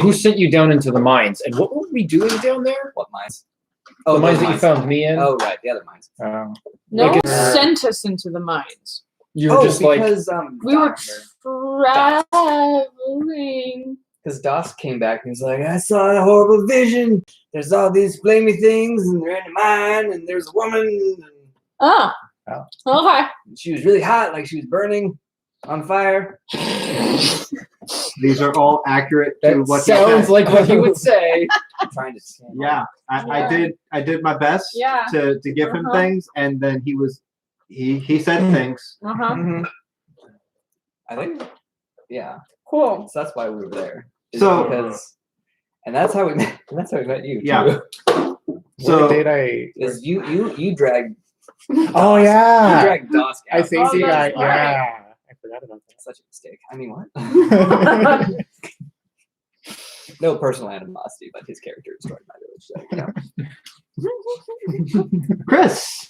who sent you down into the mines, and what were we doing down there? What mines? Oh, the mines that you mines. found me in. Oh, right, the other mines. No Like one sent us into the mines. You were just because, We were traveling. Because Doss came back and he's like, I saw a horrible vision. There's all these flamey things, and they're in a mine, and there's a woman. And Oh. Okay. she was really hot, like she was burning on fire. These are all accurate to that what sounds you like what he would say. I'm trying to stand Yeah, I did my best Yeah. to give him things, and then he said things. Mhm. I think, yeah. Cool. So that's why we were there. So- because, and that's how we met. That's how we met you. Yeah. Too. So Where did I? Is you dragged. Oh You yeah. dragged Dosk out. I think Oh, the guy. that's right. Yeah. I forgot about Such a mistake. I mean, what? that. No personal animosity, but his character destroyed my village. So, Chris,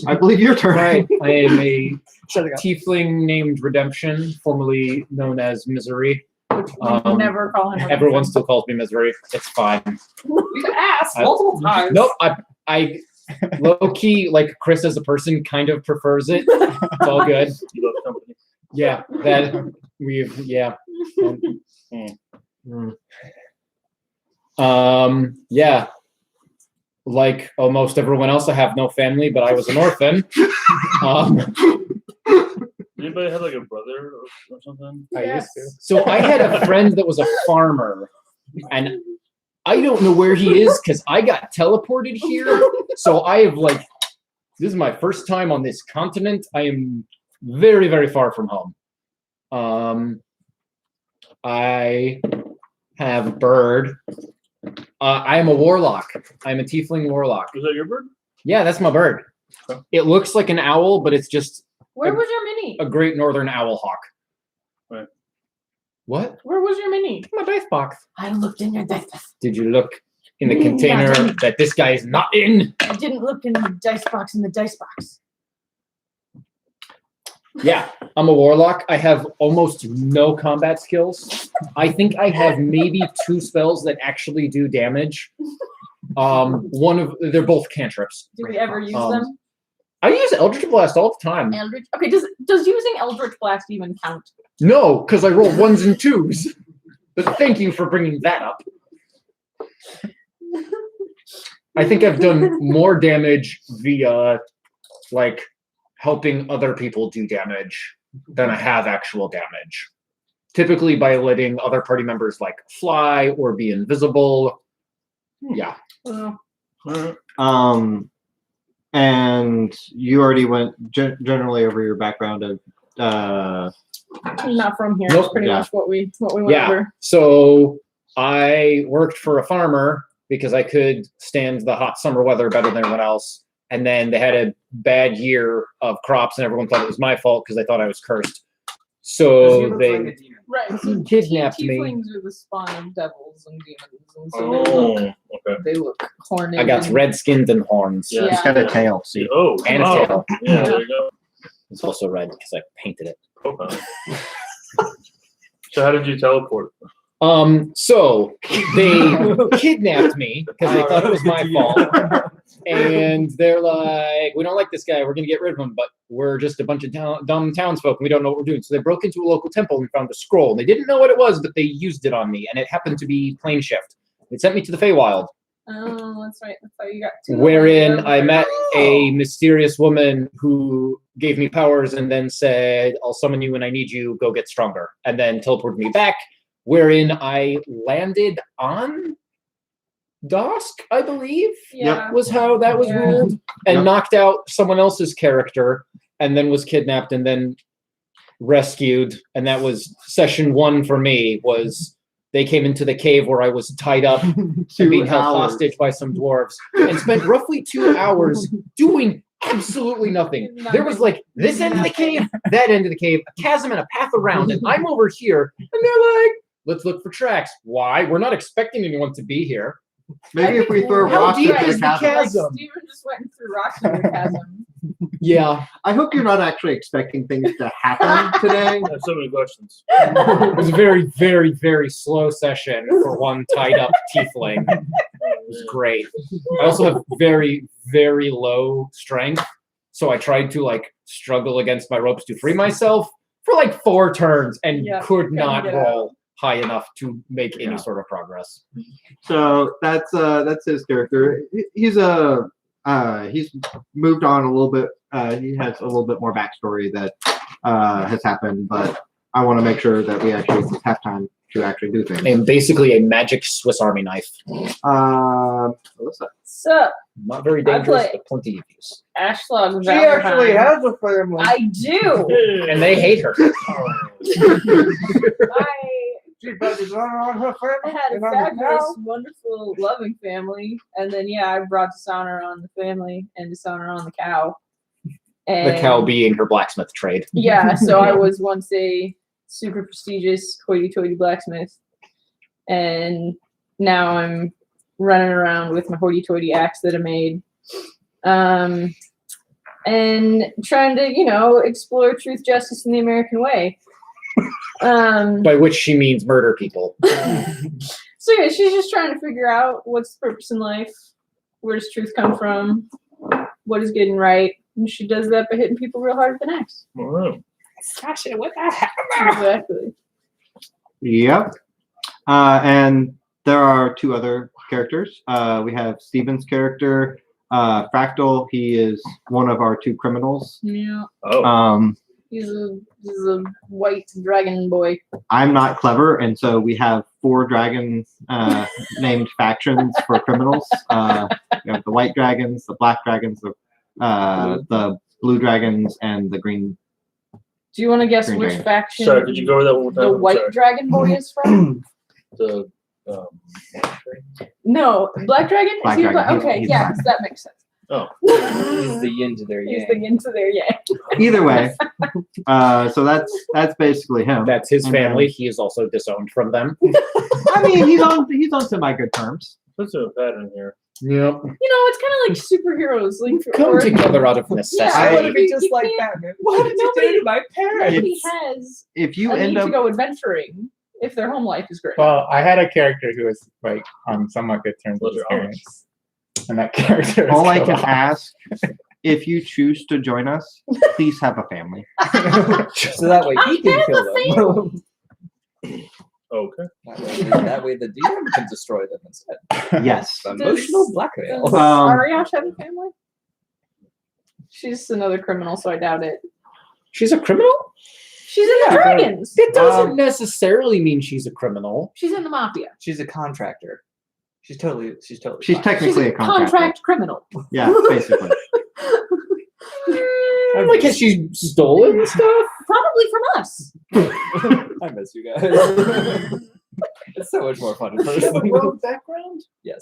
I believe your turn. Right. I am a Shut it up. tiefling named Redemption, formerly known as Misery. Never call him. Everyone still calls me Misery. It's fine. You could ask I- multiple times. Nope. I low key, like Chris as a person kind of prefers it. It's all good. Yeah, that we've yeah. Like almost everyone else, I have no family, but I was an orphan. Anybody have like a brother or something? I used to. So I had a friend that was a farmer, and I don't know where he is because I got teleported here. So I have this is my first time on this continent. I am very, very far from home. I have a bird. I am a warlock. I'm a tiefling warlock. Was that your bird? Yeah, that's my bird. Okay. It looks like an owl, but it's just Where was your mini? a great northern owl hawk. Right. What? Where was your mini? My dice box. I looked in your dice box. Did you look in the container that this guy is not in? I didn't look in the dice box in the dice box. Yeah, I'm a warlock. I have almost no combat skills. I think I have maybe 2 spells that actually do damage. They're both cantrips. Do we ever use Um, them? I use Eldritch Blast all the time. Eldritch. Okay, does using Eldritch Blast even count? No, because I roll 1s and 2s. But thank you for bringing that up. I think I've done more damage via, helping other people do damage than I have actual damage. Typically by letting other party members, fly or be invisible. Yeah. And you already went generally over your background of Not from here. Nope. That's pretty Yeah. much what we went Yeah. over. So I worked for a farmer because I could stand the hot summer weather better than everyone else. And then they had a bad year of crops, and everyone thought it was my fault because they thought I was cursed. So they Right. So kidnapped me. tieflings are the spawn of devils and demons, and so Oh, okay. they look horny. I got red skins and horns. Yeah. He's got a tail. See, Oh, And a wow. tail. Yeah, there you go. It's also red because I painted it. Okay. So how did you teleport? So they kidnapped me because they thought it was my fault. And they're like, we don't like this guy. We're going to get rid of him, but we're just a bunch of dumb townsfolk and we don't know what we're doing. So they broke into a local temple and found a scroll. They didn't know what it was, but they used it on me. And it happened to be plane shift. It sent me to the Feywild, Oh, that's right. That's how you got to. wherein I met a mysterious woman who gave me powers and then said, I'll summon you when I need you. Go get stronger. And then teleported me back, wherein I landed on Dosk, I believe. Yeah. Was how that was Yeah. ruled, and Yep. knocked out someone else's character, and then was kidnapped and then rescued. And that was session 1 for me. Was they came into the cave where I was tied up and being held hostage by some dwarves, and spent roughly 2 hours doing absolutely nothing. There was this end of the cave, that end of the cave, a chasm and a path around, and I'm over here, and they're like, let's look for tracks. Why? We're not expecting anyone to be here. Maybe if we throw How rocks deep into is the the chasm. chasm? Steven just went and threw rocks in the chasm. Yeah, I hope you're not actually expecting things to happen today. I have so many questions. it was a very, very, very slow session for one tied up tiefling. It was great. I also have very, very low strength, so I tried to like struggle against my ropes to free myself for like 4 turns and Yeah, could couldn't not get roll high enough to make any Yeah. sort of progress. So that's his character. He's he's moved on a little bit. He has a little bit more backstory that has happened, but I want to make sure that we actually have time to actually do I things. am basically a magic Swiss Army knife. Alyssa. So, Not very I dangerous, play- but plenty of use. Ashlog She actually Valentine. has a family. I do. And they hate her. She focuses on her I family. had a and on the fabulous, cow. wonderful, loving family, and then I brought dishonor on the family and dishonor on the cow. And The cow being her blacksmith trade. Yeah, so I was once a super prestigious hoity-toity blacksmith, and now I'm running around with my hoity-toity axe that I made, and trying to, explore truth, justice, and the American way. By which she means murder people. So yeah, she's just trying to figure out what's the purpose in life, where does truth come from, what is good and right, and she does that by hitting people real hard with an axe. Alright. Smash it with a hammer. Exactly. Yep. And there are 2 other characters. We have Steven's character, Fractal. He is one of our 2 criminals. Yeah, Oh. he's a white dragon boy. I'm not clever, and so we have 4 dragon named factions for criminals. We have the white dragons, the black dragons, the blue dragons, and the green. Do you want to guess Green which dragon. faction Sorry, did you go over that one more time? the I'm white sorry. dragon boy is from? The No, black dragon. Is Black he dragon, he's- okay, he's yeah, black. so that makes sense. He's the yin to their He's yang. the into there, yeah. Either way, so that's basically him. That's his And family. He is also disowned from them. I mean, he's on semi good terms. There's a pattern here. Yep. It's kind of like superheroes. Like Come or- together out of necessity. I want to be He- just he like can't- Batman. What did you do to my Nobody parents? has If you a need end to up, go adventuring if their home life is great. Well, I had a character who was like on somewhat good terms with Those his are parents, and that character. Was all I killed can off. ask, if you choose to join us, please have a family. So that way he can kill them. Okay. That way the DM can destroy them instead. Yes. Emotional blackmail. Does Ariash have a family? She's another criminal, so I doubt it. She's a criminal? She's in the dragons. It doesn't necessarily mean she's a criminal. She's in the mafia. She's a contractor. She's totally She's fine. She's technically a a contractor. contract criminal. Yeah, basically. Like, has she stolen stuff? Probably from us. I miss you guys. It's so much more fun in person. background? Yes.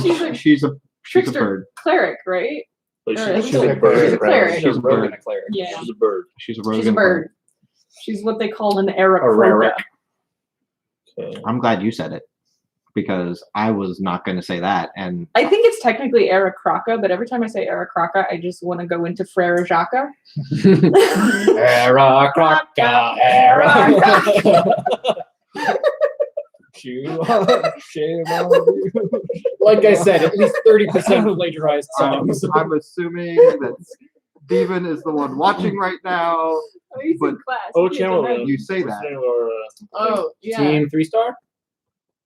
She's a She's a trickster bird. cleric, right? But Or she's is a it- bird. She's a cleric. She's a rogue and a bird. cleric. Yeah. She's a bird. She's a rogue. She's a and bird. She's what they call an Eric. A raric. Okay. I'm glad you said it because I was not going to say that. And I think it's technically Eric Croca, but every time I say Eric Croca, I just want to go into Frere Jacques. Era Croca, era. Shame on you. Like I said, at least 30% plagiarized songs. I'm assuming that Steven is the one watching right now. Oh, he's But- in class. Oh, He channel. gets a- You say what's that. the name of our, Oh, yeah. Team 3-star?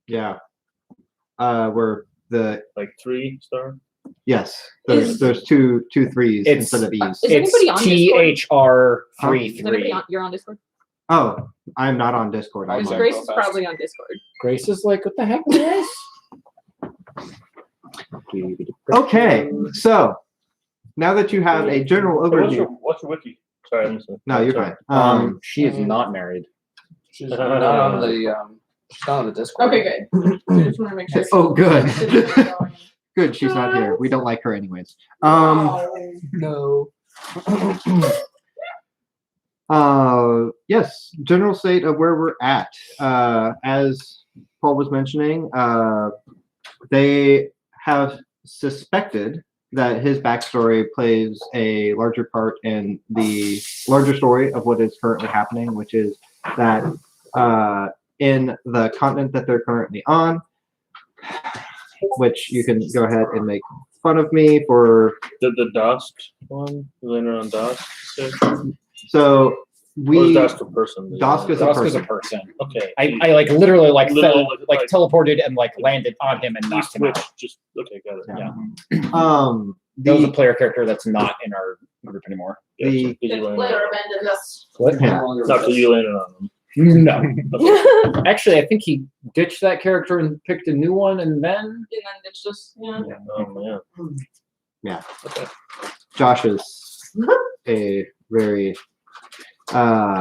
Yeah. We're the like 3-star? yes. Is- There's two threes It's- instead of E's. Is anybody on Discord? THR Is anybody 33. on, you're on Discord? Oh, I'm not on Discord. I'm Because on. Grace is probably on Discord. Grace is like, what the heck, guys? Okay, so now that you have a general overview, What's your wiki? Sorry, I'm listening. no, you're Sorry. fine. She is not married. She's not on the Discord. Okay, good. I just want to make sure. Oh, good. She's going. Good, she's not here. We don't like her anyways. No. Yes, general state of where we're at. As Paul was mentioning, they have suspected that his backstory plays a larger part in the larger story of what is currently happening, which is that in the continent that they're currently on, which you can go ahead and make fun of me for. The Dusk one? Later on Dusk? So Or is Dusk a person? Dusk is a Dusk is a person. person. Okay. I like literally like Literally, fell, like teleported and like landed on him and You knocked him switch. out. Just okay, got it. Yeah. That was a The player character that's not in our group anymore. the Did you land Player on abandoned us. What? Yeah. Not because you landed on them. No. Okay. Actually, I think he ditched that character and picked a new one, and then And then it's just, yeah. Oh man. Yeah. Okay. Josh is a very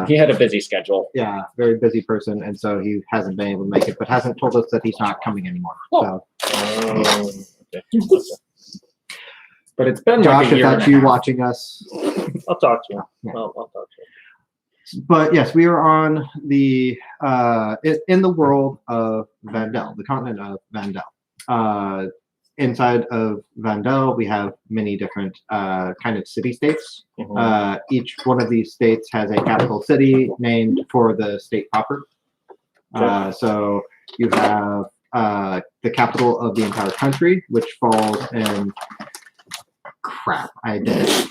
he had a busy schedule. very busy person, and so he hasn't been able to make it, but hasn't told us that he's not coming anymore. So Okay. But it's been Josh, like a if year. that's and a you half. watching us. I'll talk to him. Yeah. I'll talk to him. But yes, we are on the in the world of Vandel, the continent of Vandel. Inside of Vandel, we have many different kind of city-states. Mhm. Each one of these states has a capital city named for the state proper. So you have the capital of the entire country, which falls in. Crap, I did it.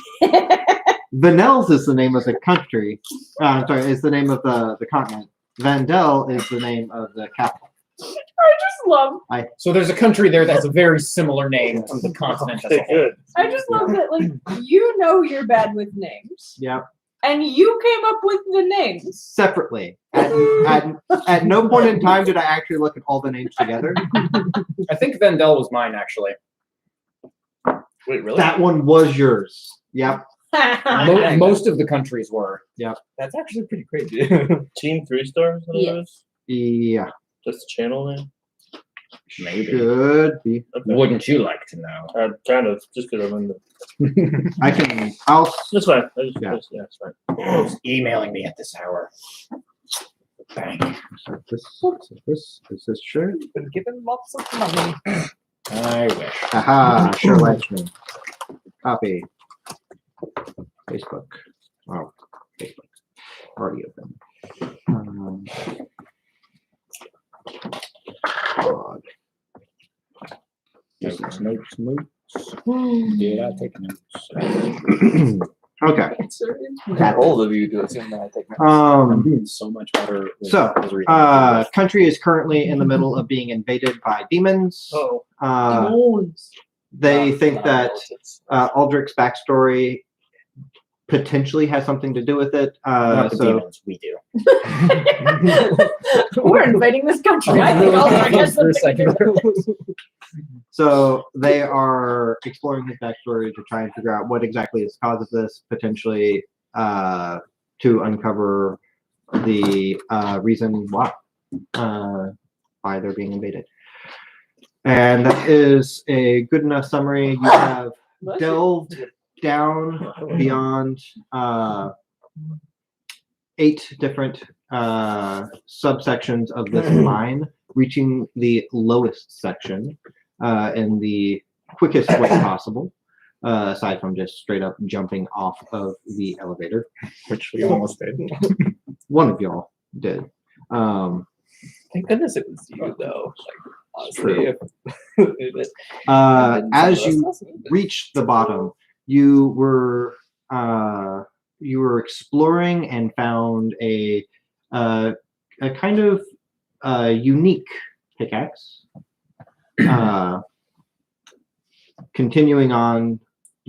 Vanels is the name of the country. I'm sorry, is the name of the continent. Vandel is the name of the capital. I just love So there's a country there that has a very similar name to the continent as a Okay, whole. good. I just love that like you know you're bad with names. Yep. And you came up with the names. Separately. At no point in time did I actually look at all the names together. I think Vendel was mine, actually. Wait, really? That one was yours. Yep. Most of the countries were. That's actually pretty crazy. Team 3 stars? Yes. Yeah. That's the channel name? Maybe. Should be. Okay. Wouldn't you like to know? Kind of, just because I'm in the. I'll. That's fine. Yeah. Yeah, it's fine. Who's emailing me at this hour? Bang. This is sure. Been given lots of money. I wish. Aha, sure likes me. Copy. Facebook. Oh, Facebook. Already open. God. Notes. Yeah, I take notes. Okay. How old of you to assume that I take notes? I'm doing so much better. With So, country is currently in the middle of being invaded by demons. Oh. They think that Aldrich's backstory potentially has something to do with it. Not the demons, we do. We're invading this country. I think Aldrich has For a something to do with it. So they are exploring his backstory to try and figure out what exactly is the cause of this, potentially to uncover the reason why they're being invaded. And that is a good enough summary. You have delved down beyond 8 different subsections of this mine, reaching the lowest section in the quickest way possible, aside from just straight up jumping off of the elevator, Which we almost did. one of y'all did. Thank goodness it was you, though. Like, honestly, True. if As you reached the bottom, you were exploring and found a kind of unique pickaxe. Continuing on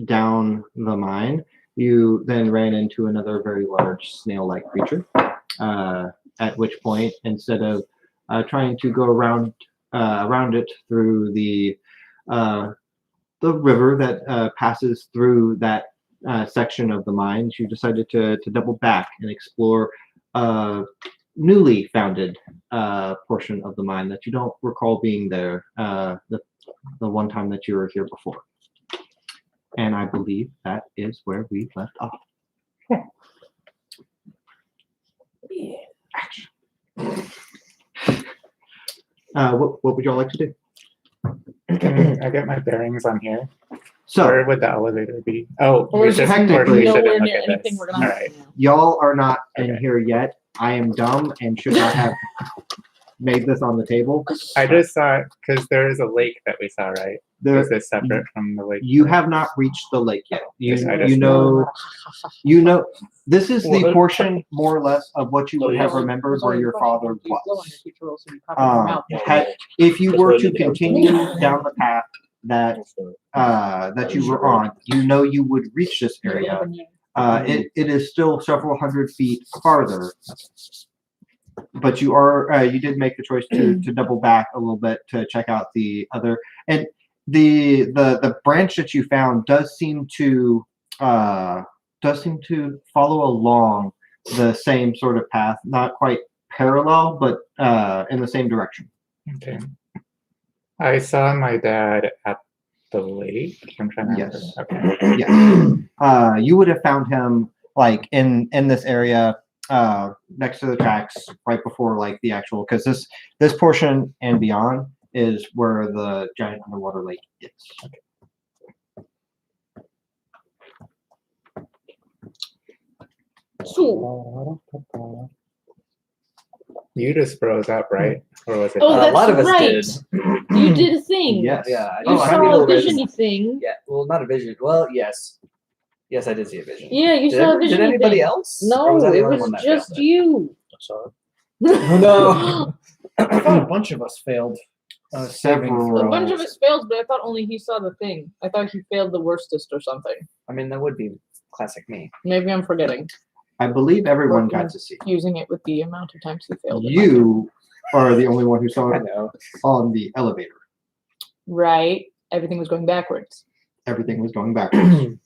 down the mine, you then ran into another very large snail-like creature. At which point, instead of trying to go around it through the river that passes through that section of the mines, you decided to double back and explore newly founded portion of the mine that you don't recall being there the one time that you were here before. And I believe that is where we left off. Yeah. Action. What would y'all like to do? I get my bearings on here. So Where would the elevator be? Oh, Or we is it should, or technically- we shouldn't nowhere look near at anything this. we're All gonna right. y'all are not in Okay. here yet. I am dumb and should not have made this on the table. I just saw it because there is a lake that we saw, right? There, Is this separate from the lake? you have not reached the lake yet. You Yes, I just- you know. This is the What? portion more or less of what you would have Oh, yeah. remembered where your father was. Mouth. If you That's were what I to did the first continue time. down the path that that you were on, you know you would reach this area. It is still several hundred feet farther, but you did make the choice to double back a little bit to check out the other, and the branch that you found does seem to follow along the same sort of path, not quite parallel, but in the same direction. Okay. I saw my dad at the lake. I'm trying to Yes. remember. Okay. Yes. You would have found him like in this area next to the tracks right before like the actual, because this portion and beyond is where the giant underwater lake is. So, You just froze up, right? Or was it? oh, A that's lot of us right. did. You did a thing. Yes. Yeah, I You know, I'm saw a able to visiony thing. Yeah, well, not a vision. Well, yes. Yes, I did see a vision. Yeah, you Did, saw a did visiony anybody thing. else? Or No, was I the it only was one that just failed it? you. Sorry. No. I thought a bunch of us failed. Saving Several. throws. A bunch of us failed, but I thought only he saw the thing. I thought he failed the worstest or something. I mean, that would be classic me. Maybe I'm forgetting. I believe everyone got to see. Using it with the amount of times he failed. it. You are the only one who saw I it know. on the elevator. Right. Everything was going backwards. Everything was going backwards.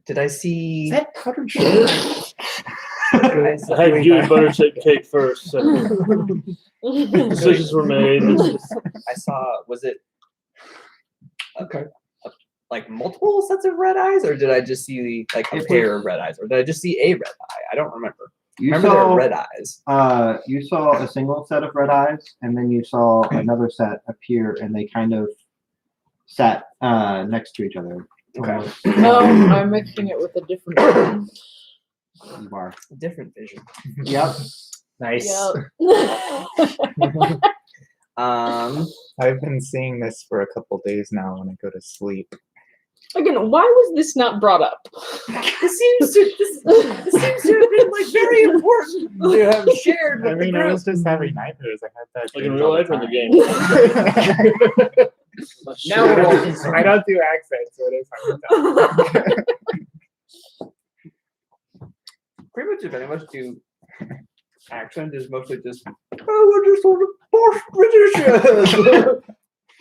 Did I see? Is that powdered sugar? I I had you and butter cake first. So decisions were made. I saw. Was it? Okay. Like multiple sets of red eyes, or did I just see like a It pair of red eyes, or did I just see a red eye? I don't remember. You Remember there saw were red eyes. you saw a single set of red eyes, and then you saw another set appear, and they kind of sat next to each other. Okay. Almost. No, I'm mixing it with a different one. You are. Different vision. Yep. Nice. Yep. I've been seeing this for a couple days now when I go to sleep. Again, why was this not brought up? This seems to have been like very important to have shared with I the mean, I group. was just having nightmares. I had that. Like in dreams real all life or in the the game? Now we're all I don't do accents, so it is hard to tell. Pretty much, if anyone do accent, is mostly just we're just sort of posh British.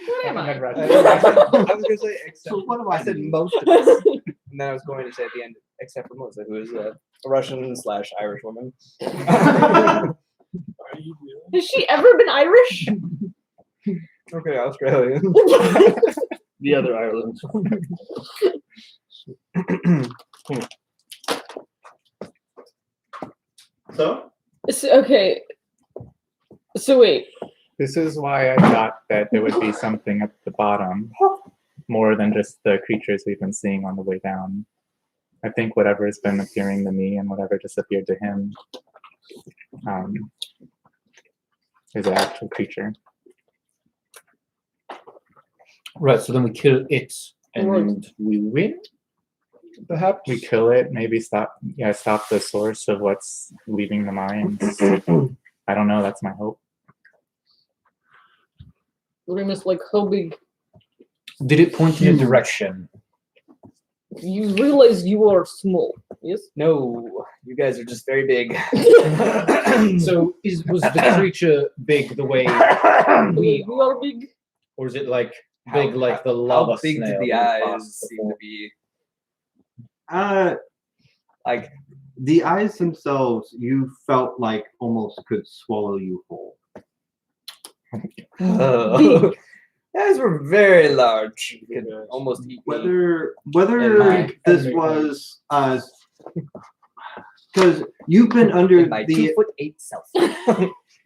What am I? I was gonna say except. So what do I I said do? most of us, and then I was going to say at the end, except for Melissa, who is a Russian/Irish woman. Has she ever been Irish? Okay, Australian. The other Ireland. So Okay. So wait. This is why I thought that there would be something at the bottom, more than just the creatures we've been seeing on the way down. I think whatever has been appearing to me and whatever disappeared to him is an actual creature. Right, so then we kill it and Right. we win? Perhaps? We kill it, maybe stop the source of what's leaving the mines. I don't know, that's my hope. Remus, like, how big? Did it point in a direction? You realize you are small, yes? No, you guys are just very big. So was the creature big the way We are big. or is it like big like the How lava big did snail the we eyes passed seem to before? be? like the eyes themselves, you felt like almost could swallow you whole. Oh. Eyes were very large. You could almost eat me. Whether And my- this was because you've been under And my the 2'8" self.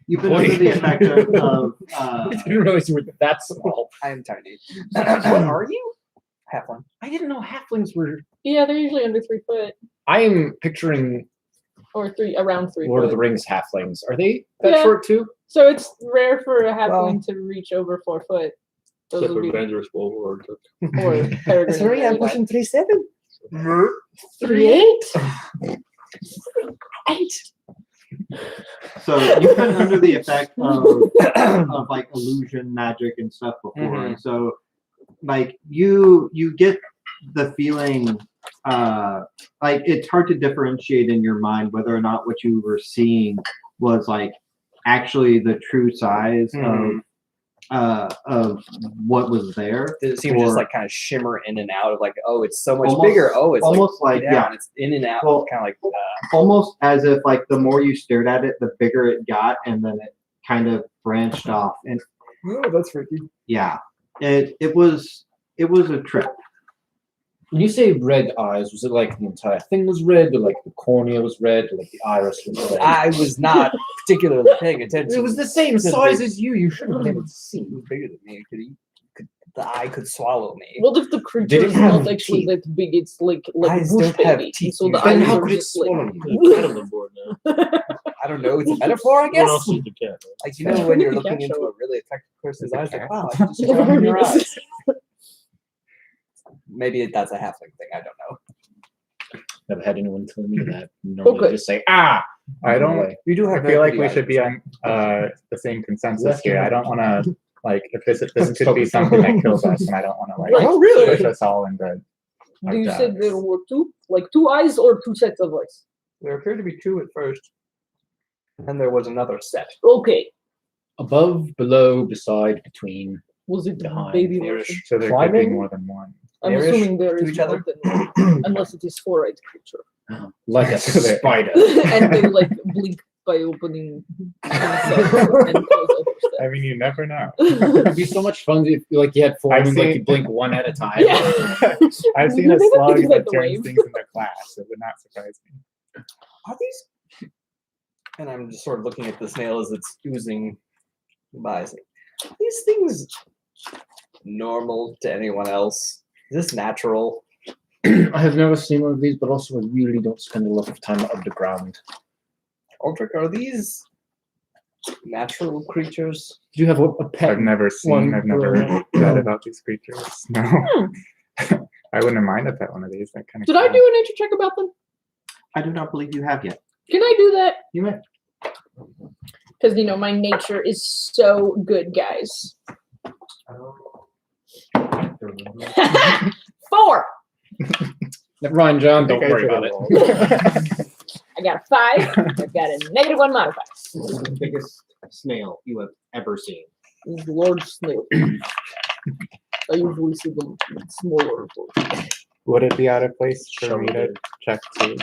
You've been under the effect of I didn't realize you were that small. I am tiny. What are you? Half-one. I didn't know halflings were. Yeah, they're usually under 3 foot I am picturing or around 3 Lord foot. of the Rings halflings. Are they that Yeah. short too? So it's rare for a halfling to reach over 4 foot. Those Except would for be Vander's Bulwark. or Peregrine. Sorry, I'm pushing 3'7". 3'8". 8. So you've been under the effect of like illusion, magic, and stuff before, and so like you get the feeling like it's hard to differentiate in your mind whether or not what you were seeing was like actually the true size of what was there. It seems just or like kind of shimmer in and out of like, oh, it's so much Almost- bigger. Oh, it's almost like, like, down. yeah. It's in and out. Well, kind of like almost as if like the more you stared at it, the bigger it got, and then it kind of branched off. And oh, that's freaky. yeah, it was a trip. When you say red eyes, was it like the entire thing was red, or like the cornea was red, or like the iris was red? I was not particularly paying attention. It was the same size as you. You should have been able to see. It was bigger than me. The eye could swallow me. What if the creature Did it is have not actually teeth? that big? It's like Eyes bush don't have baby. teeth, So the Then eyes how are could it just like. swallow you? The cat on the board now. I don't know. It's a metaphor, I What guess. else is the cat? Like, you know, when you're The cat looking into show. a really effective person's eyes, like, cat. wow, I can just draw in your eyes. Maybe that's a halfling thing. I don't know. Never had anyone tell me that. Normally Okay. just say, ah! I don't. Away. You do I have. feel like we should be on the same consensus here. I don't want to like if this could be something that kills us, and I don't want to like Right. Oh, really? push us all into. You like said that. there were two eyes or 2 sets of eyes. There appeared to be 2 at first, and there was another set. Okay. Above, below, beside, between. Was it Behind. baby Nearish. version? So there could Climbing? be more than one. I'm Nearish assuming there to is each more other? than one, unless it is 4-eyed creature. Like a So there- spider. And they like blink by opening themselves and close other I mean, you never know. It'd be so much fun if like you had 4 I've and like seen- you blink one at a time. Yeah. I've seen a Maybe slug think that about the turns wave. things into glass. It would not surprise me. Are these? And I'm just sort of looking at the snail as it's oozing by. It's like, are these things normal to anyone else? Is this natural? I have never seen one of these, but also I really don't spend a lot of time underground. Aldrich, are these natural creatures? Do you have a pet? I've never seen. one I've never or- read about these creatures. No. I wouldn't mind if that one of these. That kind of. Did I do a nature check about them? I do not believe you have yet. Can I do that? You might. Because my nature is so good, guys. 4. Never mind, John. I Don't think I worry should about have it. rolled. I got a 5. I've got a -1 modifier. This is the biggest snail you have ever seen. This is large snail. I usually see them smaller. Would it be out of place for me to Shoulder. check to?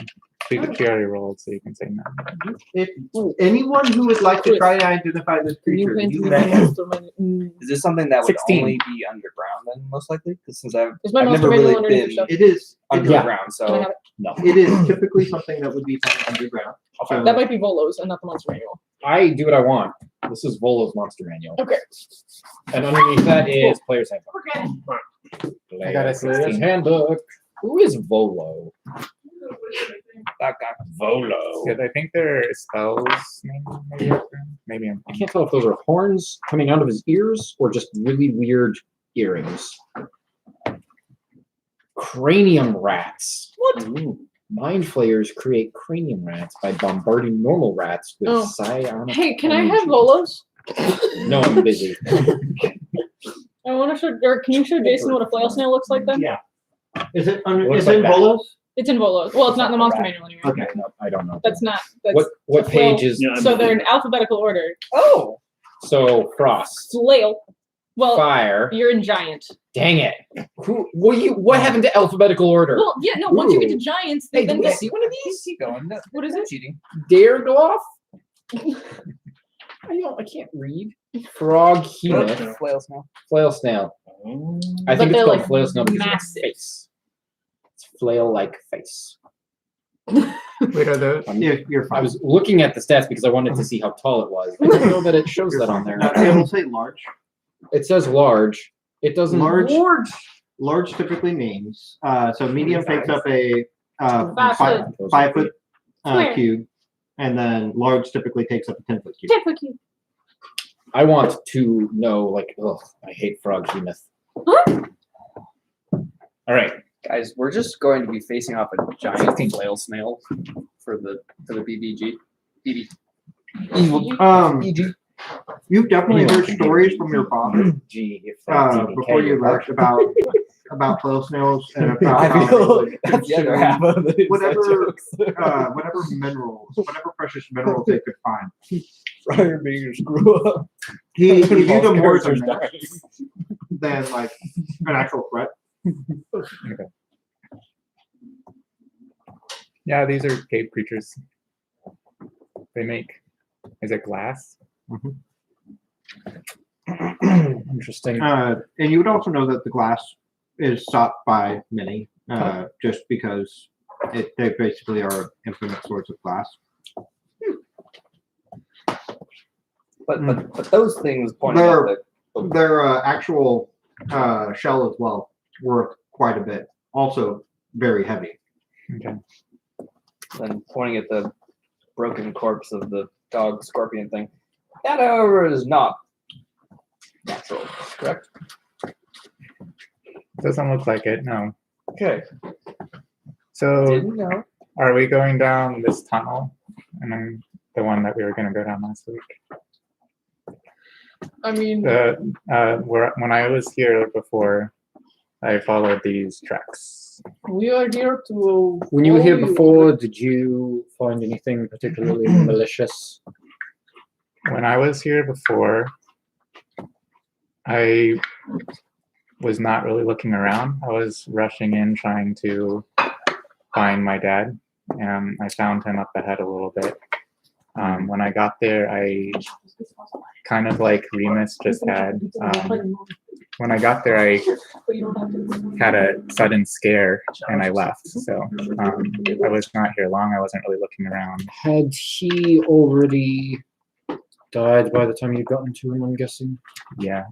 She already rolled, so you can say no. If anyone who would like to try to identify this Can you creature, paint you me may. monster manual? Is this something that would 16. only be underground then, most likely? Because since I've Is my never monster really manual underneath been the shelf? It is. underground, Can I so have it? No. It is typically something that would be found underground. So That might be Volo's and not the monster manual. I do what I want. This is Volo's monster manual. Okay. And underneath that is player's handbook. Okay. I got a Player's 16. handbook. Who is Volo? that guy. Volo. Yeah, I think they're spells. Maybe I'm. I can't tell if those are horns coming out of his ears or just really weird earrings. Cranium rats. What? Mind flayers create cranium rats by bombarding normal rats with Oh. psionic Hey, can I have energy. Volo's? No, I'm busy. I want to show, or can you show Jason what a flail snail looks like then? Yeah. Is it under? Looks Is like it that. Volo's? It's in Volo's. Well, it's not in the monster manual anyway. Okay. No, I don't know. That's not. That's, What page is Yeah, so they're in alphabetical order. Oh, so frost, Flail. Well, fire. you're in giant. Dang it! What happened to alphabetical order? Well, yeah, no. Once you get Ooh. to giants, Hey, they then do we get see one of these? keep going. No, What is no it? cheating. Dare go off? I can't read. Frog hemoth, Flail snail. flail snail. I But think it's they're, called like, flail snail because massive. it's face. It's flail-like face. Wait, are those? You're I fine. was looking at the stats because I wanted to see how tall it was. I don't know that it shows You're that on fine. there. It will say large. It says large. It doesn't. Large. Large typically means so medium takes up a 5 5 foot. 5 foot Square. cube, and then large typically takes up a 10 foot cube. Typically. I want to know, like, ugh, I hate frog behemoth. All right. Guys, we're just going to be facing off a giant flail snail for the BBG. BB. You've definitely heard stories from your father Gee, if that's TDK, before you you're left about flail snails and I about how feel they would that's the other consume half of the whatever whatever minerals, whatever precious minerals they could find. Fryer being a screw up. He viewed them more as a Characters menace than like an actual threat. Yeah, these are cave creatures. They make. Is it glass? Interesting. And you would also know that the glass is sought by many, just because they basically are infinite sorts of glass. But those things pointing They're- at the Their actual shell as well worth quite a bit. Also very heavy. Okay. and pointing at the broken corpse of the dog scorpion thing. That, however, is not natural, correct? Doesn't look like it. No. Okay. So Didn't know. are we going down this tunnel? And then the one that we were going to go down last week. I mean, When I was here before, I followed these tracks. we are here to. When you were here follow before, did you find anything particularly malicious? When I was here before, I was not really looking around. I was rushing in trying to find my dad, and I found him up ahead a little bit. When I got there, I kind of like Remus just had. When I got there, I had a sudden scare and I left. So I was not here long. I wasn't really looking around. Had he already died by the time you got into him, I'm guessing? Yeah.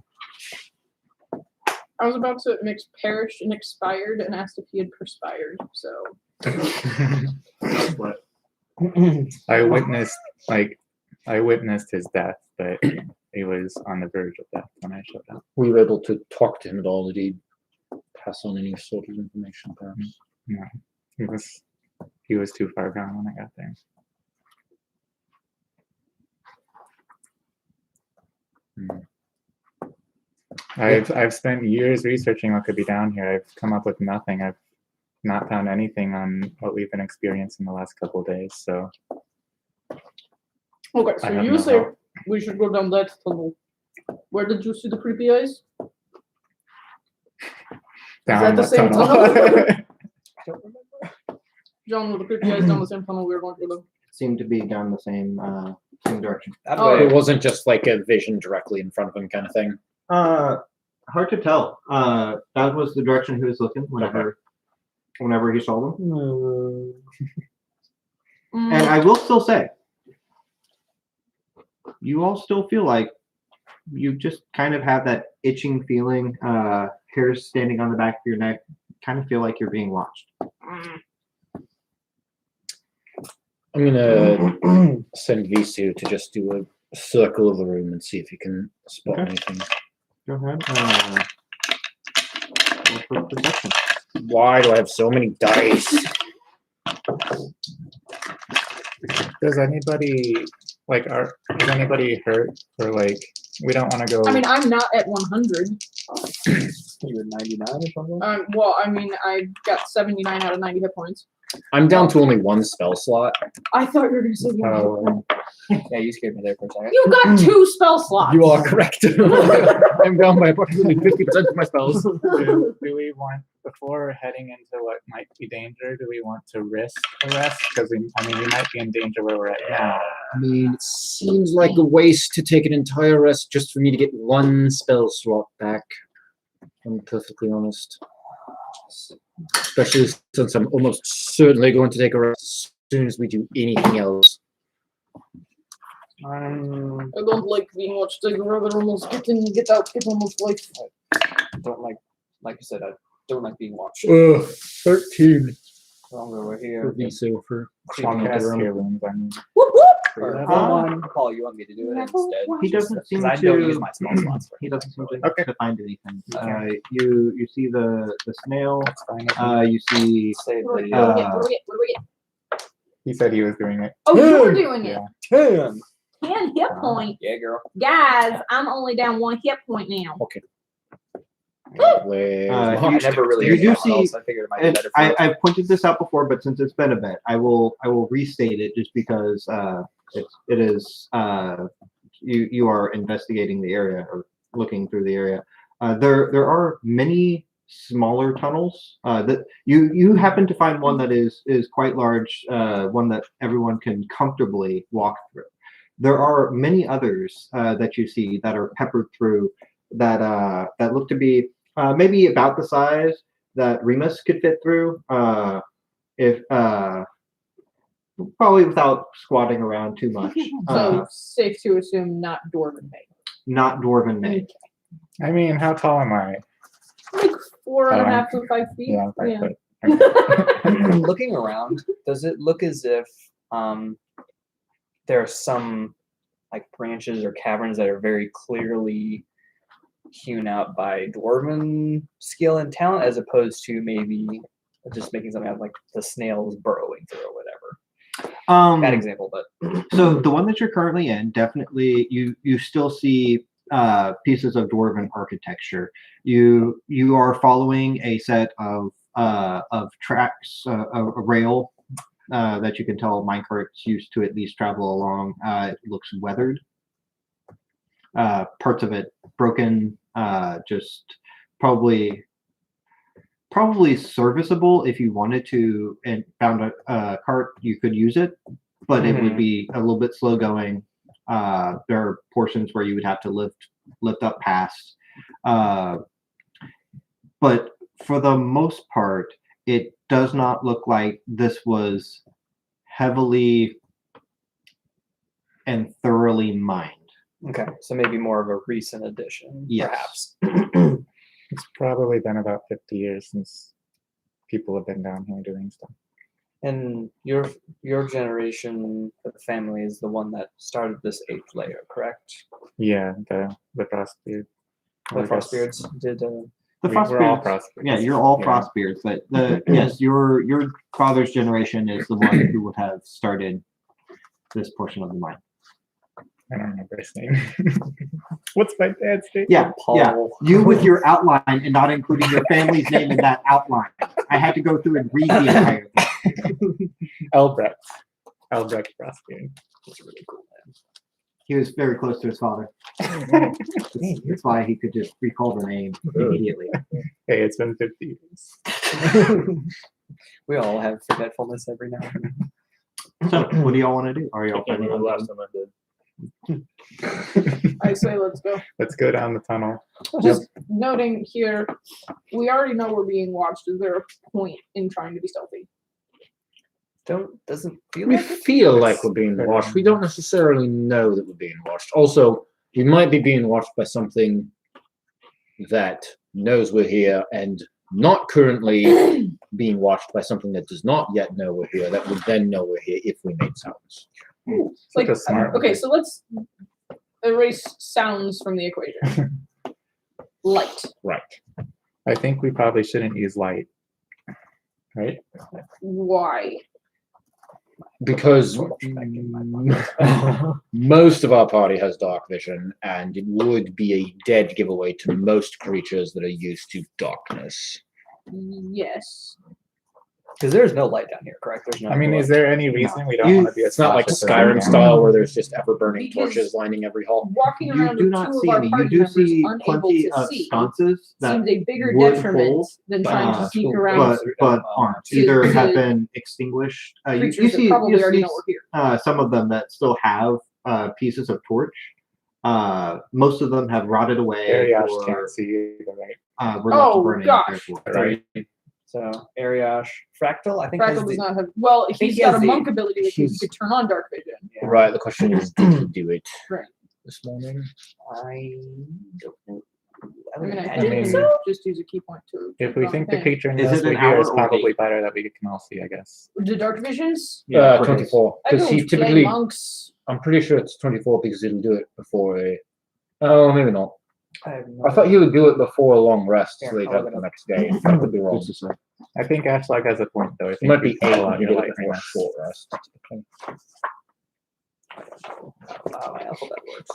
I was about to mix perished and expired and asked if he had perspired. So What? I witnessed his death, but he was on the verge of death when I showed up. Were you able to talk to him at all? Did he pass on any sort of information, perhaps? No, he was too far gone when I got there. I've spent years researching what could be down here. I've come up with nothing. I've not found anything on what we've been experiencing the last couple of days. So okay, I so have you no say help. we should go down that tunnel. Where did you see the creepy eyes? down that the what same tunnel? tunnel? I don't remember. John, with the creepy eyes down the same tunnel we were going to go. Seemed to be down the same direction. That Oh. way, It wasn't just like a vision directly in front of him kind of thing. Hard to tell. That was the direction he was looking whenever he saw them. And I will still say, you all still feel like you just kind of have that itching feeling, hairs standing on the back of your neck, kind of feel like you're being watched. I'm gonna send Visu to just do a circle of the room and see if he can spot Okay. anything. Go ahead. Roll for perception. Why do I have so many dice? Does anybody is anybody hurt or like we don't want to go? I mean, I'm not at 100. you were 99 or something? Well, I mean, I got 79 out of 90 hit points. I'm down to only one spell slot. I thought you were going to say one. Oh, Yeah, you scared me there for a second. You've got 2 spell slots. You are correct. I'm down by approximately 50% of my spells. do we want before heading into what might be danger? Do we want to risk a rest? Because we might be in danger where we're at now. I mean, it seems like a waste to take an entire rest just for me to get one spell slot back. I'm perfectly honest. Especially since I'm almost certainly going to take a rest as soon as we do anything else. I don't like being watched. I'd rather almost get in, get out, get almost life. Don't like you said, I don't like being watched. 13 The longer we're for here, the VSO for Long cleaning up the cast room. heirlooms, I mean. Whoop whoop! or, Level Paul, you want me to do it instead? He doesn't seem Because I don't to- use my spell slots for He doesn't seem to, Okay. to find anything. Okay. You see the snail. That's fine. with me. You see Say What do we the get? What do we get? What do we get? What do we get? He said he was doing it. Oh, you're doing it. Yeah. 10. 10 hit point. Yeah, girl. Guys, I'm only down 1 hit point now. Where's Uh, my I never really you used do my spells, see- so I figured it might be and better for you. I've pointed this out before, but since it's been a bit, I will restate it just because it is you are investigating the area or looking through the area. There are many smaller tunnels that you happen to find one that is quite large, one that everyone can comfortably walk through. There are many others that you see that are peppered through that look to be maybe about the size that Remus could fit through, if probably without squatting around too much. So safe to assume not dwarven made. Not dwarven made. I mean, how tall am I? Like 4.5 to 5 feet. Yeah, 5 foot. Looking around, does it look as if there are some like branches or caverns that are very clearly hewn out by dwarven skill and talent, as opposed to maybe just making something out of like the snails burrowing through or whatever? Bad example, but So the one that you're currently in, definitely you still see pieces of dwarven architecture. You are following a set of tracks, a rail that you can tell minecarts used to at least travel along. It looks weathered. Parts of it broken, just probably serviceable if you wanted to and found a cart, you could use it, but it would be a little bit slow going. There are portions where you would have to lift up past, but for the most part, it does not look like this was heavily and thoroughly mined. okay, so maybe more of a recent addition, Yes. perhaps. It's probably been about 50 years since people have been down here doing stuff. And your generation of family is the one that started this 8th layer, correct? Yeah, the Frostbeard. The Frostbeards did. The We're all Frostbeards. Frostbeards. Yeah, you're all Yeah. Frostbeards, but yes, your father's generation is the one who would have started this portion of the mine. I don't remember his name. What's my dad's name? Yeah, yeah. Paul. You with your outline and not including your family's name in that outline. I had to go through and read the entire thing. Albrecht Frostbeard. That's really cool, man. He was very close to his father. That's why he could just recall the name immediately. Hey, it's been 50 years. We all have forgetfulness every now and then. So, what do y'all want to do? Are I y'all can't planning remember on last time I did. I say let's go. Let's go down the tunnel. Just noting here, we already know we're being watched. Is there a point in trying to be stealthy? Doesn't feel We like it. feel like we're being watched. We don't necessarily know that we're being watched. Also, we might be being watched by something that knows we're here and not currently being watched by something that does not yet know we're here, that would then know we're here if we made sounds. Like, a smart okay, one. so let's erase sounds from the equation. Light. Right. I think we probably shouldn't use light. Right? Why? Because most of our party has dark vision, and it would be a dead giveaway to most creatures that are used to darkness. Yes. Because there's no light down here, correct? There's no. I mean, is there any reason we don't You- want to be? It's not like cautious as Skyrim we can? style where there's just ever burning Because- torches lining every hall. Walking You around do with not two see of our any. You party do members see unable plenty to of see sconces that seems a bigger would detriment hold, than trying to sneak but- around but aren't. to- Either to have been extinguished. You creatures that see, probably you already see know we're here. some of them that still have pieces of torch. Most of them have rotted away Ariash or can't see either, right? were left to Oh, burn in gosh. their torch. Right. So Ariash, Fractal. I think Fractal has does the, not have. Well, I think he's he got has a the- monk ability that he he's- could turn on dark vision. yeah. Right. The question is, did he do it Right. this morning? I don't know. I I would mean, I imagine think mean- so. Just use a key point to. If check we on think the the thing. creature Is knows it we're an here, hour it's or probably eight? better that we can all see, I guess. The dark visions. Yeah. 24. I Because don't he play typically. monks. I'm pretty sure it's 24 because he'll do it before a. Oh, maybe not. I have no I thought he would do it before a long rest, so Here, they'd I'll have look it it the up. next day. I could be wrong. Just a sec. I think Ashlag has a point, though. I It think might be you 8 call if out you your did it light before a rest. short rest. typically. Wow, my alphabet works.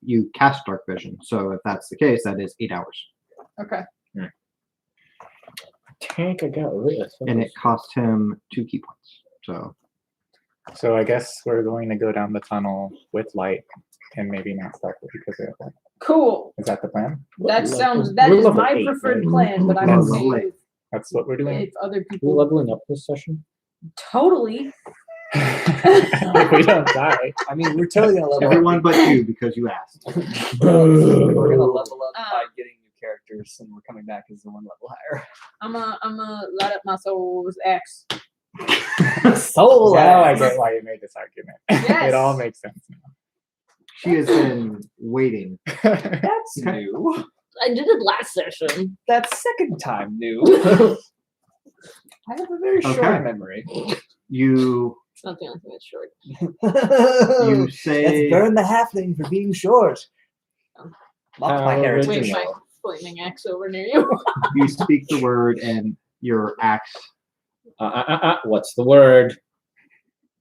You cast dark vision. So if that's the case, that is 8 hours, Okay. I think I got this. and it cost him 2 key points. So So I guess we're going to go down the tunnel with light and maybe not start with because we have light. Cool. Is that the plan? That level- sounds. That we're is level my 8, preferred right? plan, but I'm That's okay late. with That's what we're doing? if other Are we people. leveling up this session? Totally. If we don't die. I mean, we're totally gonna level everyone up. but you because you asked. We're gonna level up Ah. by getting new characters, and we're coming back as the one level higher. I'm a light up my soul's axe. Soul. Now I get why you made this argument. Yes. It all makes sense She has been waiting. now. That's Okay. new. I did it last session. That's second time new. I have a very Okay. short memory. You It's not the only thing that's short. you Let's say burn the halfling for being short. Mock my heritage. Wait, my flaming axe over near you. you speak the word, and your axe. What's the word?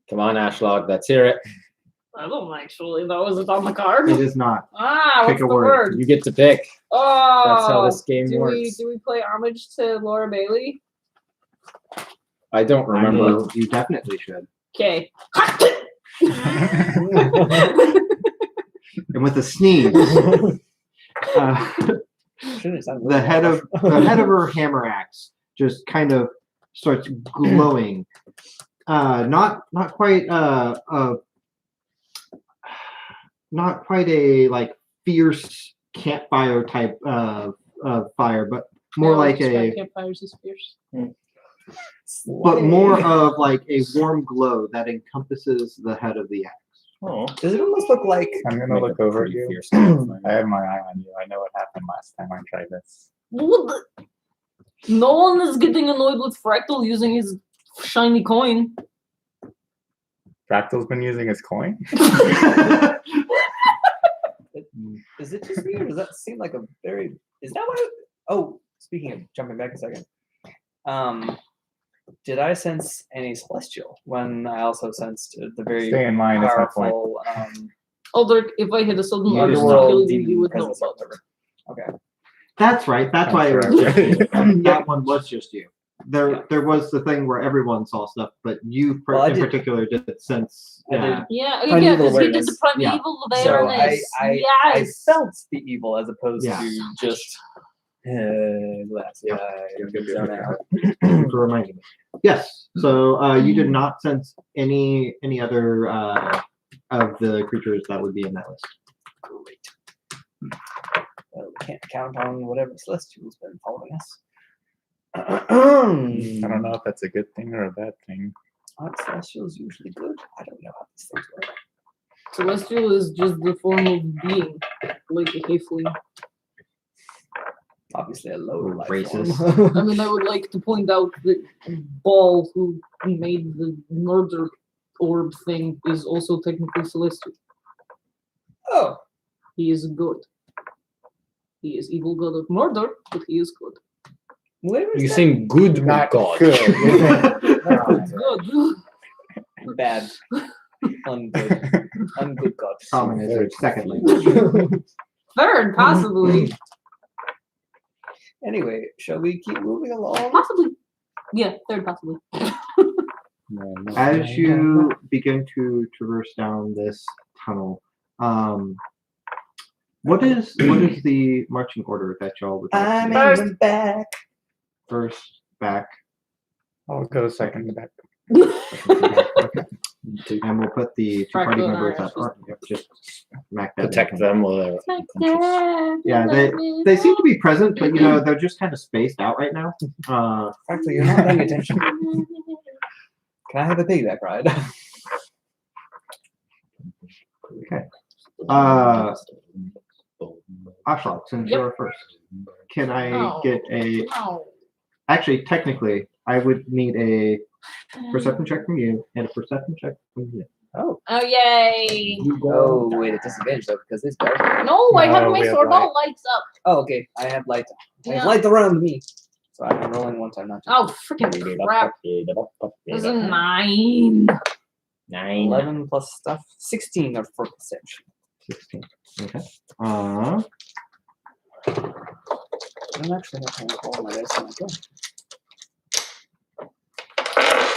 Come on, Ashlog, let's hear it. I don't actually know. Is it on the card? It is not. Ah, Pick what's a the word. word? You get to pick. Oh, That's how this game do works. we play homage to Laura Bailey? I don't remember. You definitely should. Okay. And with a sneeze, the head of her hammer axe just kind of starts glowing. Not quite not quite a like fierce campfire type of fire, but more like a campfires is fierce. but more of like a warm glow that encompasses the head of the axe. Oh. Does it almost look like I'm gonna Make look a over at pretty you. fierce I campfire. have my eye on you. I know what happened last time I tried this. What the- No one is getting annoyed with Fractal using his shiny coin. Fractal's been using his coin? is it just me or does that seem like a very is that what it, oh speaking of jumping back a second. Did I sense any celestial when I also sensed the very Stay in line is my point. powerful Although if I had a sudden You understand underworld ability, you demon would know presence about or it. whatever. Okay. That's right. That's why it was That's just right. you. That one was just you. There, Yeah. there was the thing where everyone saw stuff, but you Well, I in did- particular did sense. I did. Yeah. Yeah, Primeval yeah, because he did awareness. the primeval So awareness. I Yes. felt the evil as opposed Yeah. to just glassy Yep. eye. Zone out. For reminding me. Yes. So you did not sense any other of the creatures that would be in that list. Great. Well, we can't count on whatever celestial's been following us. I don't know if that's a good thing or a bad thing. Aren't celestials usually good? I don't know how these things work. Celestial is just the form of being, like a halfling. Obviously a lower life Racist. form. I mean, I would like to point out that Ball, who made the murder orb thing, is also technically celestial. Oh, He is good. He is evil god of murder, but he is good. where is You that seem good, my Not God. good. Good. bad? Ungood. Ungood god. Common is their second language. Third, possibly. Anyway, shall we keep moving along? Possibly. Yeah, third, possibly. As you begin to traverse down this tunnel, what is the marching order that y'all would like to I'm make? in the back. First, back. I'll go second back. And we'll put the two party Practical members that knowledge. aren't just smack that. Protect them while they're unconscious. Yeah, they seem to be present, but they're just kind of spaced out right now. Practically, you're not paying attention. Can I have a piggyback ride? Okay. Ashok, since Yep. you're first, can I Oh. get a? Oh. Actually, technically, I would need a perception check from you and a perception check from you. Oh. Oh yay! Oh, wait, it's disadvantage though because it's dark. No, I have No, my we have sword light. all lights up. Oh, okay. I have light. I have Yeah. light around me. So I'm rolling one time, not two. Oh freaking crap! This is 9. 9. 11 plus stuff. 16 are for perception. 16. Okay. I'm actually not going to roll my dice on my phone.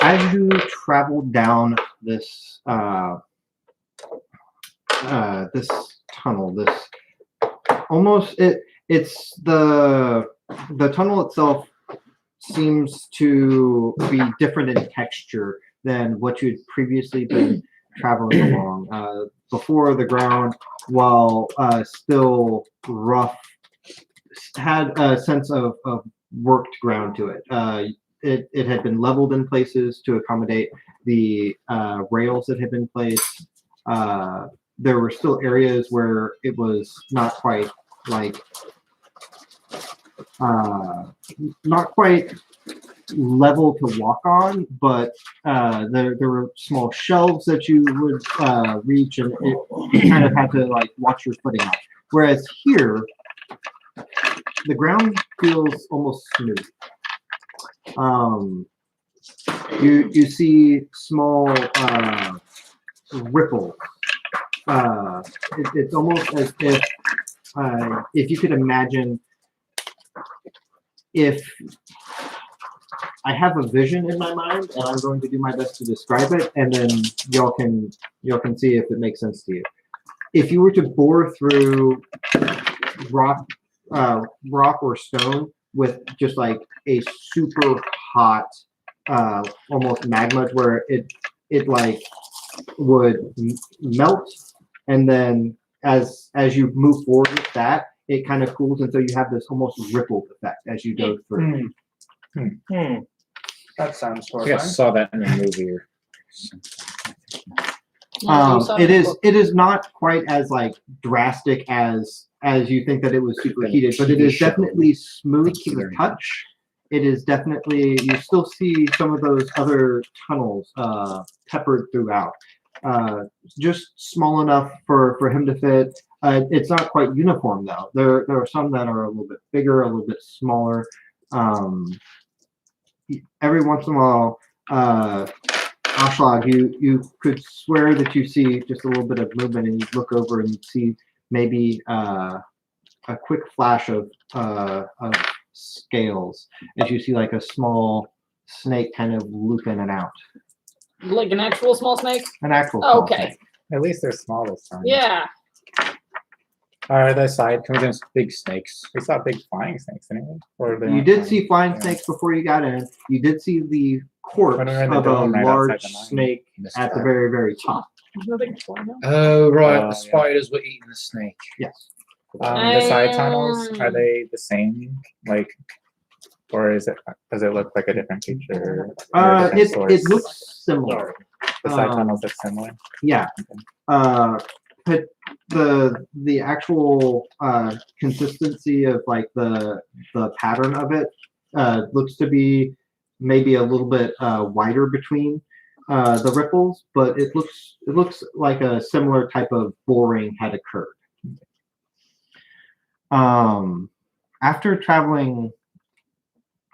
As you travel down this this tunnel, this almost it's the tunnel itself seems to be different in texture than what you'd previously been traveling along. Before, the ground, while still rough, had a sense of worked ground to it. It had been leveled in places to accommodate the rails that had been placed. There were still areas where it was not quite like not quite level to walk on, but there were small shelves that you would reach, and you kind of had to like watch your footing on. Whereas here, the ground feels almost smooth. You see small ripples. It's almost as if you could imagine if I have a vision in my mind, and I'm going to do my best to describe it, and then y'all can see if it makes sense to you. If you were to bore through rock or stone with just like a super hot, almost magma, where it like would melt, and then as you move forward with that, it kind of cools until you have this almost ripple effect as you go through. That sounds I think I horrifying. saw that in a movie or something. It is not quite as like drastic as you think that it was superheated, but it is definitely smooth to the touch. It is definitely, you still see some of those other tunnels peppered throughout. Just small enough for him to fit. It's not quite uniform though. There are some that are a little bit bigger, a little bit smaller. Every once in a while, Ashlag, you could swear that you see just a little bit of movement, and you look over and you see maybe a quick flash of scales as you see like a small snake kind of loop in and out. Like an actual small snake? An actual small Okay. snake. At least they're small this time. Yeah. Are they side comes against big snakes? We saw big flying snakes anyway. Or they You weren't did flying? see flying Yeah. snakes before you got in. You did see the corpse When we were in the of a dome right large outside the mine. snake at the very, very top. There's nothing flying out. Oh right, yeah. the spiders were eating the snake. Yes. The side tunnels, are they the same? Like, or does it look like a different creature? or a different It source? looks similar. The side um, tunnels look similar. Yeah. But the actual consistency of like the pattern of it looks to be maybe a little bit wider between the ripples, but it looks like a similar type of boring had occurred. After traveling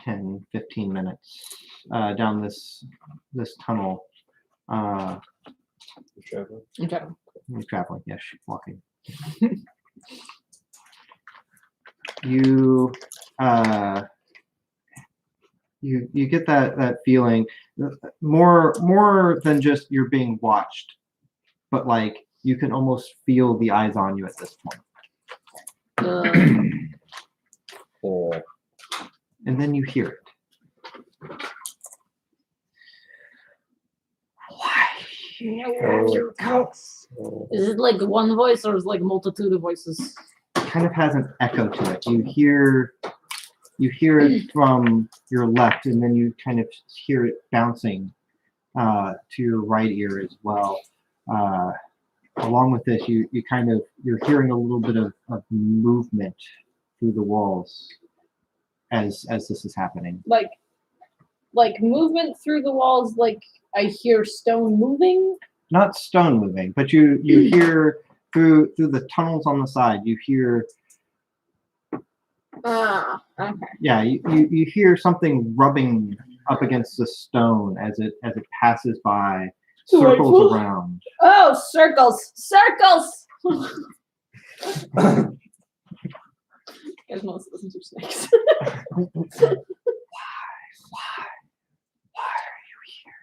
10-15 minutes down this tunnel, Okay. you're traveling, yes, walking. You you get that feeling more than just you're being watched, but like you can almost feel the eyes on you at this point. Or And then you hear it. Why Is it like one voice or is it like a multitude of voices? Kind of has an echo to it. You hear it from your left, and then you kind of hear it bouncing to your right ear as well. Along with this, you're hearing a little bit of movement through the walls as this is happening. Like movement through the walls, like I hear stone moving. Not stone moving, but you hear through the tunnels on the side. You hear Okay. yeah, you hear something rubbing up against the stone as it passes by, circles Delightful. around. Oh, circles, circles. Guys must listen to snakes. Why are you here?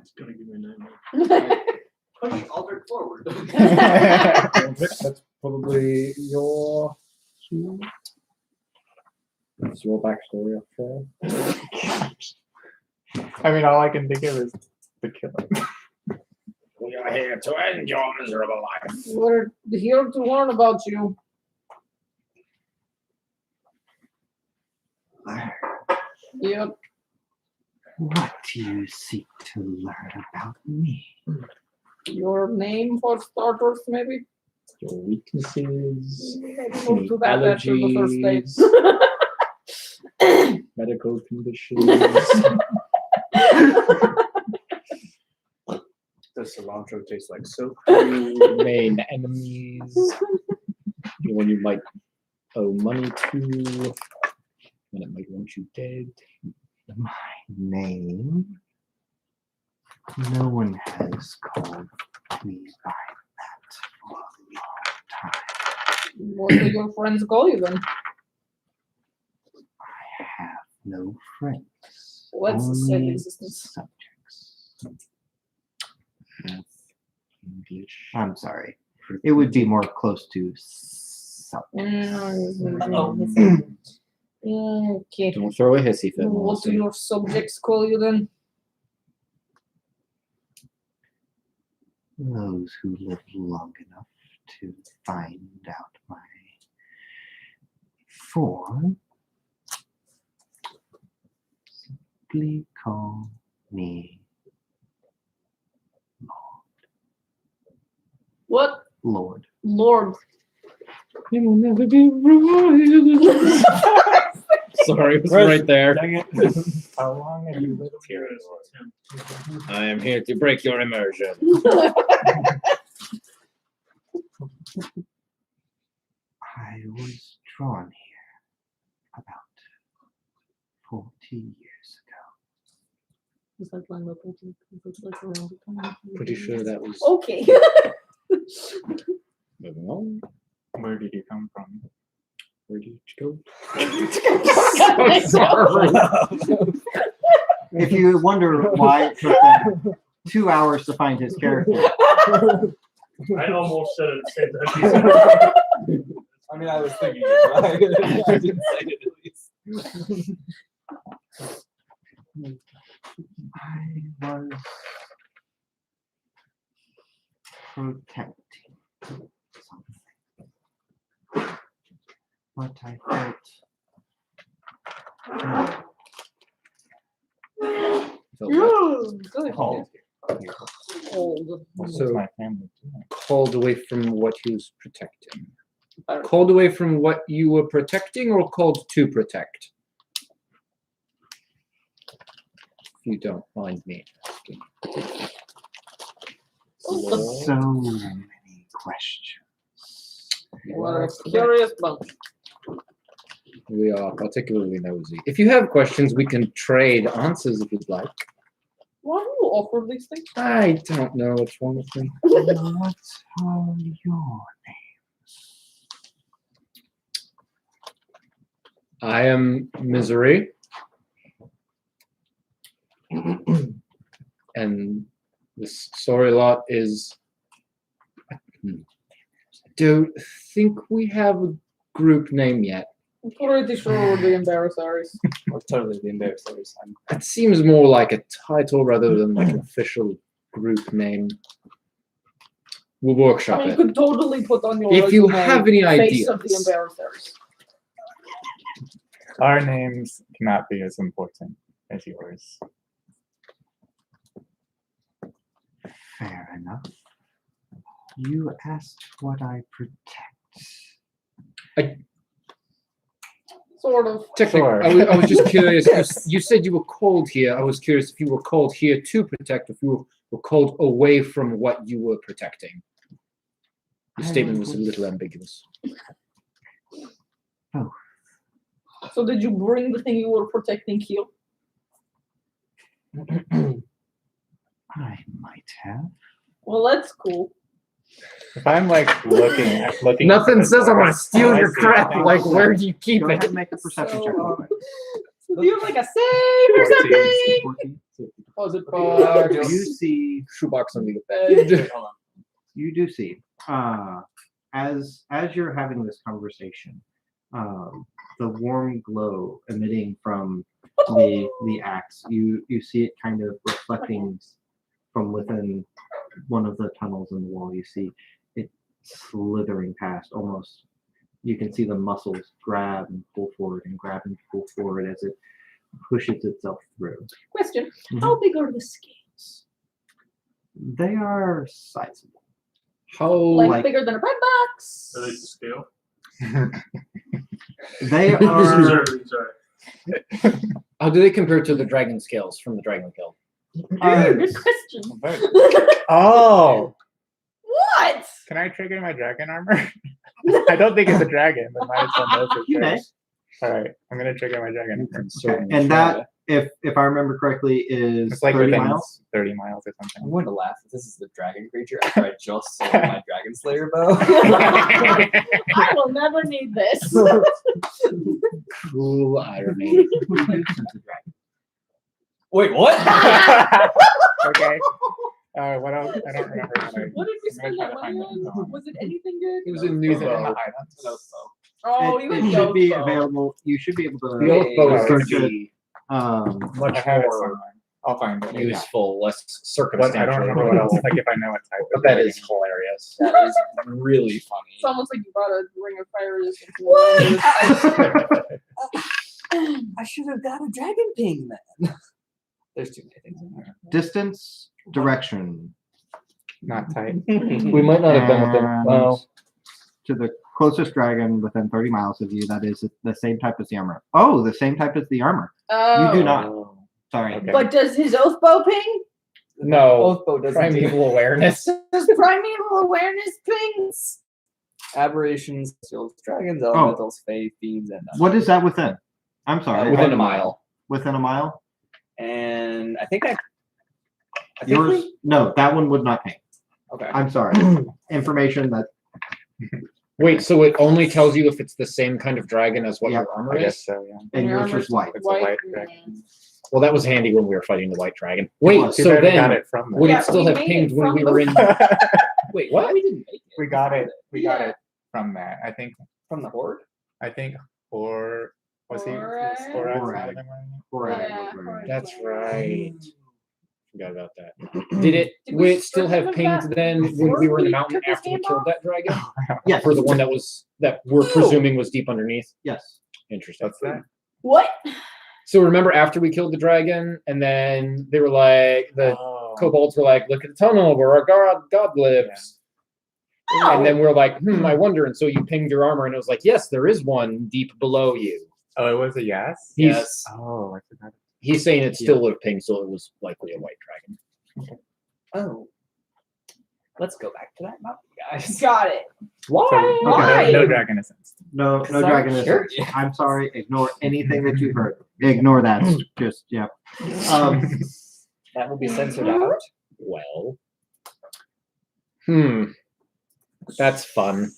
It's gonna give me a nightmare. Push Aldrich forward. That's probably your cue. That's your backstory, I'm sure. I mean, all I can think of is the killer. We are here to end your miserable life. We're here to learn about you. Yep. What do you seek to learn about me? Your name for starters, maybe? Your weaknesses, We'll do that after the first date. medical conditions. Does cilantro taste like soap? Main enemies. Anyone you might owe money to. When it might want you dead. My name? No one has called me by that for a long time. What do your friends call you then? I have no friends. What's the same existence? Subjects. English. I'm sorry. It would be more close to subjects. Okay. Don't throw a hissy fit. What do Melissa. your subjects call you then? Those who live long enough to find out my form simply call me What? Lord. Lord. You will never be right. Sorry, it was right there. Dang it. How long have you lived here? I am here to break your immersion. I was drawn here about 40 years ago. Is that line up? Pretty sure that was Okay. moving on. Where did you come from? Where did you go? I'm sorry. If you wonder why it took them 2 hours to find his character, I almost said it at the same time. I mean, I was thinking it, but I didn't say it at least. I was protecting something. But I felt So Good. Called. Cold. What's So- my family doing? called away from what he was protecting. Called away from what you were protecting, or called to protect? If you don't mind me asking. so many questions. What a curious bunch. We are particularly nosy. If you have questions, we can trade answers if you'd like. Why do you offer these things? I don't know what's wrong with me. What are your I am Misery. And the story lot is. I don't think we have a group name yet. Pretty sure we're the embarrassers. We're totally the embarrassers. It seems more like a title rather than like an official group name. We'll I workshop mean, you it. could totally put on your If you resume have any face of the ideas. embarrassers. Our names cannot be as important as yours. Fair enough. You asked what I protect. Sort of. Technically, Sure. I was just curious. Yes. You said you were called here. I was curious if you were called here to protect, if you were called away from what you were protecting. The statement was a little ambiguous. Oh, So did you bring the thing you were protecting here? I might have. Well, that's cool. If I'm like looking. Nothing at the says I want door, to steal I your see crap. nothing. Like, where do you keep Go ahead it? and make a perception So, check. real quick. Do you have like a save or 14. something? 14. Deposit box. You see, Shoebox under the bed. Hold on. you do see, as you're having this conversation, the warm glow emitting from the axe, you see it kind of reflecting from within one of the tunnels in the wall. You see it slithering past, almost. You can see the muscles grab and pull forward and grab and pull forward as it pushes itself through. Question: Mhm. How big are the scales? They are sizable. How Like bigger than a bread box? Are they to scale? They are. Sorry. how do they compare to the dragon scales from the Dragon Guild? Good question. Oh, What? can I trigger my dragon armor? I don't think it's a dragon, but might as well know for You sure. may. All right, I'm gonna trigger my dragon armor. And that, if I remember correctly, is It's like 30 within miles. 30 miles or I'm something. going to laugh if this is the dragon creature after I just sold my dragon slayer bow. I will never need this. Cool irony. Wait, what? Okay. What else? I don't remember. What did we I'm spend gonna that try to money find on? Was it anything good? It was a Is new it in the bow. items? Oh, it you it went should be Yoke bow. available. You should be able to. The oath bow is Oh, going search to it, be I much have it more somewhere. I'll find it. useful, less But circumstantial. I don't remember what else. Like if I know what type. But that is hilarious. That is really It's funny. almost like you bought a ring of fire resistance. I should have got a dragon ping then. There's too many things in there. distance, direction. not tight. We might not have been within. and Well, to the closest dragon within 30 miles of you, that is the same type as the armor. Oh, the same type as the armor. Oh. You do not. Sorry. Okay. But does his oath bow ping? no. Oath bow doesn't do Primeval awareness. Does primeval awareness pings? aberrations, seals, dragons, elementals, fae, fiends, and What is that within? I'm sorry. Within a mile. Within a mile? And I think Yours? No, that one would not ping. Okay. I'm sorry. Information that Wait, so it only tells you if it's the same kind of dragon as what Yeah, your armor I guess is? so. Yeah. and Your yours armor's was white. It's a white dragon. Mm. Well, that was handy when we were fighting the white dragon. Wait, was. Too so bad we got then it from would them. Yeah, it still we have made pinged it when from we the- were in? Wait, what? We didn't make it. We got it. We got Yeah. it from that. I think. From the horde? Or was he? Horak? Horak Horak. had him on? Correct. Yeah, Right. correct. That's right. Forgot about that. Did it? Did Would we it still strip have him of pinged that then when before we were in the we mountain took his after we hand killed off? that dragon? Yes. For the one that we're presuming was deep underneath. Yes. Interesting. What's that? What? So remember after we killed the dragon, and then they were like, the Oh. kobolds were like, look at the tunnel where our god lives. And then we're like, I wonder. And so you pinged your armor, and it was like, yes, there is one deep below you. Oh, it was a yes. He's Yes. Oh, I forgot. he's saying it still would have pinged, so it was likely a white dragon. Oh. Let's go back to that mountain, guys. Got it. Why? So, Why? no dragon essence. No, 'Cause no I'm dragon is. curious. I'm sorry. Ignore anything that you heard. Ignore that. Just yeah. That will be censored out. Well. That's fun.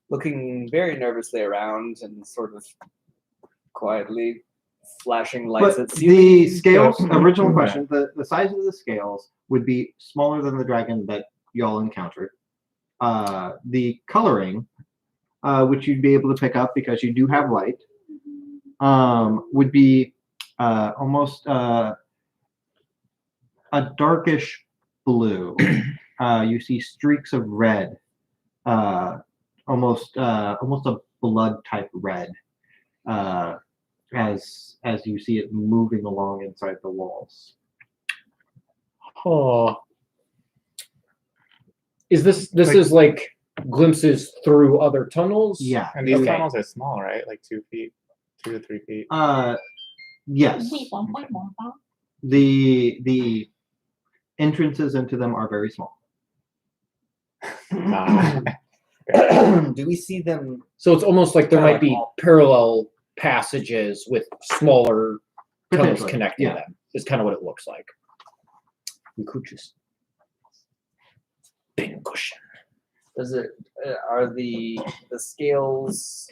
Looking very nervously around and sort of quietly flashing But lights at the ceiling. scales. Yeah. Original question. The size of the scales would be smaller than the dragon that y'all encountered. The coloring which you'd be able to pick up because you do have light, would be almost a darkish blue. You see streaks of red, almost a blood type red, as you see it moving along inside the walls. Oh. Is this is like glimpses through other tunnels? Yeah. And these Okay. tunnels are small, right? Like 2 feet, 2 to 3 feet. Yes. The entrances into them are very small. Do we see them? So it's almost like there Kinda might like be all- parallel passages with smaller tunnels Potentially, connecting yeah. them. Is kind of what it looks like. We could just pincushion. Does it? Are the scales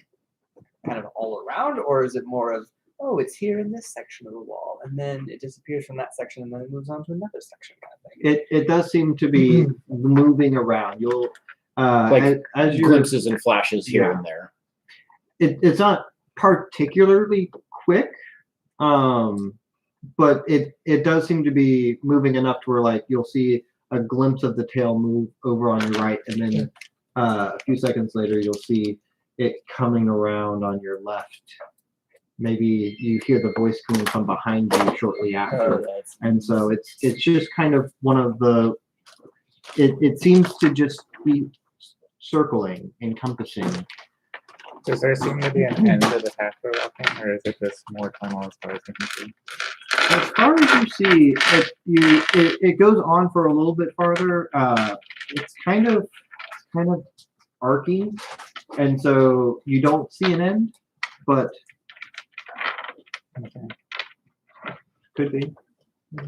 kind of all around, or is it more of, oh, it's here in this section of the wall, and then it disappears from that section, and then it moves on to another section, kind of thing? It does seem to be moving around. You'll Like as you're Glimpses and flashes here Yeah. and there. it's not particularly quick, but it does seem to be moving enough to where like you'll see a glimpse of the tail move over on your right, and then a few seconds later you'll see it coming around on your left. Maybe you hear the voice coming from behind you shortly after, and so it's just kind of one of the. It seems to just be circling, encompassing. Does there seem to be an end to the path we're walking, or is it just more tunnel as far as you can see? As far as you see, it goes on for a little bit farther. It's kind of arcing, and so you don't see an end, but Okay. could be. I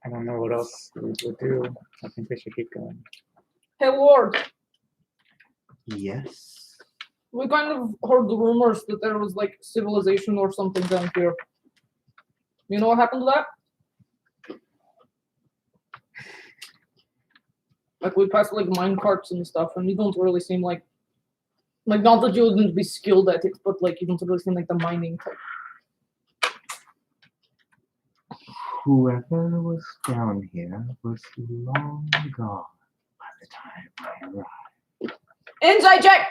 don't know what else we would do. I think we should keep going. Hey, Ward, Yes. we kind of heard the rumors that there was like civilization or something down here. You know what happened to that? Like we passed like mine carts and stuff, and you don't really seem like not that you wouldn't be skilled at it, but like you don't really seem like the mining type. Whoever was down here was long gone by the time I arrived. Inside check.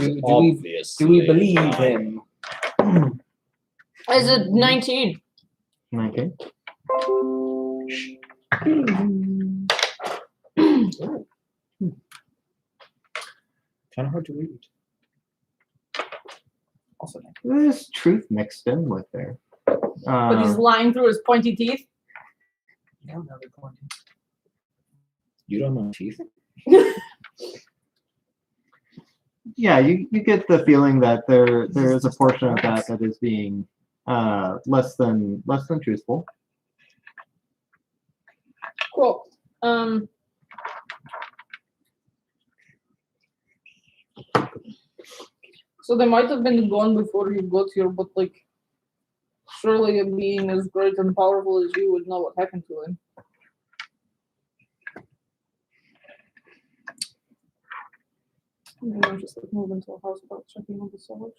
Do we believe him? Is it 19? Okay. Kind of hard to read. Also, There's truth mixed in with there. But he's lying through his pointy teeth. I don't know the point. You don't know teeth? Yeah, you get the feeling that there is a portion of that is being less than truthful. Cool. So they might have been gone before you got here, but like, surely a being as great and powerful as you would know what happened to him. Maybe I'm just like moving to a house without checking on the cellars.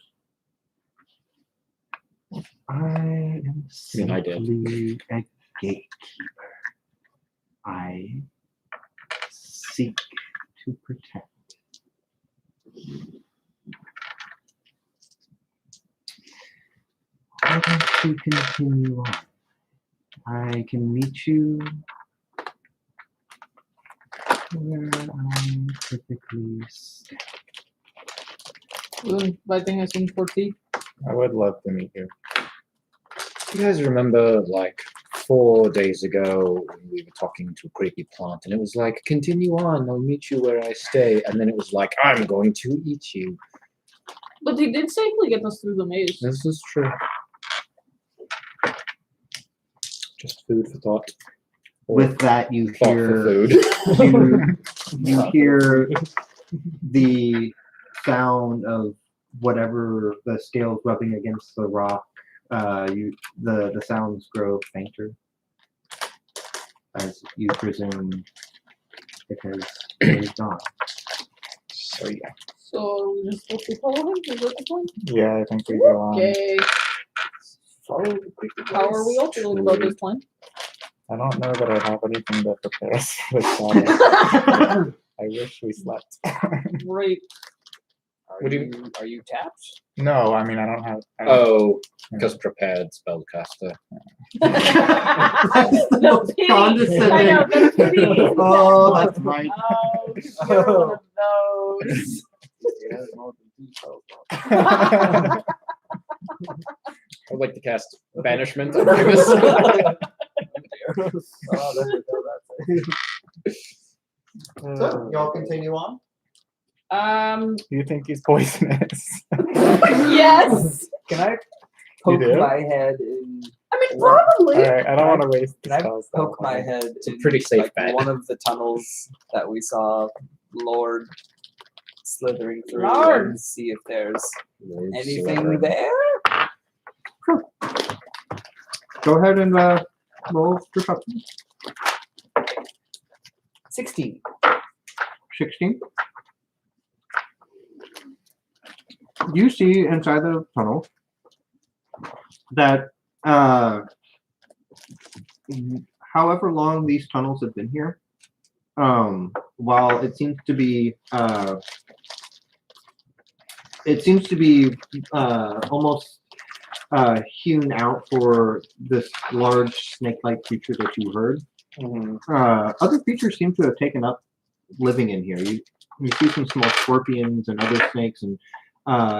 I am mean, I did. simply a gatekeeper. I seek to protect. Why don't you continue on? I can meet you where I typically stay. You inviting us in for tea? I would love to meet you. You guys remember like 4 days ago when we were talking to a creepy plant and it was like, continue on, I'll meet you where I stay. And then it was like, I'm going to eat you. But he did safely get us through the maze. This is true. Just food for thought. Or With that, you thought hear for food. you hear the sound of whatever the scales rubbing against the rock. The sounds grow fainter as you presume it has He's gone. So yeah. So we're just supposed to follow him? Is that the plan? Yeah, I think we go on. Okay. Follow the creepy How are we all feeling about this plan? I don't know that I have anything to prepare us for this battle. I wish we slept. Right. What do Are you tapped? No, I mean I don't have. Oh, because prepared spellcaster. No pity. Condescending. I know, no pity. Oh, that's right. Oh, you're one of those. I'd like to cast banishment on Primus. So, y'all continue on? Do you think he's poisonous? Yes. Can I poke do? my head in? I mean, probably. Alright, I don't want to waste Can I spells. that poke my way. head It's a in pretty safe like, bet. one of the tunnels that we saw Lord slithering through Lord. and see if there's Lord anything Slytherin. there? Go ahead and roll perception. 16. 16. You see inside the tunnel that however long these tunnels have been here, while it seems to be almost hewn out for this large snake-like creature that you heard. Other creatures seem to have taken up living in here. You see some small scorpions and other snakes, and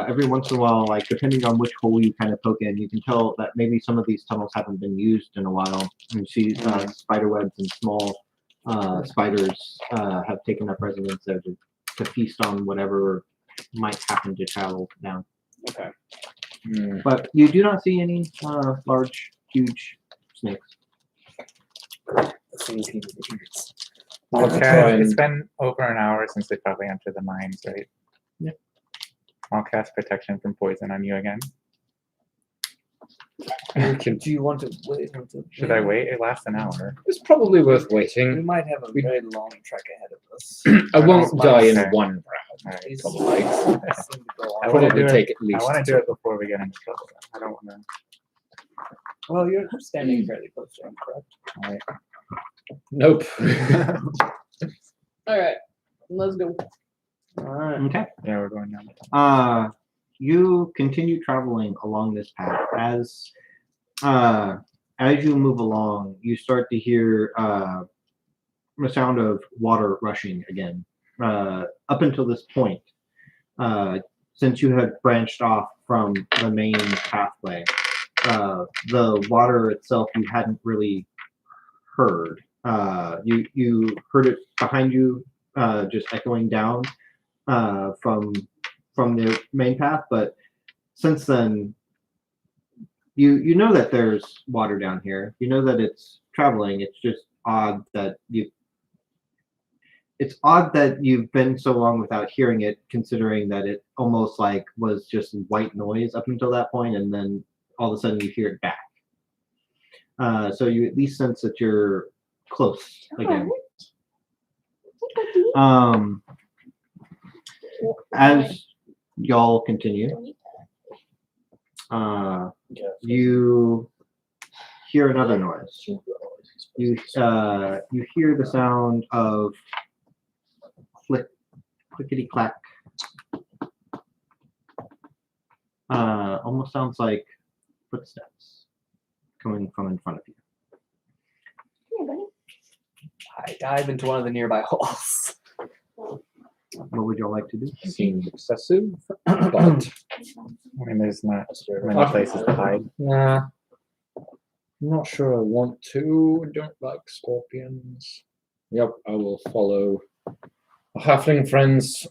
every once in a while, like depending on which hole you kind of poke in, you can tell that maybe some of these tunnels haven't been used in a while. You see spider webs and small spiders have taken up residence there to feast on whatever might happen to travel down. Okay. But you do not see any large, huge snakes. Okay, it's been over an hour since they probably entered the mines, right? Yeah. I'll cast protection from poison on you again. Do you want to wait until? Should I wait? It lasts an hour. It's probably worth We waiting. might have a very long trek ahead of us. I won't Might die in Okay. one round. Alright. These Probably. seem to go I on. wanna Probably do it- take at I least. want to do it before we get into trouble. I don't want Well, you're standing fairly close to him, correct? Nope. All right. Let's go. All right. Okay. to. Yeah, we're going down. You continue traveling along this path. As you move along, you start to hear the sound of water rushing again. Up until this point, since you had branched off from the main pathway, the water itself you hadn't really heard. You heard it behind you, just echoing down from the main path, but since then, you know that there's water down here. You know that it's traveling. It's just odd that you've been so long without hearing it, considering that it almost like was just white noise up until that point, and then all of a sudden you hear it back. So you at least sense that you're close again. As y'all continue, you hear another noise. You hear the sound of clickety clack. Almost sounds like footsteps coming from in front of you. I dive into one of the nearby holes. What would y'all like to do? Seems excessive, but I mean, there's not many places to hide. nah. I'm not sure I want to. I don't like scorpions. Yep, I will follow a halfling friend's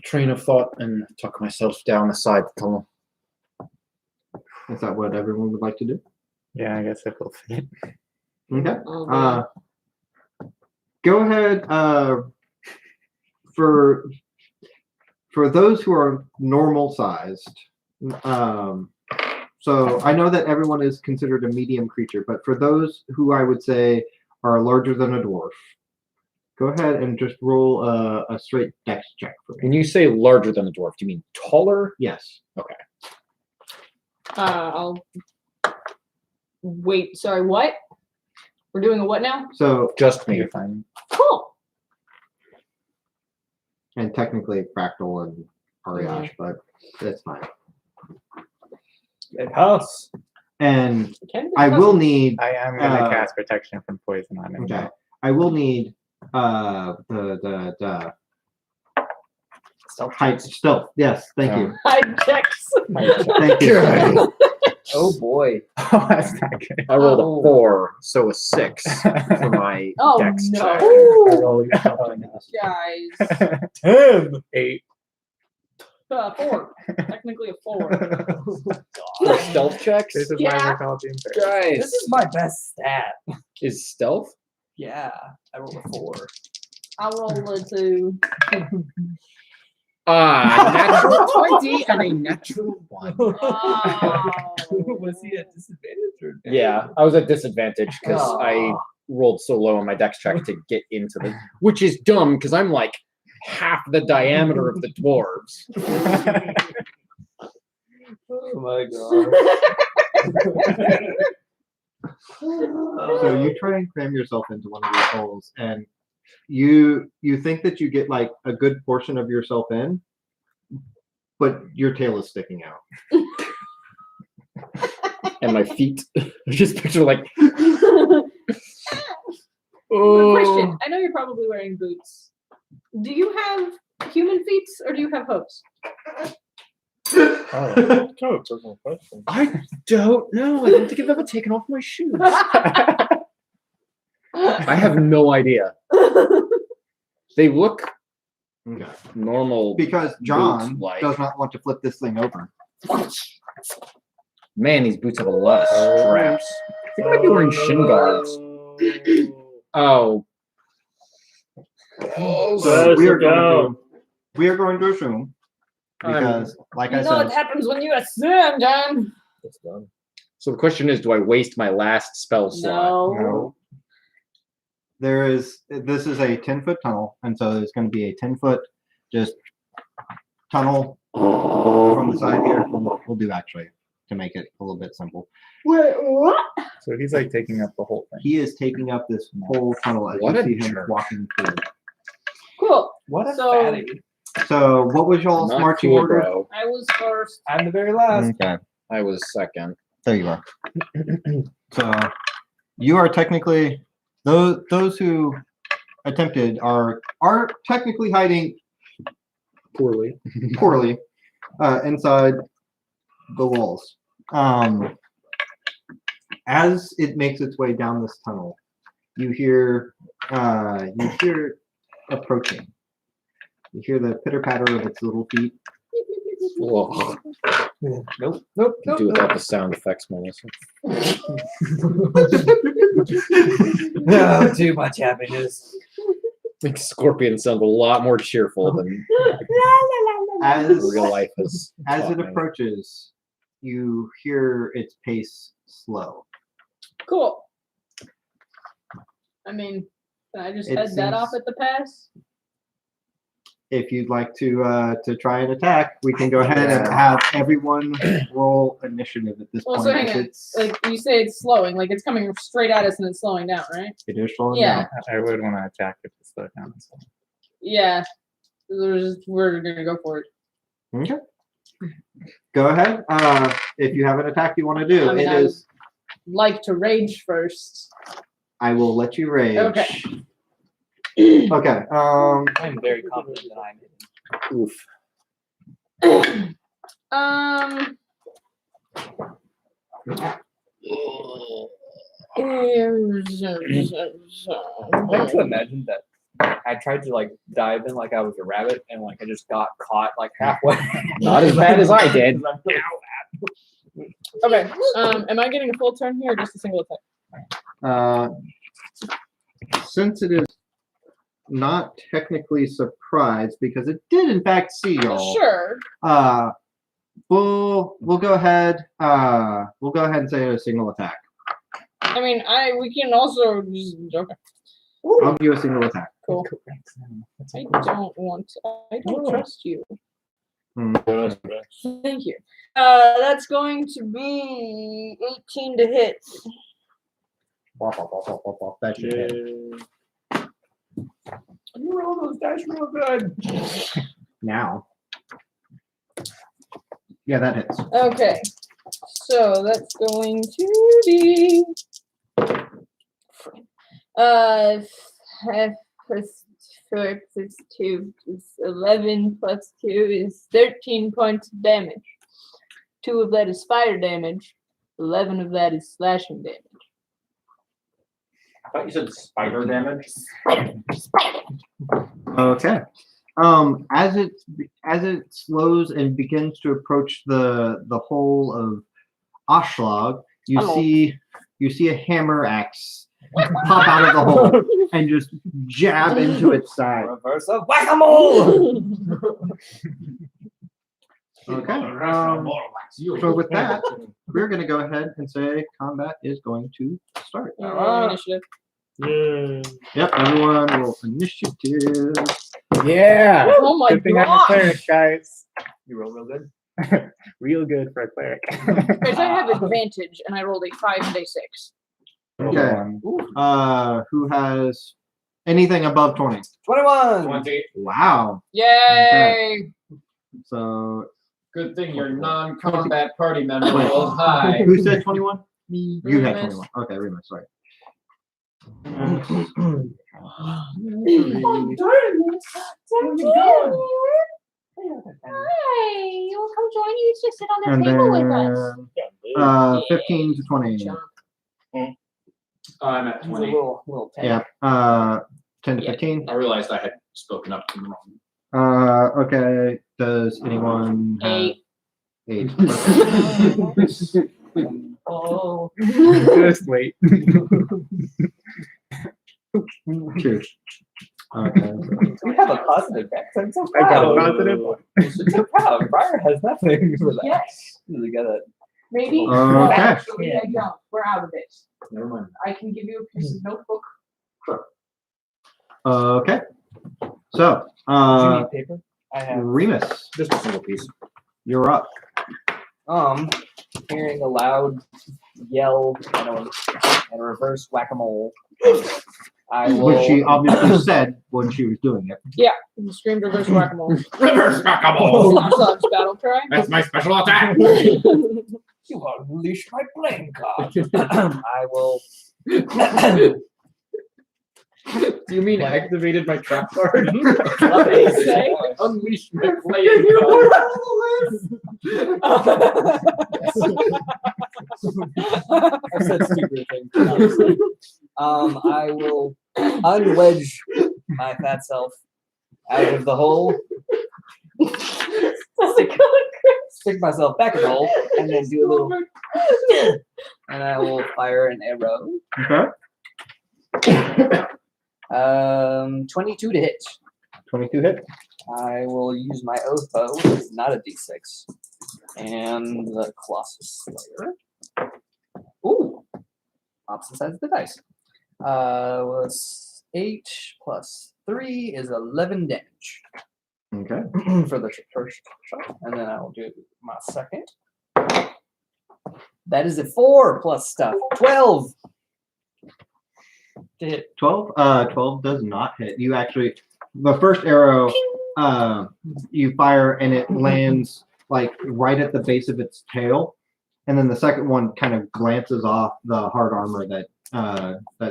train of thought and tuck myself down the side of the tunnel. Is that what everyone would like to do? Yeah, I guess it will fit. Okay. Go ahead. For those who are normal sized, so I know that everyone is considered a medium creature, but for those who I would say are larger than a dwarf, Go ahead and just roll a straight dex check for me. When you say larger than a dwarf, do you mean taller? Yes. I'll wait. Sorry, what? We're doing a what now? So, Just me. You're fine. Cool. and technically Fractal and Ariash, but that's fine. It house. And Can be I fun. will need. I am gonna Uh, cast protection from poison on him. Okay. I will need the Stealth height checks. stealth. Yes, thank you. Hide checks. Thank you. Oh boy. Oh, that's not good. I rolled Oh. a 4, so a 6 for my Oh, dex no. check. I rolled Guys. 10. 8. 4. Technically a 4. For stealth checks? This is Yeah. why we're called team players. Guys, This is my best stat. is stealth? Yeah, I rolled a 4. I'll roll a 2. Natural 20 and a natural 1. Oh. Was he at disadvantage or advantage? Yeah, I was at disadvantage because I Aw. rolled so low on my dex check to get into the, which is dumb because I'm like half the diameter of the dwarves. Oh my god. So you try and cram yourself into one of these holes, and you think that you get like a good portion of yourself in, but your tail is sticking out. And my feet. I just picture like, Good oh. question. I know you're probably wearing boots. Do you have human feet or do you have hooves? Oh, that's a question. I don't know. I don't think I've ever taken off my shoes. I have no idea. They look Okay. normal. Because John Boot-like. does not want to flip this thing over. Man, these boots have a lot of straps. I think I might be wearing shin guards. Oh. Oh, So Yes, we are sit down. going to assume, because like I You know what said, happens when you assume, John? It's done. So the question is, do I waste my last spell slot? No. this is a 10-foot tunnel, and so there's going to be a 10-foot just tunnel from the side here. We'll do actually to make it a little bit simple. Wait, what? So he's like taking up the whole thing. He is taking up this whole tunnel as What you a see him jerk. walking through. Cool. What a So- fatty. So what was y'all's Not marching cool, order? bro. I was first. I'm the very last. Okay, I was second. there you are. So you are technically those who attempted are technically hiding Poorly. poorly inside the walls. As it makes its way down this tunnel, you hear approaching. You hear the pitter patter of its little feet. Whoa. Nope. Nope. Nope. Do without the sound effects, Melissa. No, too much happiness. I think Scorpion sounds a lot more cheerful than As real life is. as it approaches, you hear its pace slow. Cool. I mean, can I just It head that off seems- at the pass? If you'd like to try and attack, we can go ahead and have everyone roll initiative at this Well, point. so hang if on. it's Like you say, it's slowing. Like it's coming straight at us and it's slowing down, right? it is slowing Yeah. down. I would want to attack if it's slowed down. So. Yeah. We're gonna go for it. Okay. Go ahead. If you have an attack you want to do, I mean, it I would- is. Like to rage first. I will let you rage. Okay. Okay. I'm very confident that I'm hitting. Oof. I like to imagine that I tried to like dive in like I was a rabbit and like I just got caught like halfway. Not as bad as I did. Okay. Am I getting a full turn here or just a single attack? Since it is not technically surprised because it did in fact see y'all. Sure. We'll go ahead. We'll go ahead and say a single attack. I mean, we can also just okay. I'll give you a single attack. Cool. That's I cool. don't want. I don't Oh. trust you. That's right. Thank you. That's going to be 18 to hit. That should hit. You roll those dice real good. Now. Yeah, that hits. Okay. So that's going to be plus 4 plus 2 is 11 plus 2 is 13 points of damage. 2 of that is fire damage. 11 of that is slashing damage. I thought you said spider damage. Okay. As it slows and begins to approach the hole of Ashlag, you Hello. see a hammer axe pop out of the hole and just jab into its side. Reverse of whack-a-mole. Okay. So with that, we're going to go ahead and say combat is going to start. Initiative. Yeah. Yep, everyone roll initiative. Yeah. Oh my Good thing I'm a gosh. cleric, guys. You roll real good. Real good for a cleric. Because I have advantage and I rolled a 5 and a 6. Okay. Who has anything above 20? 21. 20. Wow. Yay! So Good thing your non-combat party member rolled high. who said 21? Me. You had Remus. 21. Okay, Remus, sorry. Hi, you will come join you to sit on And the table with us. 15 to 20. I'm at He's a 20. little tank. Yeah. 10 to Yeah. 15. I realized I had spoken up to the wrong. Okay. Does anyone have 8. 8? Oh. Just wait. 2. Okay. We have a positive dex. I'm so I got a proud. positive one. I'm so proud. Briar has nothing for that. Yes. Really got it. Maybe. Okay. No, actually, I don't. We're out of it. Never mind. I can give you a piece of notebook. Okay. So, Do you need paper? I have. Remus, Just a single piece. you're up. Hearing a loud yell and a reverse whack-a-mole. I will. Which she obviously said when she was doing it. Yeah. You screamed reverse whack-a-mole. Reverse whack-a-mole. Slugs battle cry. That's my special attack. You unleash my playing card. I will. Do you mean activated my trap card? Say. Unleashed my playing I said stupid things. Obviously. I will unwedge my fat self out of the hole, stick myself back in the hole, and then do a little. And I will fire an arrow. Okay. 22 to hit. 22 hit. I will use my oath bow, which is not a d6, and the Colossus Slayer. Ooh, opposite sides of the dice. Was 8 plus 3 is 11 damage Okay. for the first shot, and then I will do my second. That is a 4 plus stuff, 12 to hit. 12. 12 does not hit. You actually, the first arrow, you fire and it lands like right at the base of its tail, and then the second one kind of glances off the hard armor that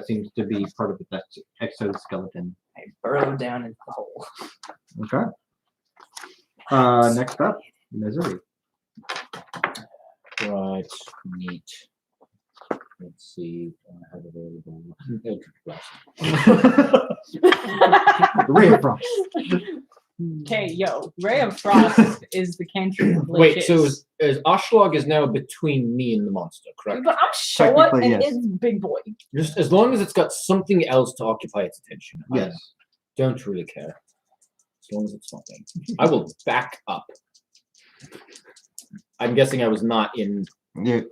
seems to be part of the exoskeleton. I burrow down into the hole. Okay. Next up, Misery. Right, neat. Let's see. I have available. Ray of Frost. Okay, yo, Ray of Frost is the cantrip of Wait, leeches. so is Ashlag is now between me and the monster, correct? But I'm short and Technically, yes. it's big boy. Just as long as it's got something else to occupy its attention. I Yes. don't really care. As long as it's something. I will back up. I'm guessing I was not in.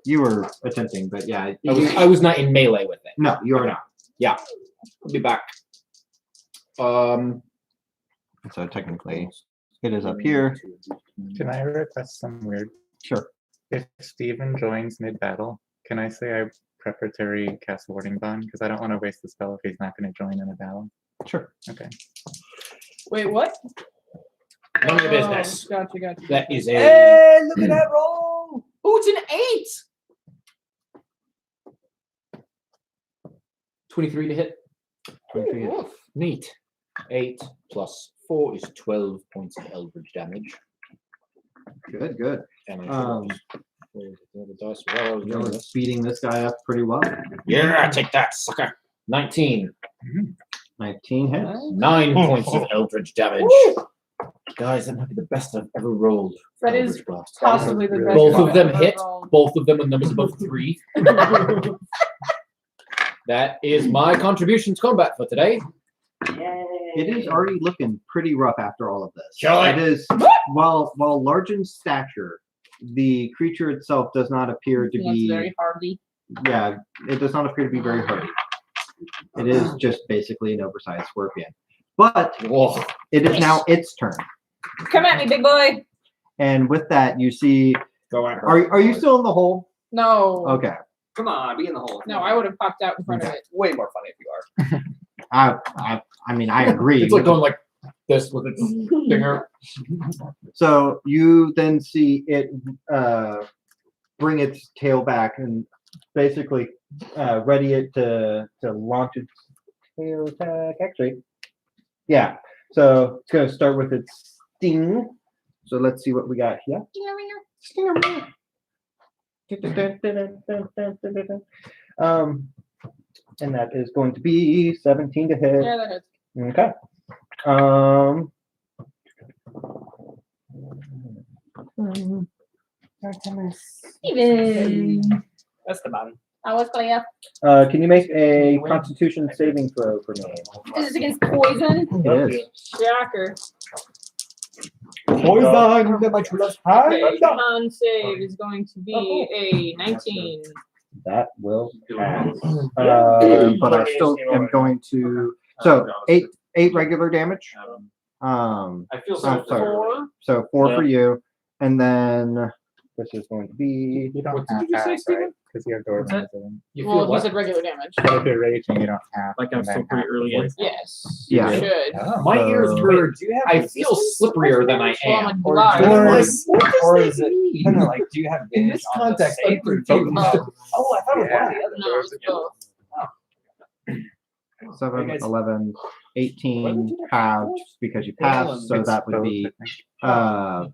You were attempting, but yeah. I was not in melee with it. No, you are not. I'll be back. So technically, it is up here. Can I request some weird? Sure. If Steven joins mid-battle, can I say I preparatory cast Warding Bond? Because I don't want to waste the spell if he's not going to join in a battle. Sure. Okay. Wait, what? None of your business. Gotcha. That is a Hey, look at that roll! oh, it's an 8. 23 to hit. 23. Neat. 8 plus 4 is 12 points of Eldritch damage. Good. And I Um, the other dice while I was doing You're this. beating this guy up pretty well. Yeah, take that, sucker. 19. 19 hits. 9 points of Eldritch damage. Guys, that might be the best I've ever rolled. That is Eldritch Blast. possibly the best. Both of I've them ever hit. rolled. Both of them with numbers above 3. That is my contribution to combat for today. It is already looking pretty rough after all of this. Kill it. It is while large in stature, the creature itself does not appear to It's be very hardy. yeah, it does not appear to be very hardy. It is just basically an oversized scorpion. But Whoa. it is now its turn. Come at me, big boy. And with that you see Go at her. are you still in the hole? No. Okay. Come on, be in the hole. No, I would have popped out in front of it. Way more funny if you are. I mean I agree. It's like going like this with its finger. So you then see it bring its tail back and basically ready it to launch its tail attack. Actually, yeah. So it's going to start with its sting. So let's see what we got here. And that is going to be 17 to hit. Yeah, that hits. Okay. Steven. That's the button. I was Claire. Can you make a Constitution saving throw for me? Is this against poison? It is. Shocker. Poison that my true love's Okay, con save is going to be a 19. That will pass. But I still am going to. So eight regular damage. I feel I'm sorry. 4. So 4 for you, and then this is going to be. You don't What have did you say, half, Steven? right? Because you have door What's that? resilience. You Well, feel he what? said regular damage. But if you're raging, you don't have. Like I'm and then still pretty half early before in. you- Yes. Yeah. You should. My ears So- hurt. Do you have I feel slipperier than I Well, I'm am. a Or blind. do you have, like, What or does is that it? mean? No, no, like, do you have In advantage this on the context, save I'm or do you confused. have- Oh, I thought it was one or the other. No, it's both. 7, Hey, guys. 11, What 18 would you do? halved because you passed, so It's that would both, be I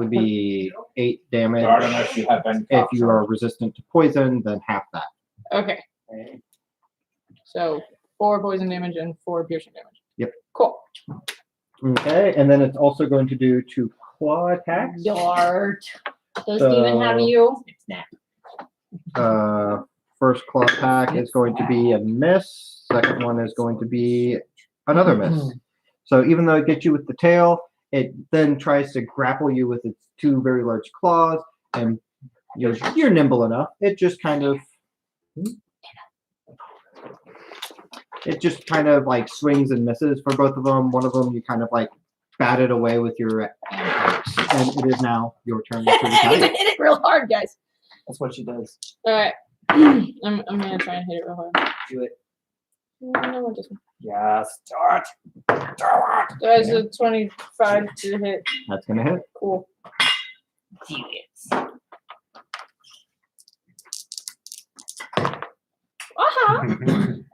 think. 8 damage. Unless you have been If you are resistant to poison, then half that. Okay. So 4 poison damage and 4 piercing damage. Yep. Cool. Okay, and then it's also going to do 2 claw attacks. Dart. Does So- Steven have you? First claw attack is going to be a miss. Second one is going to be another miss. So even though it gets you with the tail, it then tries to grapple you with its 2 very large claws, and you're nimble enough. It just kind of like swings and misses for both of them. One of them you kind of like bat it away with your axe, and it is now your turn to Hit retaliate. it real hard, guys. That's what she does. All right. I'm gonna try and hit it real hard. Do it. No, what this one? Yes, start. There's a 25 to hit. That's gonna hit. Cool. Do it.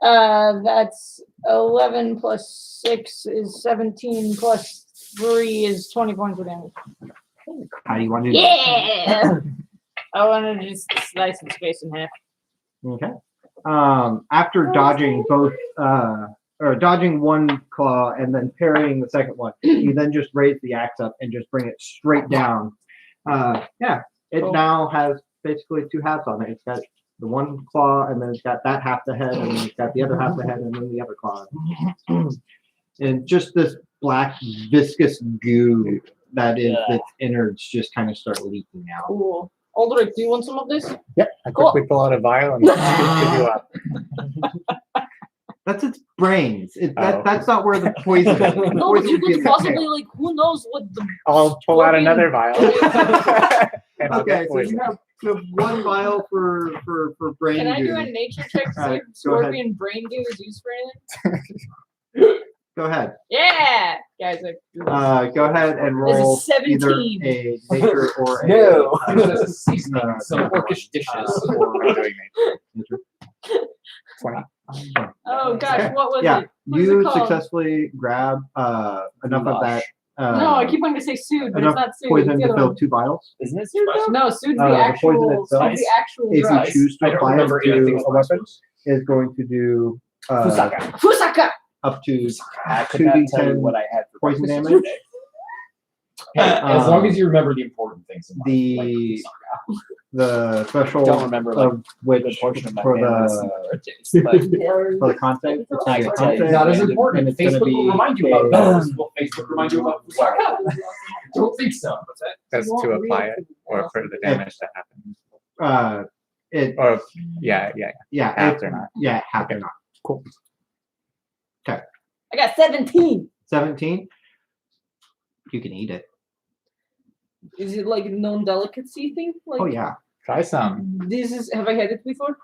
That's 11 plus 6 is 17 plus 3 is 20 points of damage. How do you want to do Yeah! I want to just slice its face in half. Okay. After dodging both, or dodging one claw and then parrying the second one, you then just raise the axe up and just bring it straight down. Yeah, it Cool. now has basically 2 halves on it. It's got the one claw, and then it's got that half the head, and then it's got the other half the head, and then the other claw. And just this black viscous goo that is its innards just kind of start leaking out. Cool. Aldrich, do you want some of this? Yep. I quickly pull out a vial and scoop you up. That's its brains. Oh. That's not where the poison is. The No, but poison you would be in could the possibly tail. like who knows what the I'll pull out Scorpion. another vial. And I'll Okay, get so you poisoned. have one vial for brain Can I do goo. a nature check to see Alright, if go ahead. scorpion brain goo is used for anything? Go ahead. Yeah, guys. Go ahead and This is roll either 17. a nature or a No. Seasoning, some orcish dishes. I'm doing nature. 20. Oh gosh, Okay. what was Yeah, it? What is it you called? successfully grab enough of that. No, I keep wanting to say sood, but it's enough not sood. poison It's the to other fill one. 2 vials. Isn't it sood though? No, sood's The the poison actual. itself? Sood's the actual If you drug. choose I to don't apply it remember anything to of a weapon, is going to do Fusaka. Fusaka. up to I could not tell you 2d10 what I had for poison breakfast damage. today. Hey, as long Um, as you remember the important things in life. the- the threshold Don't remember like of which a good portion of my for family's the birthdays, but for the content, it's I gonna be can a tell you content, Not as random- important. and it's gonna Facebook be will remind you a- about those. Will Facebook remind you about Fusaka? Don't think so. What's that? That's to apply it or for the damage that happens. It Or yeah. yeah After it- not. yeah after Okay. not. Cool. I got 17. 17. You can eat it. Is it like a known delicacy thing? Like Oh yeah. Try some. this is. Have I had it before?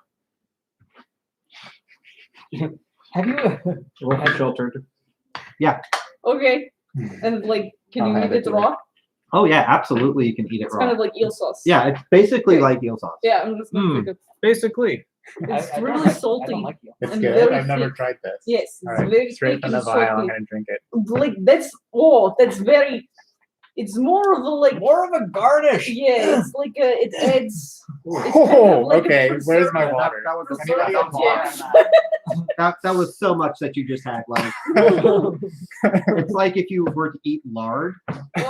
have you? Sheltered. Okay. And like, can I'll you have eat it it too. raw? Oh yeah, absolutely. You can eat it It's raw. kind of like eel sauce. Yeah, it's basically Okay. like eel sauce. Yeah, I'm just gonna Mm. pick it. Basically, It's I don't really like- I salty. don't like you. It's And good. very I've never thick. tried this. Yes, it's All right. very Straight thick from the and vial. I'm salty. gonna drink it. Like that's very. It's more of a like. More of a garnish. Yeah, it's like a. It adds. It's kind Oh, of like a okay. Where's my preservative. water? That was Anybody else Yeah. that was so much that you just had. Like it's like if you were to eat lard,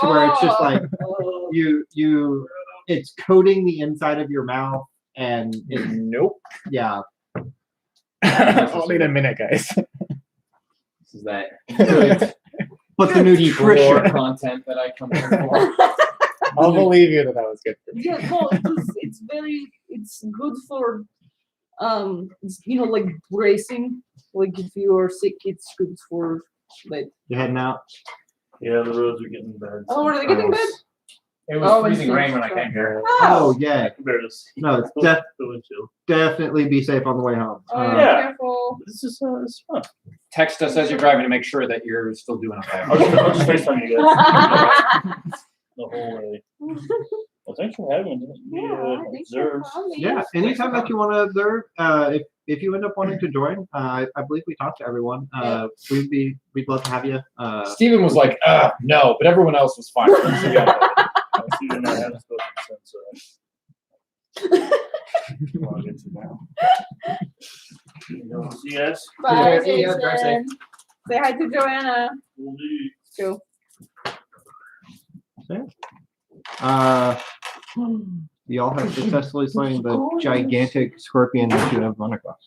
where it's just like Oh. you it's coating the inside of your mouth and it's, Nope. yeah. I'll need a minute, guys. This is that good But the deep lore nutrition. content that I come here for. I'll believe you that that was good for me. Yeah, no, it's very it's good for it's, you know, like bracing. Like if you are sick, it's good for like. You're heading out. Yeah, the roads are getting bad. Oh, are they getting bad? It was Oh, freezing it's rain when I so- came here. Oh yeah. Compared to No, it's the windshield. definitely be safe on the way home. Oh, Uh, Yeah. careful. This is it's fun. Text us as you're driving to make sure that you're still doing okay. I'll just FaceTime you guys the whole way. Well, thanks for having me. Yeah, thanks for Observe. coming. Yeah, anytime that you want to observe, if you end up wanting to join, I believe we talked to everyone. We'd love to have you. Steven was like, no, but everyone else was fine. So yeah, I see you not having spoken since log into now. See you guys. Bye, See ya, drive safe. Jason. Say hi to Joanna. We'll do. Go. Y'all have successfully slain the gigantic scorpion that you have run across.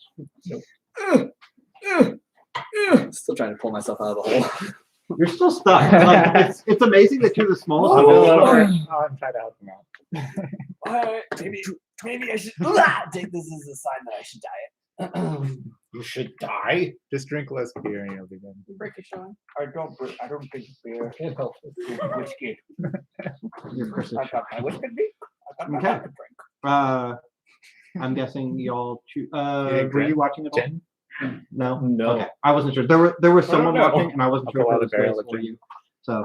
Still trying to pull myself out of the hole. You're still stuck. Like, it's amazing that you're the smallest. I'll of go all. over. I'm trying to help him out. Alright, maybe I should take this as a sign that I should diet. you should die. Just drink less beer and you'll be good. Break your showing. I don't drink beer. Whiskey. You're Chris's I got my whiskey. I got my Okay. vodka drink. I'm guessing y'all. Yeah, Were you watching it? all? Gin? No. No. Okay. I wasn't sure. There was someone no. watching, and I wasn't I'll sure pull out if a it barrel was of for gin. you. So,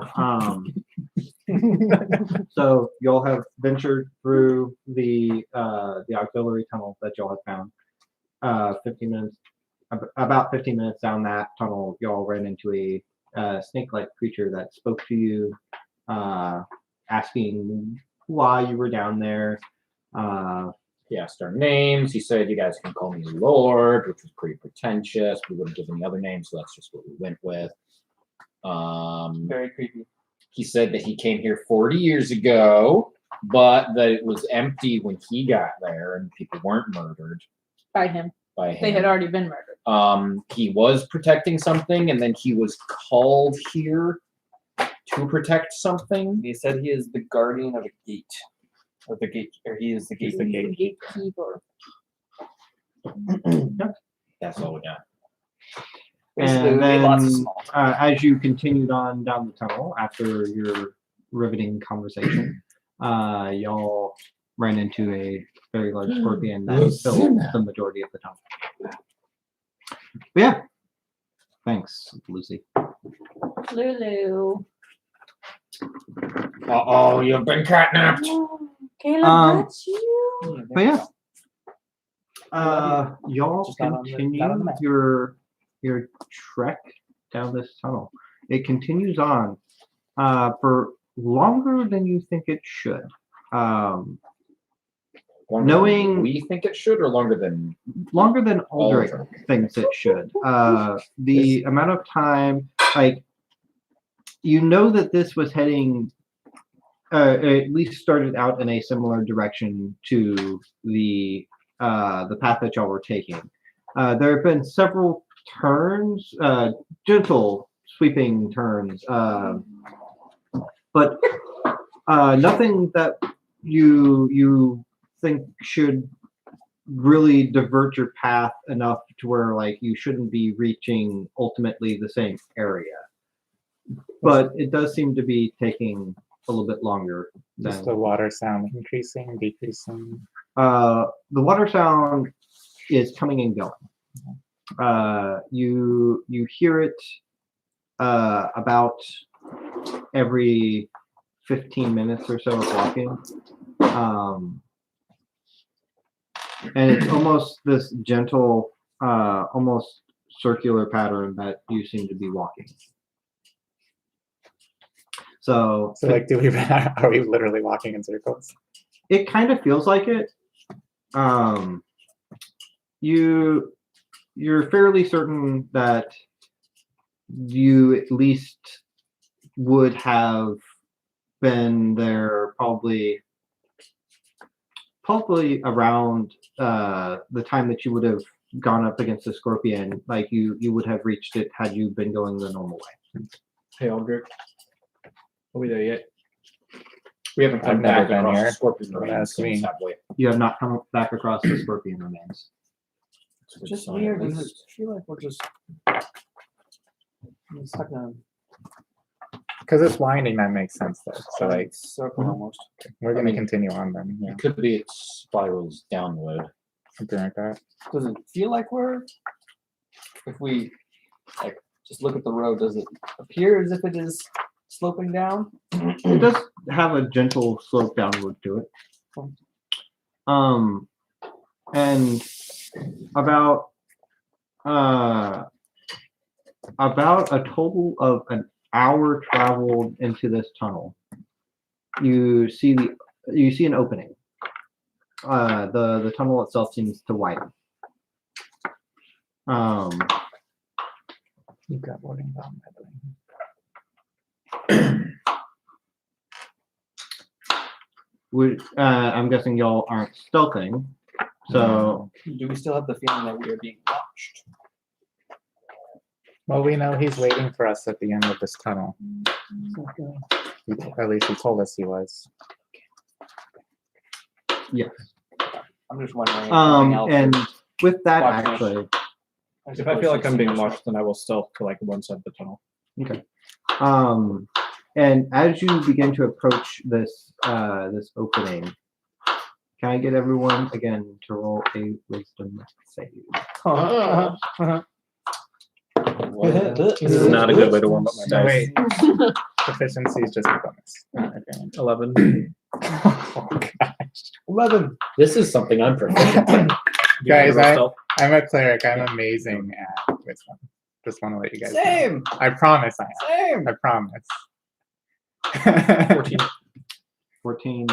so y'all have ventured through the auxiliary tunnel that y'all have found. 15 minutes, about 15 minutes down that tunnel, y'all ran into a snake-like creature that spoke to you, asking why you were down there. He asked our names. He said, you guys can call me Lord, which was pretty pretentious. We wouldn't give any other names, so that's just what we went with. Very creepy. He said that he came here 40 years ago, but that it was empty when he got there and people weren't murdered By him. by him. They had already been murdered. He was protecting something, and then he was called here to protect something. He said he is the guardian of a gate. Or the gate, or he is the He's gate. the gatekeeper. That's all we got. Basically, And we made lots of then, small talk. as you continued on down the tunnel after your riveting conversation, y'all ran into a very large scorpion that filled the majority of the tunnel. But yeah. Thanks, Lucy. Lulu. Oh, you've been catnapped. Caleb, that's you. But yeah. Y'all Just not on the- continue not on the map. your trek down this tunnel. It continues on for longer than you think it should. Longer Knowing- than we think it should, or longer than Longer than Aldrich Aldrich? thinks it should. The amount of time, like, you know that this was heading, at least started out in a similar direction to the path that y'all were taking. There have been several turns, gentle sweeping turns, but nothing that you think should really divert your path enough to where like you shouldn't be reaching ultimately the same area. But it does seem to be taking a little bit longer Just than the water sound increasing, decreasing. the water sound is coming and going. You hear it about every 15 minutes or so of walking. And it's almost this gentle, almost circular pattern that you seem to be walking. So like, are we literally walking in circles? it kind of feels like it. You're fairly certain that you at least would have been there probably around the time that you would have gone up against the scorpion. Like you would have reached it had you been going the normal way. Hey, Aldrich. Are we there yet? We haven't I've come never back been across here. the scorpion Don't remains ask me. since, have we? You have not come back across the scorpion remains. It's a good Just sign, weird. at Does it least. feel like we're just stuck in Because it's winding, that makes sense though. So a like, circle almost? we're I gonna mean- continue on then. Yeah, It could be it spirals downward. something like that. Does it feel like we're? If we like just look at the road, does it appear as if it is sloping down? It does have a gentle slope downward to it. And about a total of an hour traveled into this tunnel, you see an opening. The tunnel itself seems to widen. You've got boarding down, by the way. I'm guessing y'all aren't stealthing, so Do we still have the feeling that we are being watched? Well, we know he's waiting for us at the end of this tunnel. At least he told us he was. yes. I'm just wondering. If something else And is- with that, Watch actually, If I feel like I'm being watched, then I will stealth to like one side of the tunnel. and as you begin to approach this this opening, can I get everyone again to roll a wisdom save? This is not a good way to warm up my No, dice. wait. Proficiency is just a bonus. Okay. 11. Oh, gosh. 11. This is something I'm proficient in. Guys, I stealth. I'm a cleric. I'm amazing at wisdom. Just want to let you guys know. Same. I promise I am. Same. I promise. 14. 14.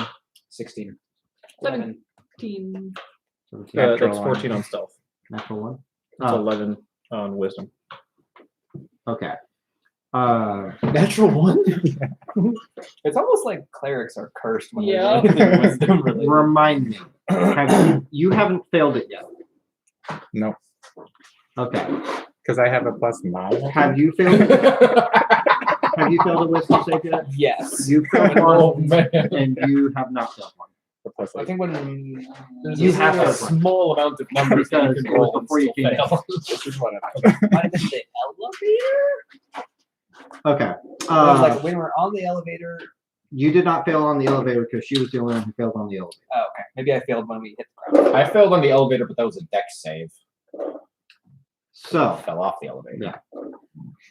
16. 17. Natural That's one. 14 on stealth. Natural one. That's 11 on wisdom. Okay. Natural one? It's almost like clerics are cursed when Yeah. they're doing anything wisdom related. Remind me. You haven't failed it yet. No, Okay. because I have a +9. Have you failed? Have you failed a wisdom save yet? Yes. You failed Oh, one, man. and you have not failed one. Or plus I eight? think when there's You a have a zero- small amount of numbers that you Because can it was roll and before you still came in. fail. This is what I might have been the elevator. Okay. It was like Uh, when we're on the elevator. you did not fail on the elevator because she was the only one who failed on the elevator. Oh, okay. Maybe I failed when we hit the ground. I failed on the elevator, but that was a dex save. I So, fell off the elevator. Yeah.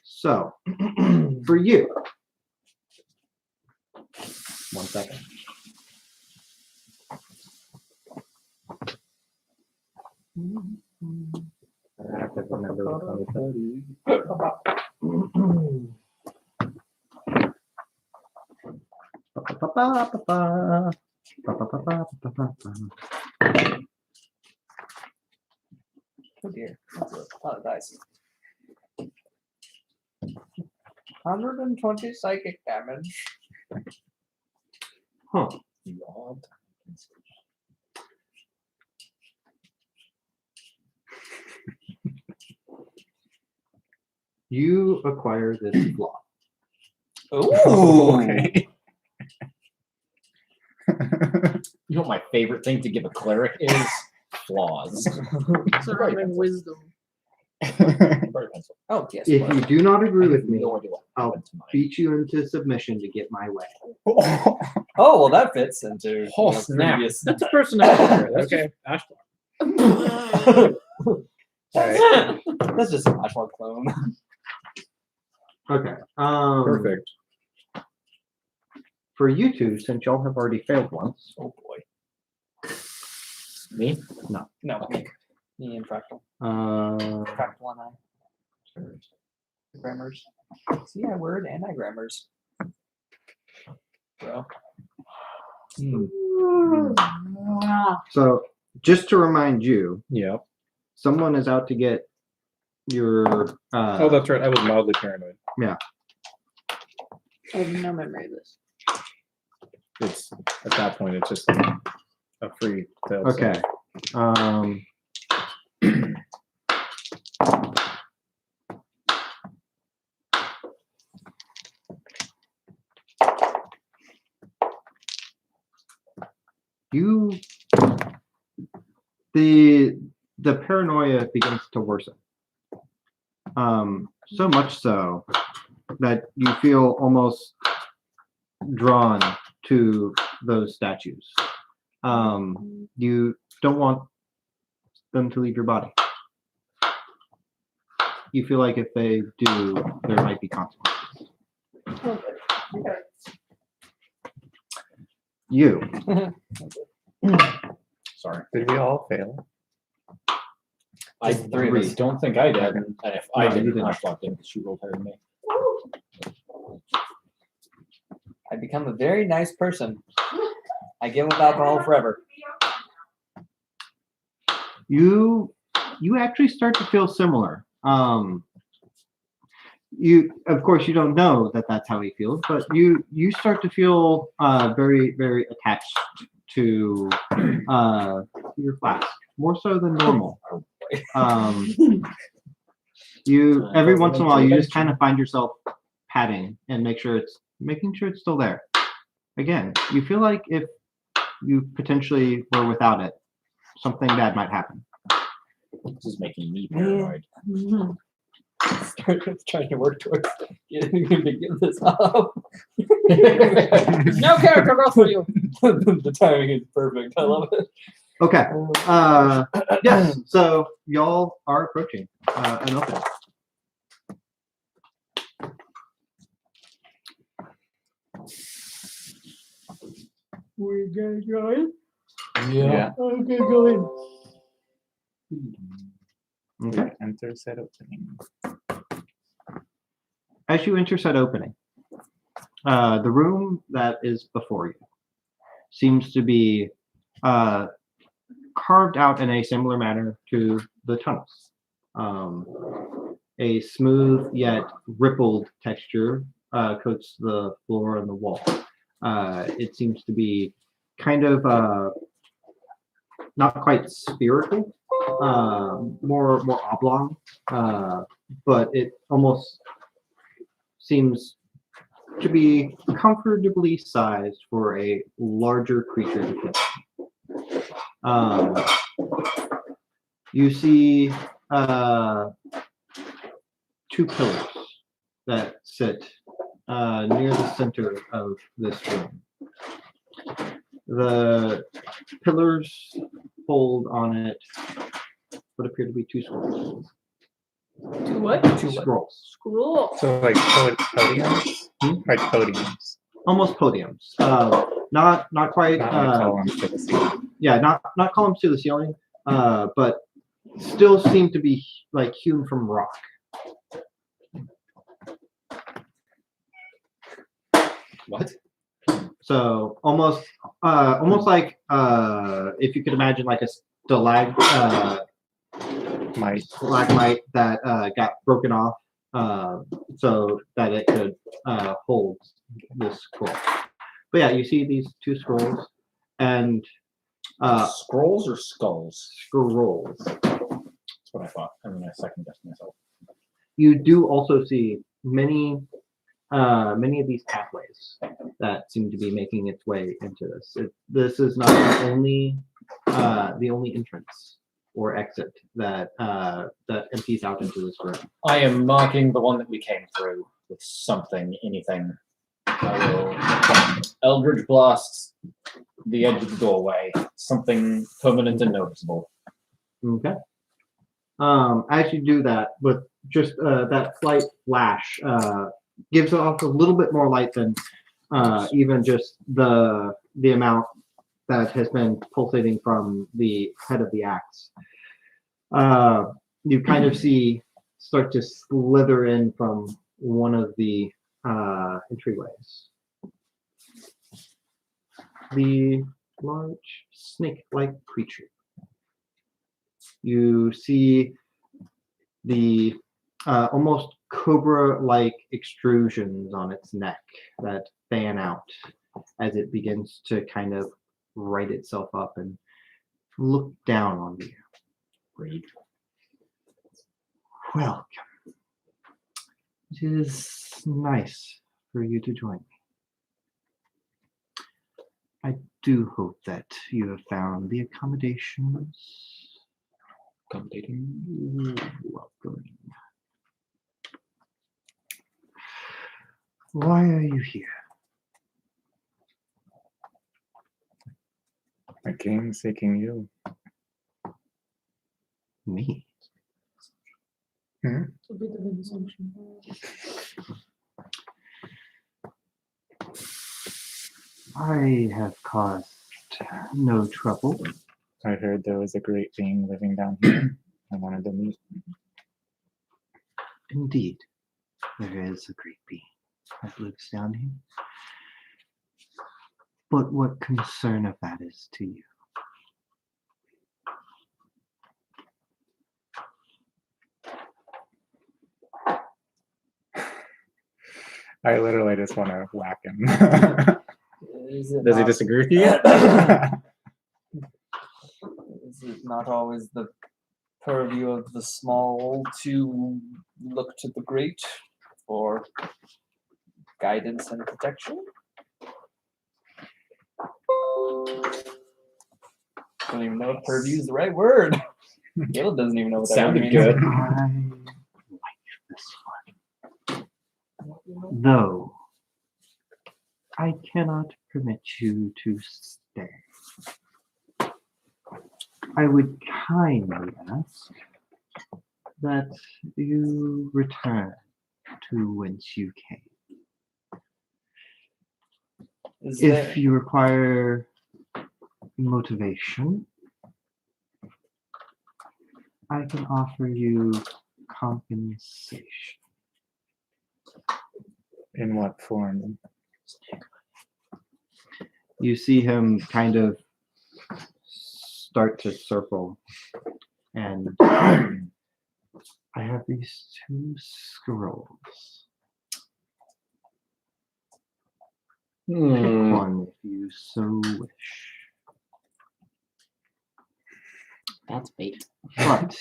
so for you, 1 second. I have to remember what I was saying. Oh dear. That's a lot of dice. 120 psychic damage. Huh. God. You acquire this flaw. Ooh. Okay. You know what my favorite thing to give a cleric is? Flaws. Surrounding wisdom. Very pencil. Oh yes. If well, you do not I agree have with me, no idea what I'll happened to mine. beat you into submission to get my way. Oh well, that fits into Oh, the snap. previous. That's a personality. That's Okay. just Ashlar. That's just an Ashwell clone. Okay. Perfect. For you two, since y'all have already failed once, Oh boy. Me? No. Me and Fractal. uh, Fractal and I. Grammars. See, I word anagrammars. Bro. so just to remind you, Yeah. someone is out to get your. Oh, that's right. I was mildly paranoid. I have no memory of this. It's at that point, it's just a free fail. Okay. You the paranoia begins to worsen. So much so that you feel almost drawn to those statues. You don't want them to leave your body. You feel like if they do, there might be consequences. You. Sorry. Did we all fail? I Just three of us. don't think I did. And if I No, you didn't, didn't. Ashlock didn't, because she rolled higher than me. I become a very nice person. I give up alcohol forever. You actually start to feel similar. You of course you don't know that that's how he feels, but you start to feel very very attached to your flask, more so than normal. You every once in a while you just kind of find yourself patting and making sure it's still there. Again, you feel like if you potentially were without it, something bad might happen. This is making me paranoid. Start trying to work towards getting him to give this up. No character growth for you. The timing is perfect. I love it. Okay. Yes. So y'all are approaching an opening. We're gonna go in. Yeah. I'm gonna go in. Okay. Enter set opening. As you enter said opening, the room that is before you seems to be carved out in a similar manner to the tunnels. A smooth yet rippled texture coats the floor and the wall. It seems to be kind of not quite spherical, more oblong, but it almost seems to be comfortably sized for a larger creature to fit. You see 2 pillars that sit near the center of this room. The pillars hold on it what appear to be 2 scrolls. To what? 2 scrolls. Scroll. So like podiums? Like podiums. Almost podiums. Not quite. Not like columns to the ceiling. Yeah, not columns to the ceiling, but still seem to be like hewn from rock. What? So almost like if you could imagine like a stalagmite that got broken off, so that it could hold this scroll. But yeah, you see these 2 scrolls, and Scrolls or skulls? scrolls. That's what I thought. I mean, I second guessed myself. You do also see many of these pathways that seem to be making its way into this. This is not the only entrance or exit that empties out into this room. I am marking the one that we came through with something, anything. I will Eldritch Blast the edge of the doorway. Something permanent and noticeable. Okay. As you do that, with just that slight flash, gives off a little bit more light than even just the amount that has been pulsating from the head of the axe. You kind of see start to slither in from one of the entryways. The large snake-like creature. You see the almost cobra-like extrusions on its neck that fan out as it begins to kind of right itself up and look down on you. Read. Welcome. It is nice for you to join me. I do hope that you have found the accommodations Accommodating. welcoming. Why are you here? I came seeking you. Me? I have caused no trouble. I heard there was a great being living down here. I wanted to meet. Indeed, there is a great being that lives down here. But what concern of that is to you? I literally just want to whack him. Is it Does he not- disagree with you? Is it not always the purview of the small to look to the great for guidance and protection? Don't even know if purview is the right word. Caleb doesn't even know what that Sounded word good. I like this one. Though I cannot permit you to stay. I would kindly ask that you return to whence you came. Is If there, you require motivation, I can offer you compensation. In what form? You see him kind of start to circle, and I have these 2 scrolls. Pick one if you so wish. That's bait. But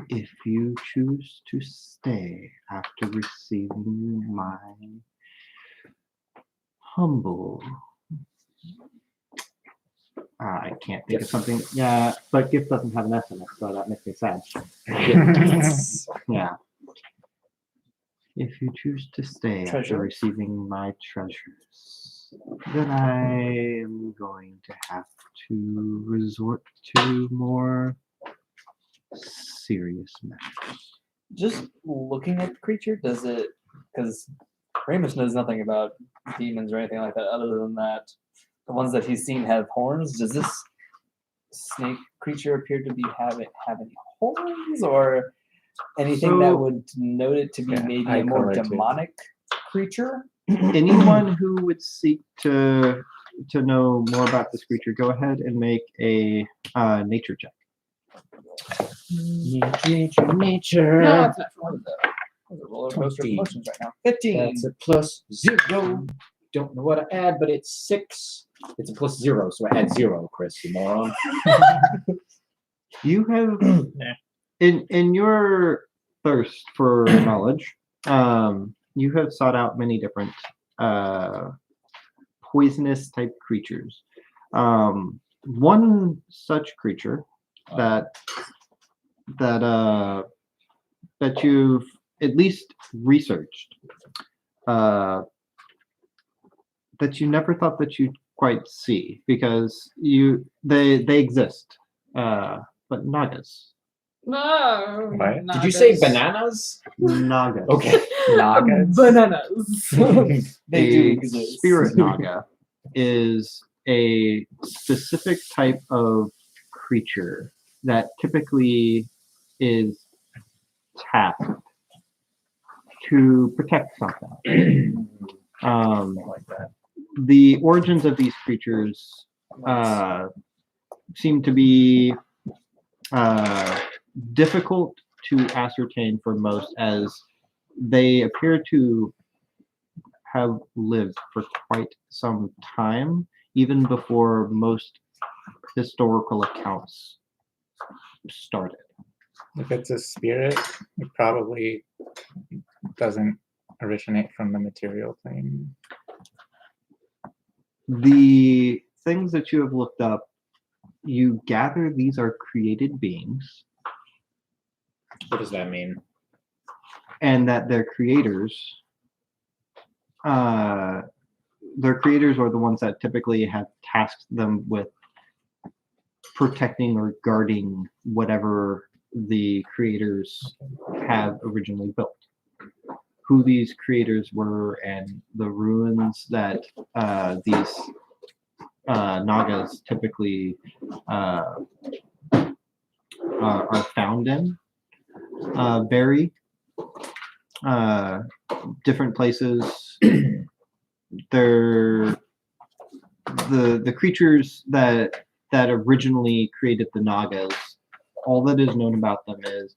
if you choose to stay after receiving my humble I can't think of something. Yeah, but gift doesn't have an S in it, so that makes me sad. Yeah. If you choose to stay after Treasure. receiving my treasures, then I am going to have to resort to more serious measures. Just looking at the creature, does it? Because Ramus knows nothing about demons or anything like that. Other than that, the ones that he's seen have horns. Does this snake creature appear to have any horns or anything that So- would note it to be Yeah, maybe eye a more color too. demonic creature? Anyone who would seek to know more about this creature, go ahead and make a nature check. Nature. No, it's not. What is that? What is a roller coaster of 20. emotions right now. 15. That's a +0. Don't know what to add, but it's 6. It's a +0, so I add 0, Chris, you moron. You have in your thirst for knowledge, you have sought out many different poisonous type creatures. One such creature that you've at least researched, that you never thought that you'd quite see, because they exist, but nagas. No. What? Did you say nagas. bananas? Nagas. Okay. Nagas. Bananas. They do A exist. spirit naga is a specific type of creature that typically is tasked to protect something. Like that. The origins of these creatures seem to be difficult to ascertain for most, as they appear to have lived for quite some time, even before most historical accounts started. If it's a spirit, it probably doesn't originate from the material plane. The things that you have looked up, you gather these are created beings, What does that mean? and that their creators are the ones that typically have tasked them with protecting or guarding whatever the creators have originally built. Who these creators were and the ruins that these nagas typically are found in vary. Different places. They're the creatures that originally created the nagas. All that is known about them is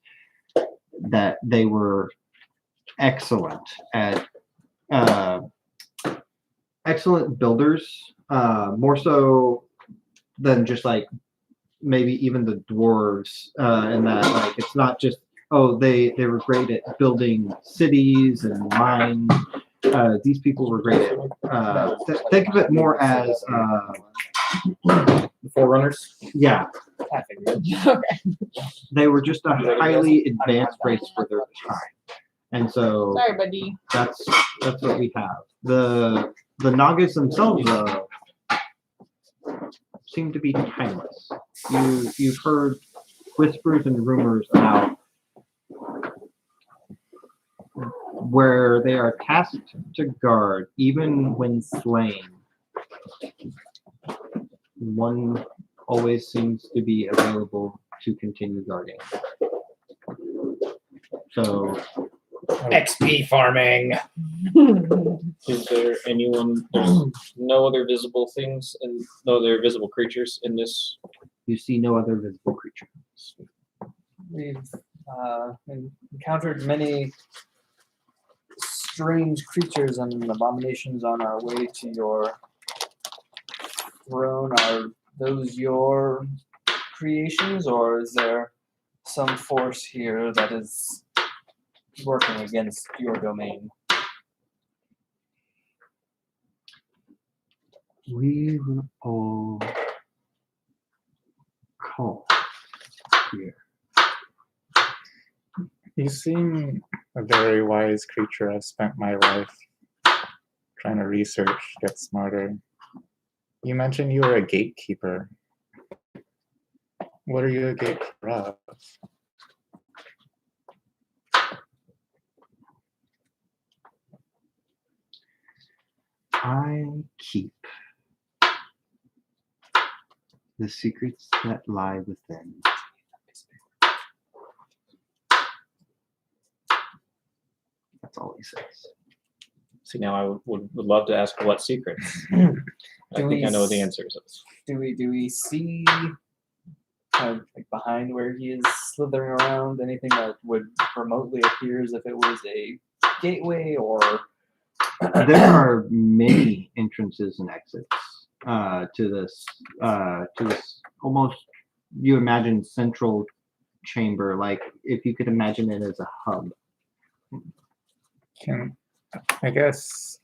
that they were excellent at excellent builders, more so than just like maybe even the dwarves, in that like it's not just they were great at building cities and mines. These people were great at think of it more as The Forerunners? yeah, I figured. Okay. they were just a highly advanced race for their time, and so Sorry, buddy. that's what we have. The nagas themselves, though, seem to be timeless. You've heard whispers and rumors about where they are tasked to guard, even when slain. One always seems to be available to continue guarding. So XP farming. Is there anyone? There's no other visible things and no other visible creatures in this. you see no other visible creature. We've encountered many strange creatures and abominations on our way to your throne. Are those your creations, or is there some force here that is working against your domain? We were all call here? You seem a very wise creature. I've spent my life trying to research, get smarter. You mentioned you were a gatekeeper. What are you a gatekeeper of? I keep the secrets that lie within. That's all he says. See, now I would love to ask what secrets. I Do think we I know the s- answers. Do we see kind of like behind where he is slithering around anything that would remotely appear as if it was a gateway or There are many entrances and exits to this almost, you imagine, central chamber, like if you could imagine it as a hub. I guess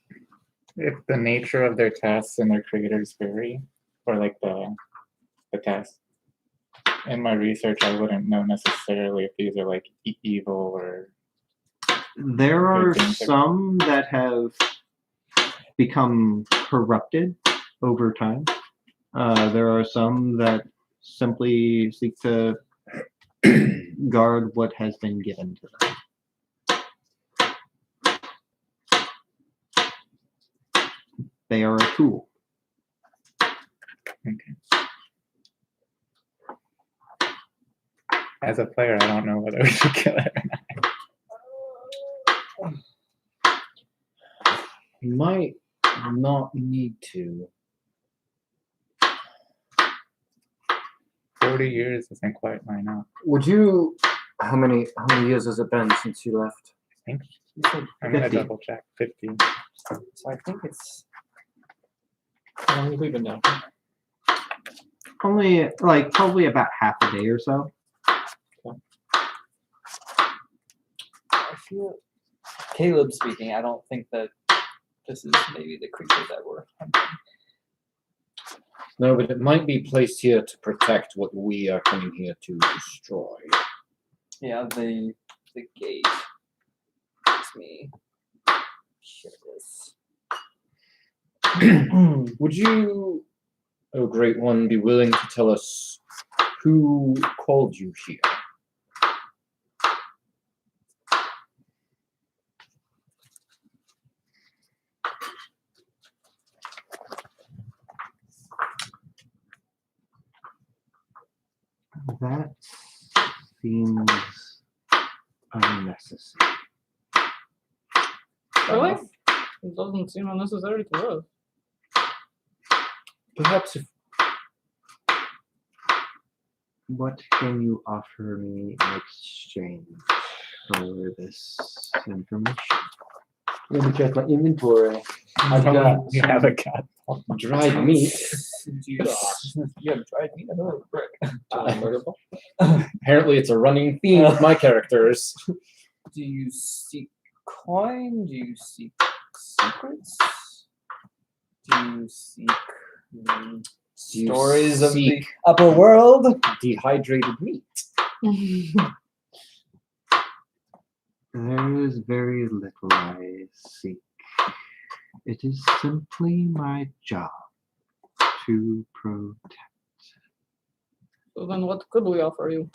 if the nature of their tasks and their creators vary, or like the tasks. In my research, I wouldn't know necessarily if these are like evil or. There are Good things. some that have become corrupted over time. There are some that simply seek to guard what has been given to them. They are a tool. Okay. As a player, I don't know whether we should kill it or not. You might not need to. 40 years doesn't quite line up. Would you? How many years has it been since you left? I think you said, I'm gonna 50. double check. 50. so I think it's How long have we been down? Only like probably about half a day or so. I feel Caleb speaking, I don't think that this is maybe the creature that we're hunting. No, but it might be placed here to protect what we are coming here to destroy. Yeah, the gate. It's me. Share this. Would you, oh great one, be willing to tell us who called you here? That seems unnecessary. Really? It doesn't seem unnecessary to us. Perhaps if What can you offer me in exchange for this information? let me check my inventory. I've Tell got me you have a cat. dried meat. You have tried me? Another brick. Apparently, it's a running theme with my characters. Do you seek coin? Do you seek secrets? Do you seek Do you stories of the seek upper world? dehydrated meat. There is very little I seek. It is simply my job to protect. So then what could we offer you?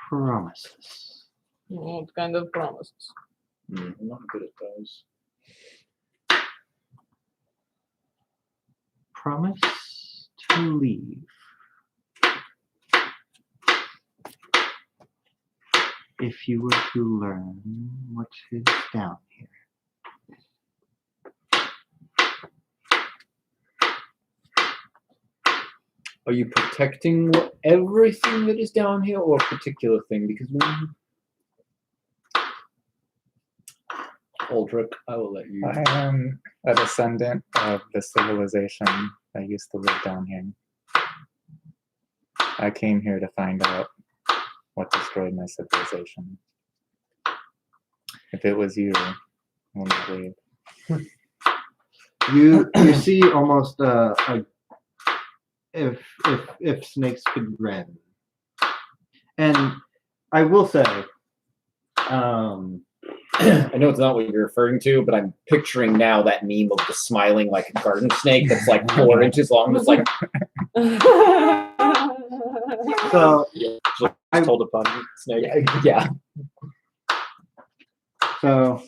Promises. What kind of promises? I'm not good at those. Promise to leave. If you were to learn what is down here. Are you protecting everything that is down here, or a particular thing? Because Aldrich, I will let you. I am a descendant of the civilization that used to live down here. I came here to find out what destroyed my civilization. If it was you, I wouldn't leave. You see almost if snakes could grin. And I will say, I know it's not what you're referring to, but I'm picturing now that meme of the smiling like garden snake that's like 4 inches long. It's like so I told a pun. Snake. yeah. so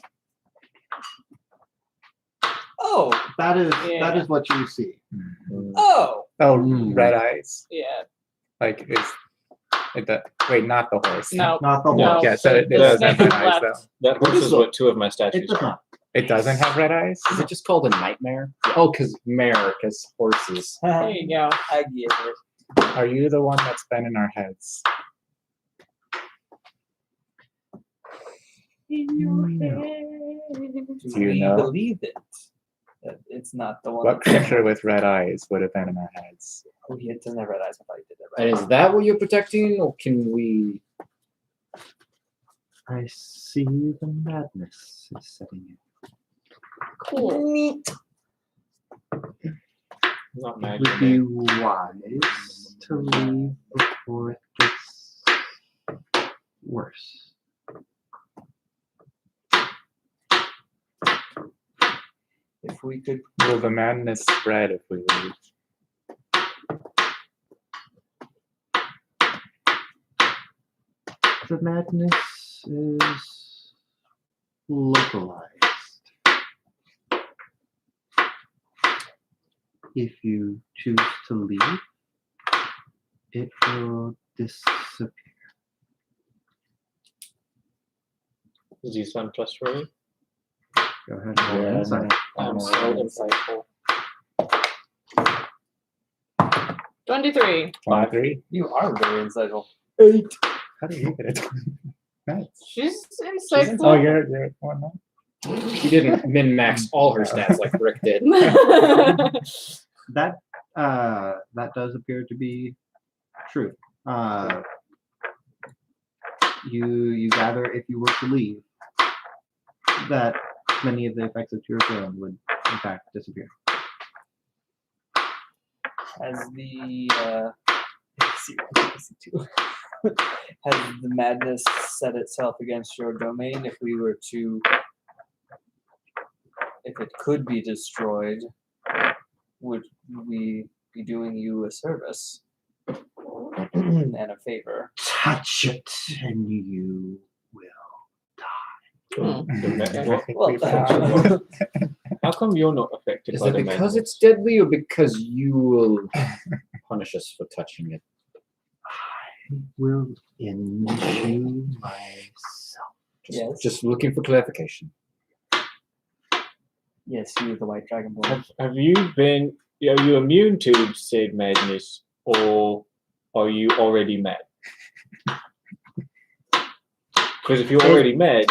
Oh, that is Yeah. that is what you see. oh. Oh, Mm. red eyes. Yeah. Like wait, not the horse. No. Not the No. horse. Yeah, so it the does snake have is red eyes left. though. That horse is what 2 of my It statues does are. not. It doesn't have red eyes. Is it just called a nightmare? Oh, because mare, because horses. There you go. I get it. Are you the one that's been in our heads? In your No. head. Do you we know? believe it? That it's not the one. What creature with red eyes would have been in our heads? Oh, he doesn't have red eyes. I thought he did that And right. is that what you're protecting, or can we? I see the madness is setting in. Cool. Neat. Not It magic. would be wise to leave before it gets worse. If we could. Will the madness spread if we leave? The madness is localized. If you choose to leave, it will disappear. Does he sound trustworthy? Go ahead and roll insight. I'm so insightful. 23. 23? You are very insightful. How do you get it? Nice. She's Oh, insightful. you're at one now? She didn't min max all her stats like Rick did. That that does appear to be true. You gather if you were to leave, that many of the effects that you're feeling would in fact disappear. Has the has the madness set itself against your domain? If we were to, if it could be destroyed, would we be doing you a service and a favor? Touch it, and you will. I think Well, we found- How come you're not affected Is by it the because madness? it's deadly, or because you will punish us for touching it? I will end you myself. Yes. Just looking for clarification. Yes, you, the white dragon boy. Have you been? Are you immune to said madness, or are you already mad? Because if you're already mad,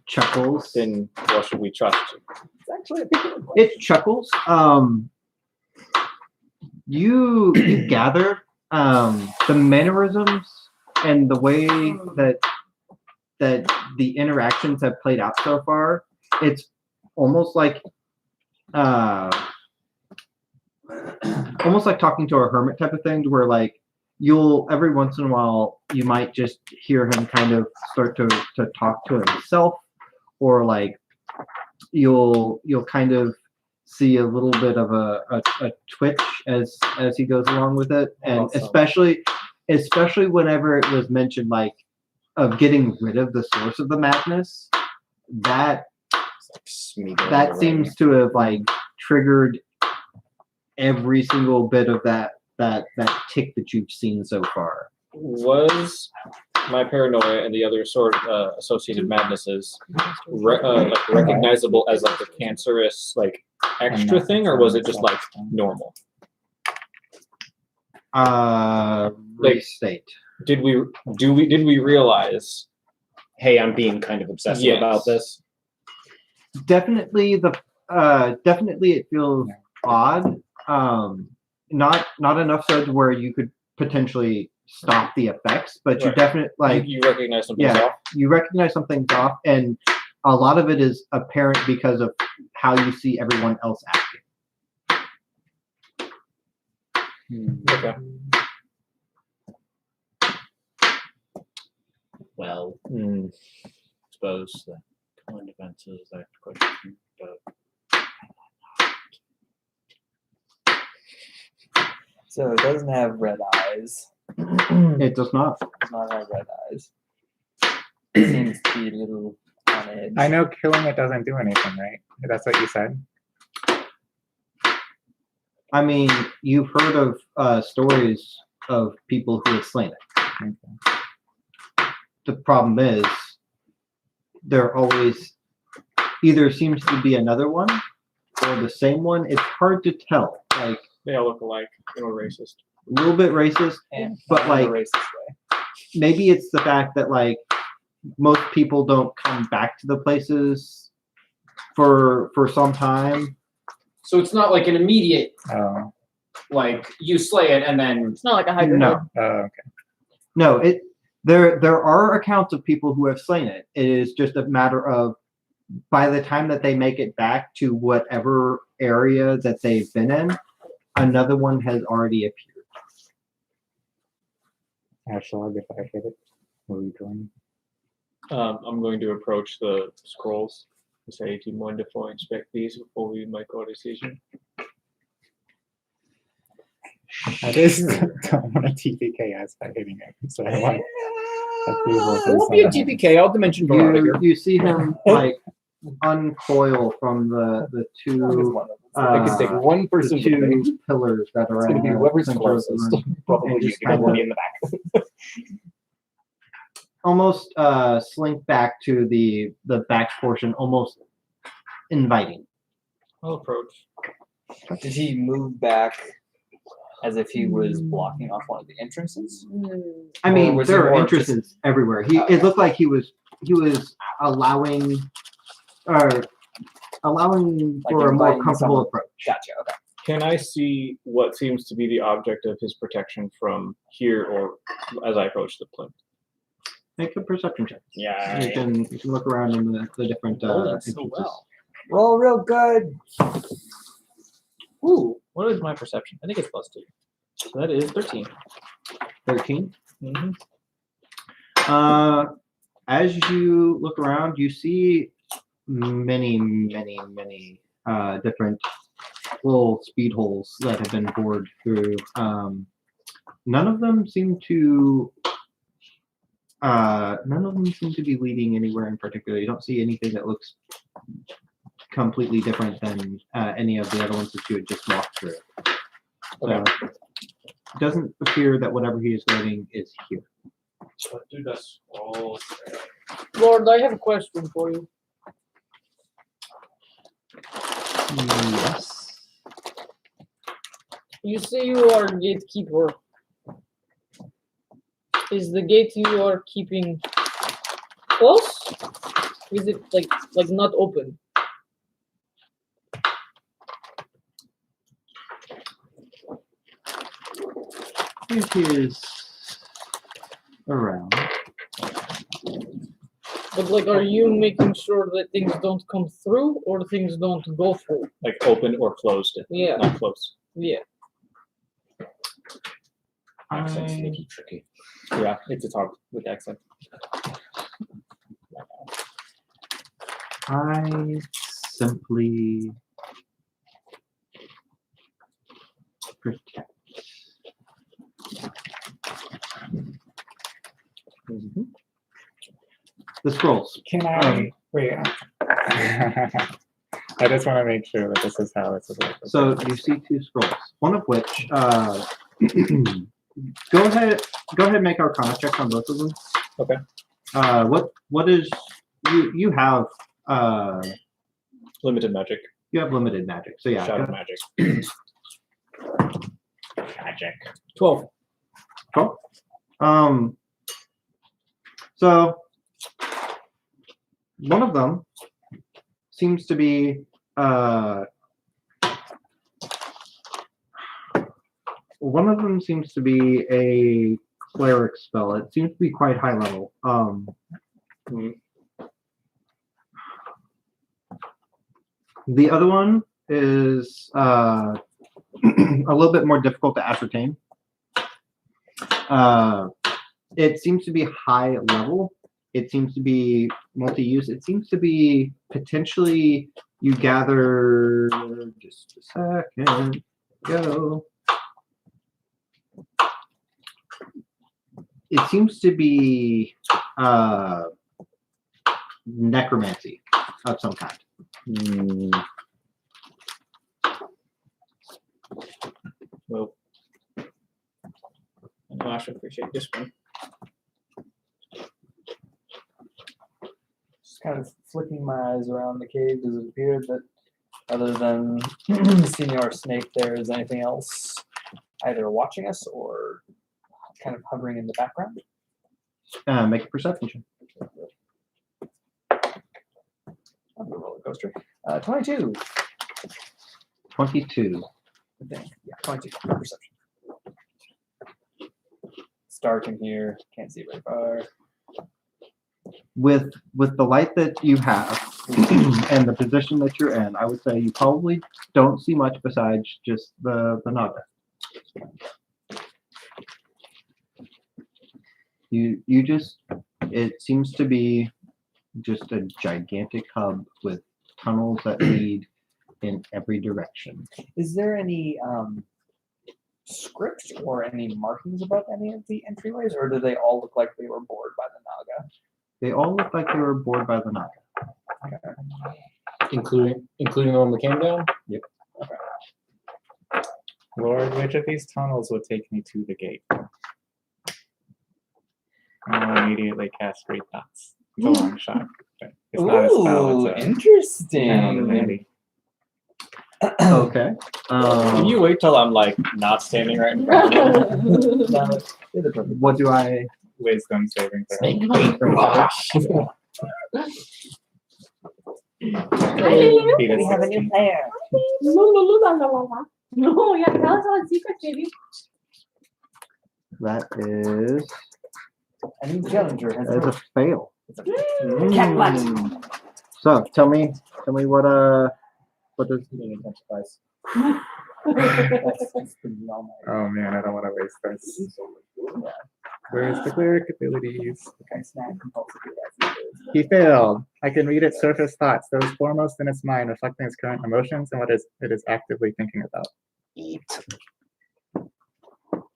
Chuckles. then why should we trust you? It's actually a big one. It chuckles. You gather the mannerisms and the way that the interactions have played out so far. It's almost like talking to a hermit type of thing, to where like you'll every once in a while you might just hear him kind of start to talk to himself, or like you'll kind of see a little bit of a twitch as he goes along with it, and Awesome. especially whenever it was mentioned like of getting rid of the source of the madness, that It's like Smeagol that around. seems to have like triggered every single bit of that tick that you've seen so far. Was my paranoia and the other sort of associated madnesses like recognizable as like a cancerous like extra thing, or was it just like normal? Like- Restate. Did we realize? Hey, I'm being kind of obsessive Yes. about this. Definitely definitely it feels odd. Not enough so to where you could potentially stop the effects, but you Right. definitely like you recognize something's yeah. off? you recognize something's off, and a lot of it is apparent because of how you see everyone else acting. Okay. Well, suppose that kind of answers that question. But So it doesn't have red eyes. It does not. Does not have red eyes. It seems to be a little on edge. I know killing it doesn't do anything, right? That's what you said. I mean, you've heard of stories of people who have slain it. Okay. The problem is, there always either seems to be another one or the same one. It's hard to tell. Like, They all look alike. They're all racist. a little bit racist, And but not in a like racist way. maybe it's the fact that like most people don't come back to the places for some time. So it's not like an immediate, Oh, like you slay it and then It's not like a hybrid. No, okay. no. There are accounts of people who have slain it. It is just a matter of by the time that they make it back to whatever area that they've been in, another one has already appeared. Ashlag, if I hit it, will you join? I'm going to approach the scrolls and say, do you mind if I inspect these before we make our decision? I just don't want to TPK us by hitting it, so I want approval it from won't be a someone. TPK. I'll dimension door out of here. You see him like uncoil from the two I can take one person the with me. two pillars that are It's going to be in the whoever's center of the closest. room. Probably And you, just because kinda- we'll be in the back. Almost slink back to the back portion, almost inviting. I'll approach. Did he move back as if he was blocking off one of the entrances? I Or mean, was there he are more entrances everywhere. Okay. It looked like he was allowing Like for a more inviting comfortable someone- approach. Gotcha. Okay. Can I see what seems to be the object of his protection from here or as I approach the plinth? Make a perception check. Yeah. You can look around in the different Rolling so entrances. well. Roll real good. Ooh, what is my perception? I think it's +2. So that is 13. 13. Mm-hmm. As you look around, you see many different little speed holes that have been bored through. None of them seem to be leading anywhere in particular. You don't see anything that looks completely different than any of the other ones that you had just walked through. Okay. So, it doesn't appear that whatever he is leading is here. Do this. Oh, Lord, I have a question for you. Yes. You say you are gatekeeper. Is the gate you are keeping close? Is it like not open? It is around. But like, are you making sure that things don't come through or things don't go through? like open or closed. Yeah, Not close. yeah. Accent sneaky tricky. Yeah, it's hard with accent. I simply protect. The scrolls. Can I wait? I just want to make sure that this is how it's supposed to So be. you see two scrolls, one of which go ahead and make Arcana checks on both of them. Okay. What is you have Limited magic. you have limited magic, so yeah. Shadow go- magic. Magic. 12. Cool. So one of them seems to be a cleric spell. It seems to be quite high level. The other one is a little bit more difficult to ascertain. It seems to be high level. It seems to be multi-use. It seems to be potentially you gather. Just a second. Go. It seems to be necromancy of some kind. Well, I know I should appreciate this one. Just kind of flicking my eyes around the cave, does it appear that other than Senior Snake, there is anything else either watching us or kind of hovering in the background? Make a perception check. On the roller coaster. 22. 22. I think. Yeah, 22. Perception. It's dark in here. Can't see very far. With the light that you have and the position that you're in, I would say you probably don't see much besides just the Naga. You just, it seems to be just a gigantic hub with tunnels that lead in every direction. Is there any script or any markings about any of the entryways, or do they all look like they were bored by the Naga? They all look like they were bored by the Naga. Including the one we came down? Yep. Lord, which of these tunnels would take me to the gate? I'll immediately cast Great Thoughts. It's a long shot, but it's not a spell. It's a interesting. channel divinity. Okay. Can you wait till I'm like not standing right in front of you? What do I? Wisdom saving throw. I didn't even Beat a We have a new 16. player. No, yeah, tell us all secrets, baby. That is. A new challenger has That is a fail. cat butt. So tell me what does Oh man, I don't want to waste this. Where's the cleric abilities? He failed. I can read its surface thoughts, those foremost in its mind, reflecting its current emotions and what it is actively thinking about. Eat.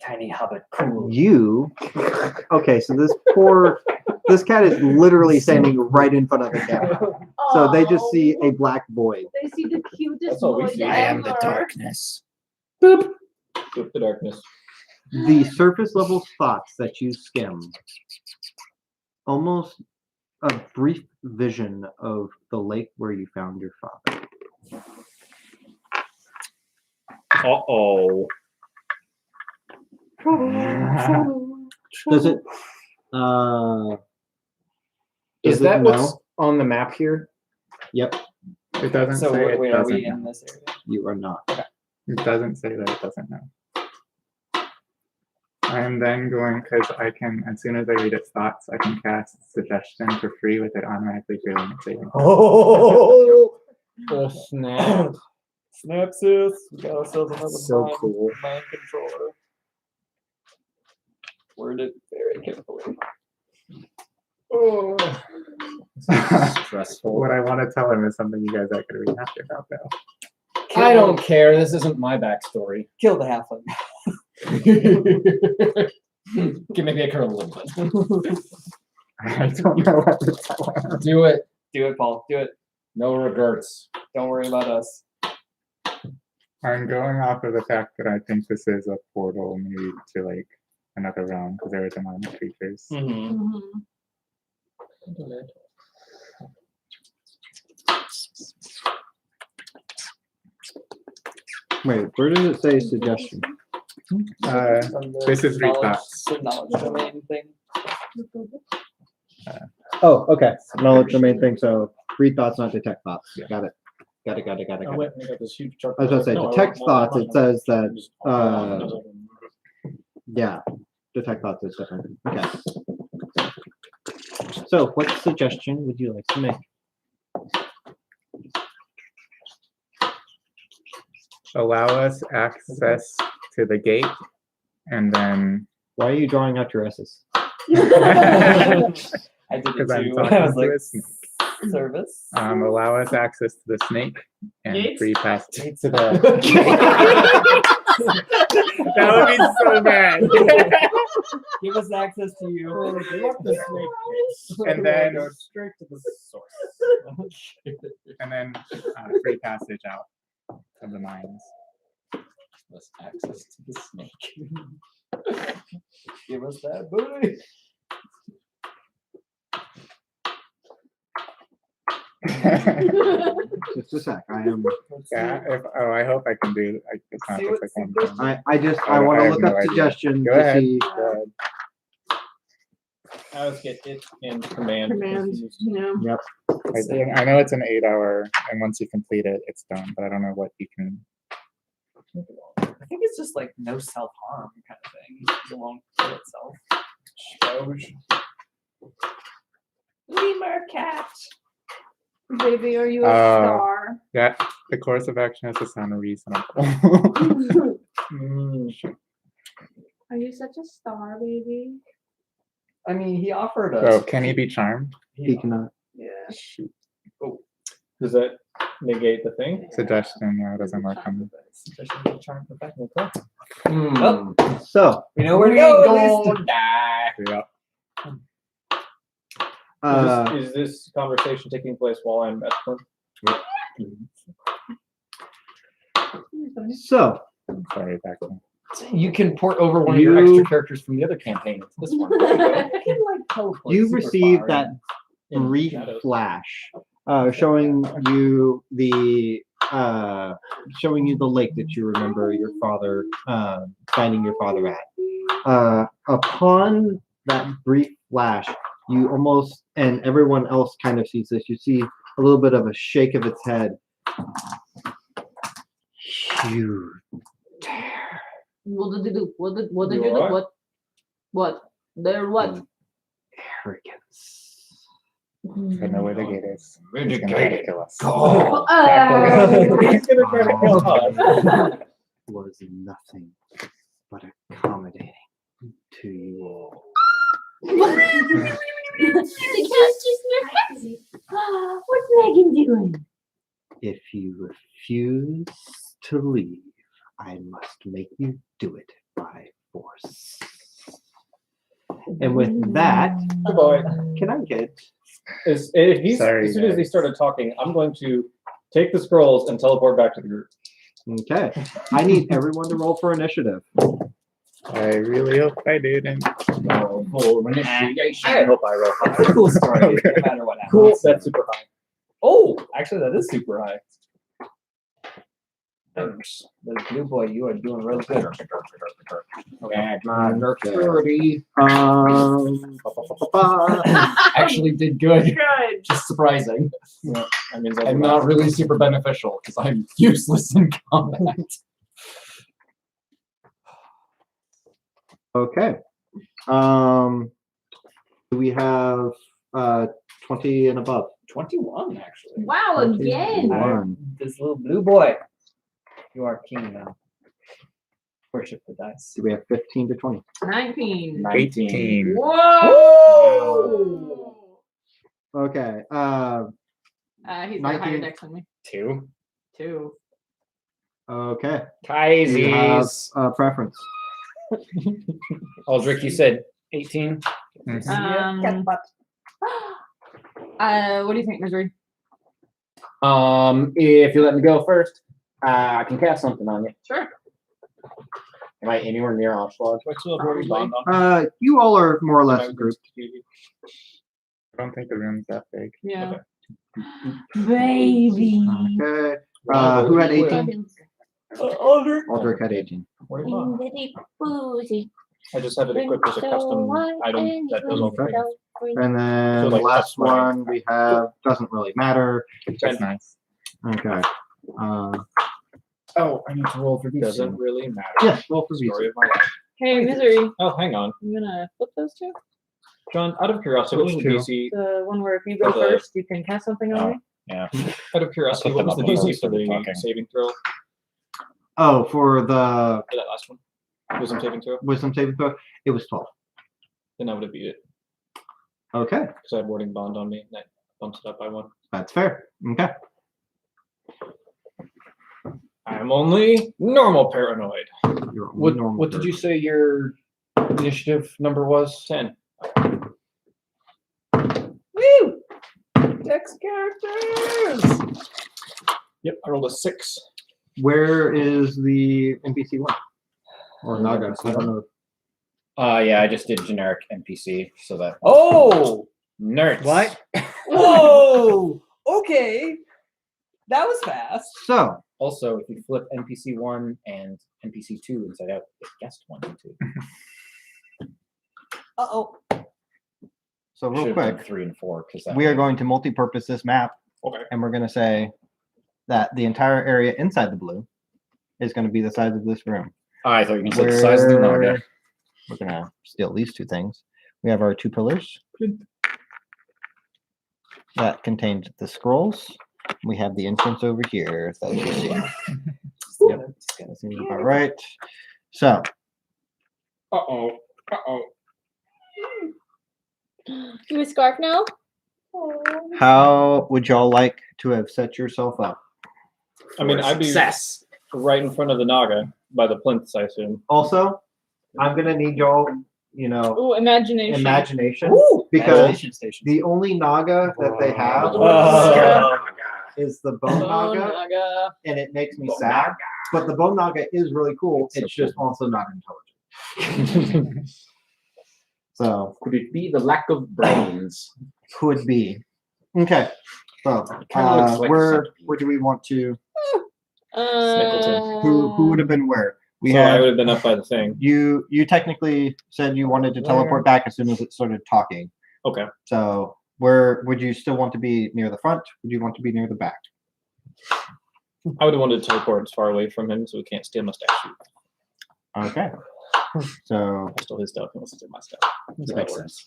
Tiny hobbit, cool. you? Okay, so this cat is literally standing right in front of the camera. So they just see a black void. They see the cutest That's all we boy see. I am the ever. darkness. With the darkness. The surface level thoughts that you skim, almost a brief vision of the lake where you found your father. Uh-oh. Does it? Is does it that know? what's on the map here? Yep, It doesn't So say it wait, are doesn't we know. in this area? you are not. It doesn't say that it doesn't know. I am then going, because I can, as soon as I read its thoughts, I can cast Suggestion for free with it automatically failing its saving. Oh, snap. Snap, sis. We got ourselves another So mind, cool. mind controller. Word it very carefully. Oh. Stressful. What I want to tell him is something you guys are going to be happy about, though. I don't care. This isn't my backstory. Kill the halfling. Maybe I care a little bit. I don't know what to tell him. Do it. Do it, Paul. Do it. No regrets. Don't worry about us. I'm going off of the fact that I think this is a portal, maybe to like another realm, because there are demonic creatures. Mm-hmm. Wait, where does it say suggestion? This is read thoughts. The knowledge domain thing. Oh, okay. Knowledge domain thing. So read thoughts, not detect thoughts. Yeah. Got it. Got it. Oh, wait, I got this huge chart. I was gonna say, No, detect no, thoughts, no, it no, says no. that, Just- Yeah, detect thoughts is different. Okay. So, what suggestion would you like to make? allow us access to the gate, and then Why are you drawing out your S's? I did it because I'm too. talking I was to like, a snake. service. Allow us access to the snake and Gates? free passage. To the That would be so bad. Give us access to you. And then- go straight to the source. And then free passage out of the mines. Let's access to the snake. Give us that booty. Just a sec. I am. Yeah. I hope I can do. It's not See just what- I can. see what- I want I to have look no up idea. suggestions Go to ahead. see. Go ahead. I always get it in command. Command, confused. yeah. I know it's an 8-hour, and once you complete it, it's done. But I don't know what you can. I think it's just like no self harm kind of thing. It won't kill itself. Lemur cat. Baby, are you a Uh, star? Yeah, the course of action has to sound reasonable. Are you such a star, baby? I mean, he offered us. So can he be charmed? He cannot. Yeah. Shoot. Does that negate the thing? Suggestion, yeah, it doesn't work on me. Well, So, we know where to go. At least. Die. Yeah. Is this conversation taking place while I'm at the so I'm sorry, back then. You can port over one of your extra characters from the other campaign into this one. I can like teleport you super received far that in brief shadows? flash, showing you the lake that you remember your father finding your father at. Upon that brief flash, you almost, and everyone else kind of sees this. You see a little bit of a shake of its head. You dare! What did they do? What did you do? What? What? They're what? Arrogance. I know where the gate is. He's gonna try to kill us. God He's gonna try to kill us. was nothing but accommodating to you all. What's Megan doing? If you refuse to leave, I must make you do it by force. And with that, Oh boy. can I get If he's, Sorry, as soon as he guys. started talking, I'm going to take the scrolls and teleport back to the group. okay? I need everyone to roll for initiative. I really hope I didn't. I hope I roll It's a cool story, Okay. no matter what happens. Cool. That's super high. Oh, actually, that is super high. Thanks. The blue boy, you are doing real good. Add my nurturity. Actually did good. Good. Just surprising. Yeah, I mean, And not really super beneficial because I'm useless in combat. Okay. Do we have 20 and above? 21, actually. Wow, again. 21. This little blue boy. You are king now. Worship the dice. Do we have 15 to 20? 19. 18. Whoa! Okay. He's got a higher 19. dex than me. 2. 2. Okay. Do you have Kaisies. a preference? Aldrich, you said 18? Mhm. What do you think, Misery? If you let me go first, I can cast something on you. Sure. Am I anywhere near Onslaught? What's the avoiding bond on? You all are more or less a group. I don't think the room's that big. Yeah. Okay. Baby. Okay. Who had 18? Aldrich. Aldrich had 18. I just have it equipped as a custom item that does all the things. And then So, the like, last that's what I- one we have doesn't really matter. That's nice. Okay. Oh, I need to roll for Doesn't really matter. Yeah, roll for Story VC. of my life. Hey, Misery. Oh, hang on. I'm gonna flip those two. John, out of curiosity, what was the Which DC? The one where if you go For the- first, you can cast something on me. Yeah. Out of curiosity, I what put was the them up when I DC for started the talking. saving throw? Oh, for the For that last one. Wisdom saving throw. wisdom saving throw, it was 12. Then I would have beat it. Okay, Because I had warding bond on me. And that bumps it up by 1. that's fair. Okay. I'm only normal paranoid. You're only What normal what did you person. say your initiative number was? 10. Woo! Dex characters. Yep, I rolled a 6. Where is the NPC one? Or Naga? I don't know. Yeah, I just did generic NPC, so that Oh! nerds. What? Whoa! Okay. That was fast. So, Also, if you flip NPC 1 and NPC 2 inside out, it guessed 1 and 2. Uh-oh. so real Should've done quick, 3 and 4 because we are going to multi-purpose this map, Okay. and we're going to say that the entire area inside the blue is going to be the size of this room. I thought you said the size of the Naga. We're going to steal these 2 things. We have our 2 pillars that contained the scrolls. We have the entrance over here that you see. Yep, that seems about right. So, Uh-oh. Uh-oh. You a scarf now? how would y'all like to have set yourself up? I mean, I'd be Success. right in front of the Naga by the plinths, I assume. Also, I'm going to need y'all, Ooh, imagination. imagination, Woo! because Imagination station. the only Naga that they have is the bone Oh, Naga, Naga. and it makes me sad. But the bone Naga is really cool. It's just also not intelligent. So, Could it be the lack of brains? could be. Okay. So, Kinda looks like a where centipede. do we want to? Snickleton. Who would have been where? We So I had would have been up by the thing. you. You technically said you wanted to teleport back as soon as it started talking. Okay. So, where would you still want to be? Near the front? Would you want to be near the back? I would have wanted to teleport as far away from him so he can't steal my statue. Okay. So, I stole his stuff. He wants to steal my stuff. That makes sense.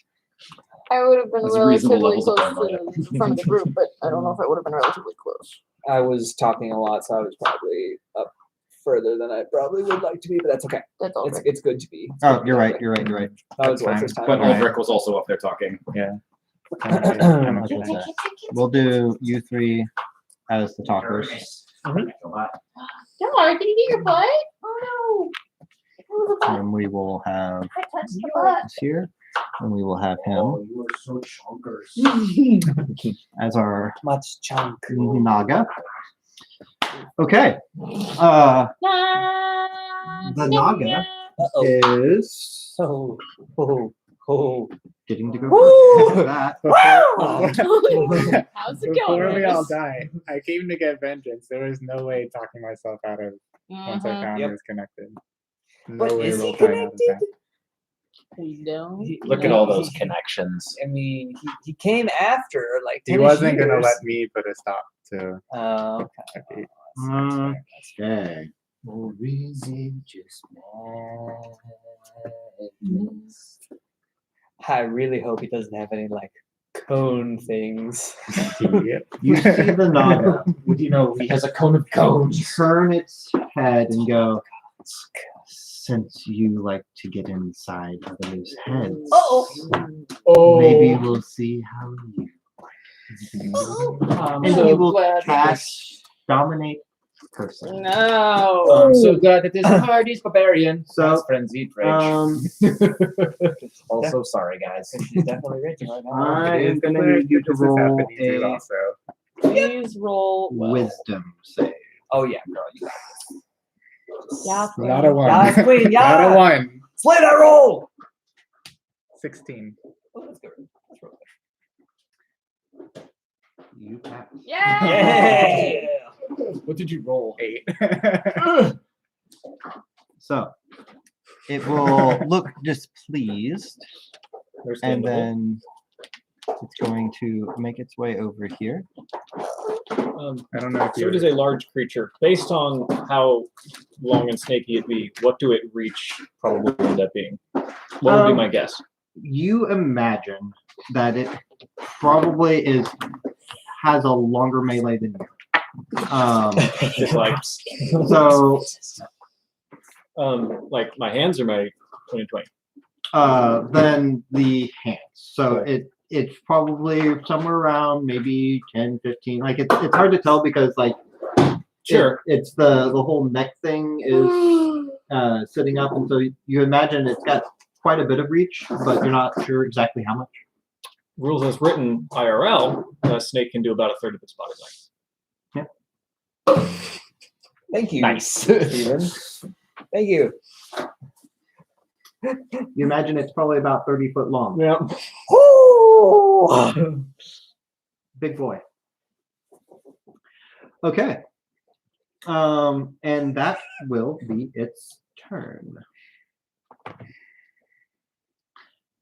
I would have been That's reasonable relatively levels of close paranoia. to the front of the group, but I don't know if I would have been relatively close. I was talking a lot, so I was probably up further than I probably would like to be, but that's okay. That's all. It's good to be. It's oh, good to you're be right. that way. You're right. You're right. That was That's Walter's time. But Right. Ulrich was also up there talking. Yeah. I'm okay with that. We'll do you 3 as the talkers. Dad, did you get your butt? Oh no. Oh, the butt. And we will have I touched the butt. this here, and we will have him you are so chonkers. as our Much chunk. Naga. Okay. The Naga Uh-oh. is Oh, oh. getting to go Woo! first. That. How's it Before going? we all die, I came to get vengeance. There was no way talking myself out of once I found Yep. he was connected. No But way is he role-playing out of connected? that. We don't. Look at all those connections. I mean, he came after like 10 He wasn't gonna years. let me put a stop to Oh, okay. Okay. Or is it just I really hope he doesn't have any like cone things. Yep. You see the Naga You know, he has a cone of cones. turn its head and go, since you like to get inside others' heads, Uh-oh. maybe we'll see how you. I'm And so you will glad. cast dominate person. No. I'm so glad that this party's barbarian. So, That's frenzied rage. Also, sorry, guys. He's definitely raging right now. I It am is going to clear need you that to this is roll happening too a also. Please roll well. wisdom save. Oh yeah, girl, you got Yeah, Not a one. Yas, queen, Not a yas! one. Slay that roll. 16. Oh, that's good. That's real good. You pass. Yeah. Yeah. What did you roll? 8. So it will look displeased, and Understandable. then it's going to make its way over here. I don't know if So it is a large creature. Based on how long and snaky it'd be, what do it reach probably end up being? What would be my guess? You imagine that it probably has a longer melee than you. Just like, So like my hands or my 2020. then the hands. So Cool. it's probably somewhere around maybe 10, 15. Like it's hard to tell because like Sure. it's the whole neck thing is sitting up, and so you imagine it's got quite a bit of reach, but you're not sure exactly how much. Rules as written, IRL, a snake can do about a third of its body length. Thank you. Nice. Steven. Thank you. You imagine it's probably about 30 foot long. Yeah. Woo! Big boy. Okay. And that will be its turn.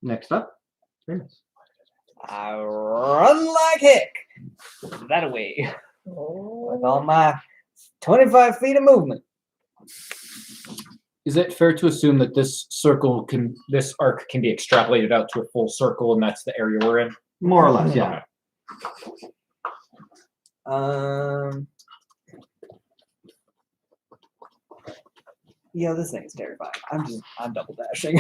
Next up, Venus. I run like heck. That away. With all my 25 feet of movement. Is it fair to assume that this arc can be extrapolated out to a full circle, and that's the area we're in? More or less, yeah. Yeah, this thing's terrifying. I'm double dashing.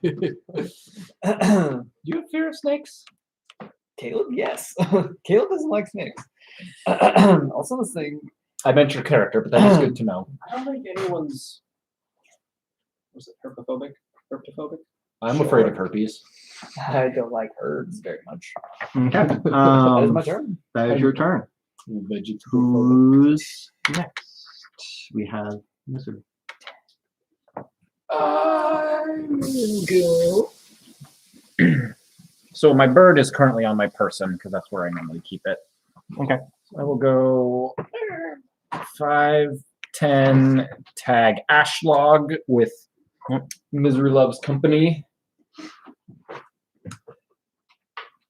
Do you have fear of snakes? Caleb, yes. Caleb doesn't like snakes. Also, this thing. I meant your character, but that is good to know. I don't think anyone's. Was it herpophobic? Herptophobic? I'm afraid of herpes. I don't like herds very much. Okay. That is my turn. That is your turn. Vegetophobic. Who's next? We have Misery. I will go. So my bird is currently on my person because that's where I normally keep it. Okay. So I will go 5, 10, tag Ashlog with Misery Loves Company.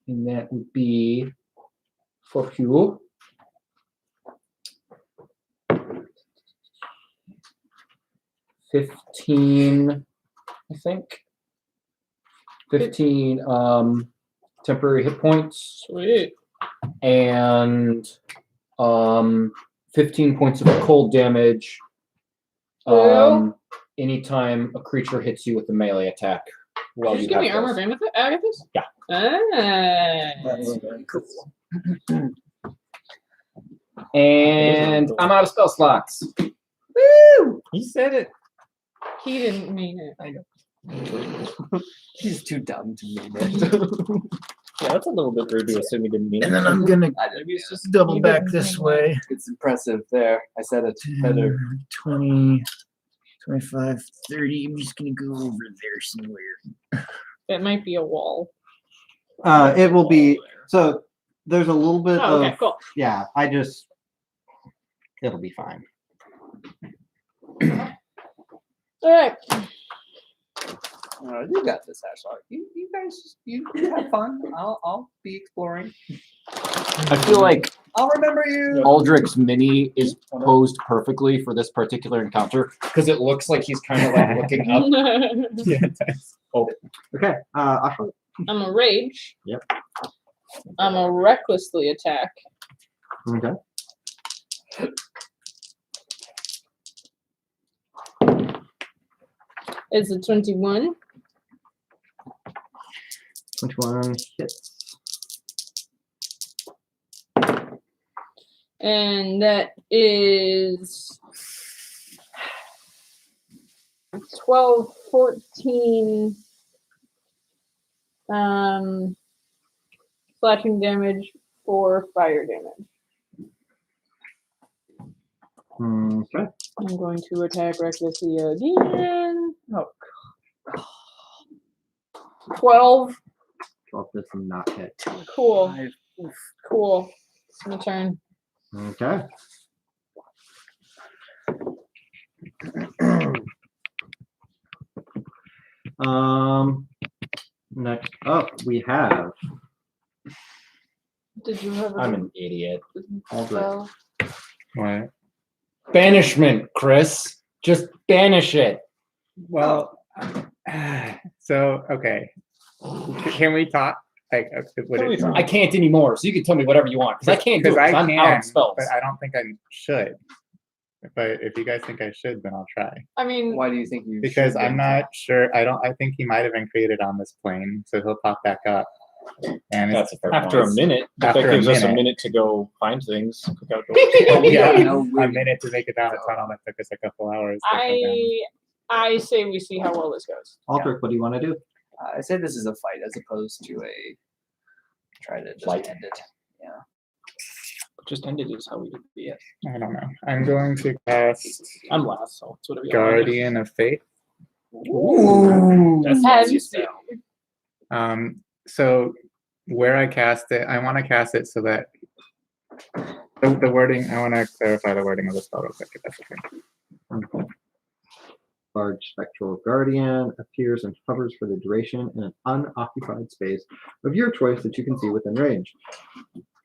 And that would be for you. $15, I think. 15 temporary hit points. Sweet. And 15 points of cold damage. Anytime a creature hits you with a melee attack. Did you give me armor benefit, Agathis? Yeah. Ah. Very cool. And I'm out of spell slots. Woo! He said it. He didn't mean it. I know. He's too dumb to mean it. Yeah, that's a little bit rude to assume he didn't mean it. And then I'm gonna Maybe it's just double back this way. It's impressive. There, I said it better. 20, 25, 30. I'm just gonna go over there somewhere. That might be a wall. It will be so. There's a little bit Oh, of okay, cool. yeah. It'll be fine. All right. You got this, Ashley. You guys, you have fun. I'll be exploring. I feel like I'll remember you. Aldrich's mini is posed perfectly for this particular encounter because it looks like he's kind of like looking up. Okay. Ashley. I'm a rage. Yep. I'm a recklessly attack. Okay. It's a 21. 21 hits. And that is 12, 14 slashing damage for fire damage. Okay. I'm going to attack recklessly again. Oh, God. 12. 12 does not hit. Cool. Cool. It's my turn. Okay. Next up we have Did you have a I'm an idiot. spell? What? Banishment, Chris. Just banish it. Well, so okay. Can we talk? Like, would Tell me it, something. I can't anymore, so you can tell me whatever you want because I can't do it. because 'cause I'm out of spells. but I don't think I should. But if you guys think I should, then I'll try. I mean, Why do you think you? Because should I'm then? not sure. I think he might have been created on this plane, so he'll pop back up. And That's it's, a fair After a point. minute, but After that a gives us a minute. minute to go find things. Cook out yeah, No, a wait. minute to make it down a tunnel that took us a couple hours. to go down. I say we see how well this goes. Aldrich, what do you want to do? I say this is a fight as opposed to a try to just Fight. end it. Yeah. Just ended is how we did it. I don't know. I'm going to cast I'm last, so it's whatever you want. Guardian of Fate. Ooh. That's Have fancy you spell. So where I cast it, I want to cast it so that the wording. I want to clarify the wording of the spell real quick. If that's okay. Large spectral guardian appears and hovers for the duration in an unoccupied space of your choice that you can see within range.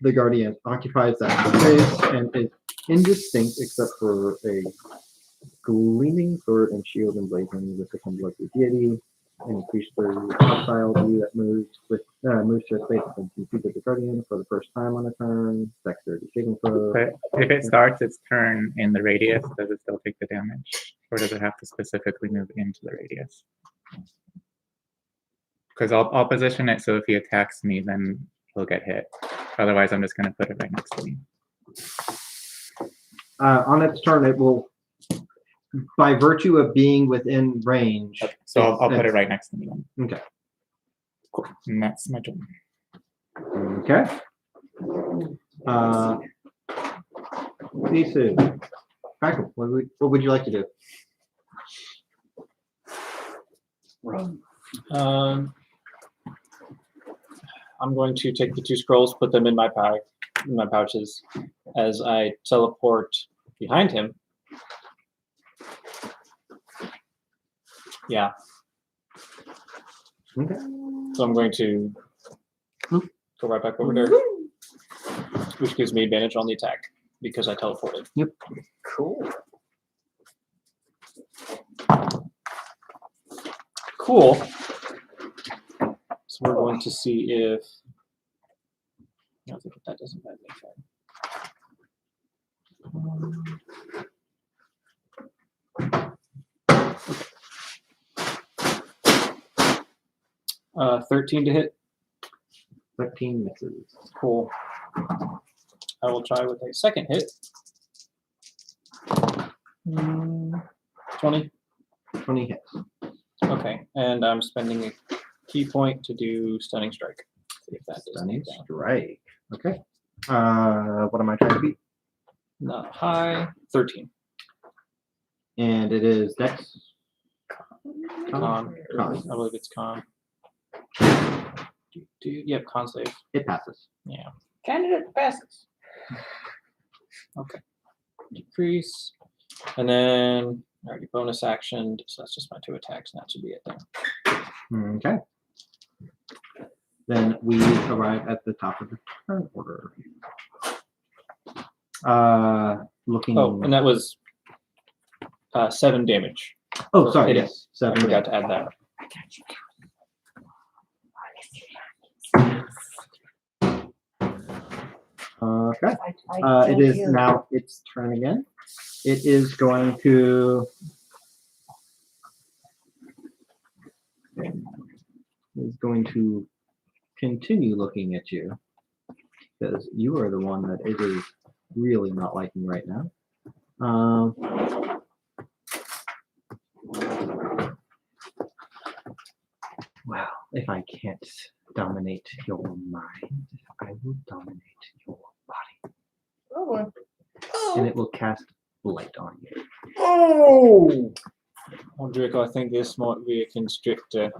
The guardian occupies that space and is indistinct except for a gleaming sword and shield emblazoned with the symbol of the deity. Any creature hostile to you that moves to a space within 2 feet of the guardian for the first time on a turn. Dexterity saving throw. But if it starts its turn in the radius, does it still take the damage, or does it have to specifically move into the radius? Because I'll position it so if he attacks me, then he'll get hit. Otherwise, I'm just going to put it right next to me. On its turn, it will, by virtue of being within range. So I'll put it right next to me then. Okay. Cool. And that's my turn. Okay. Nisu. Crackle, what would you like to do? I'm going to take the 2 scrolls, put them in my pouches, as I teleport behind him. Yeah. Okay. So I'm going to go right back over there, which gives me advantage on the attack because I teleported. Yep. Cool. Cool. So we're going to see if. I think if that doesn't bad me. 13 to hit. 13 misses. Cool. I will try with a second hit. 20. 20 hits. Okay, and I'm spending a key point to do stunning strike. See if that does Stunning anything. strike. Okay. What am I trying to beat? Not high. 13. And it is Dex. Con. Con. I believe it's con. Yep, con save. It passes. Yeah. Candidate passes. Okay. Decrease. And then already bonus action. So that's just my 2 attacks, and that should be it then. Okay. Then we arrive at the top of the turn order. Looking. Oh, and that was 7 damage. Oh, sorry. hitting. Yes. I 7 forgot damage. to add that. Okay. It is now its turn again. It is going to. Continue looking at you because you are the one that it is really not liking right now. Well, if I can't dominate your mind, I will dominate your body. Oh boy. And it will cast blight on you. Oh! Well, Draco, I think this might be a constrictor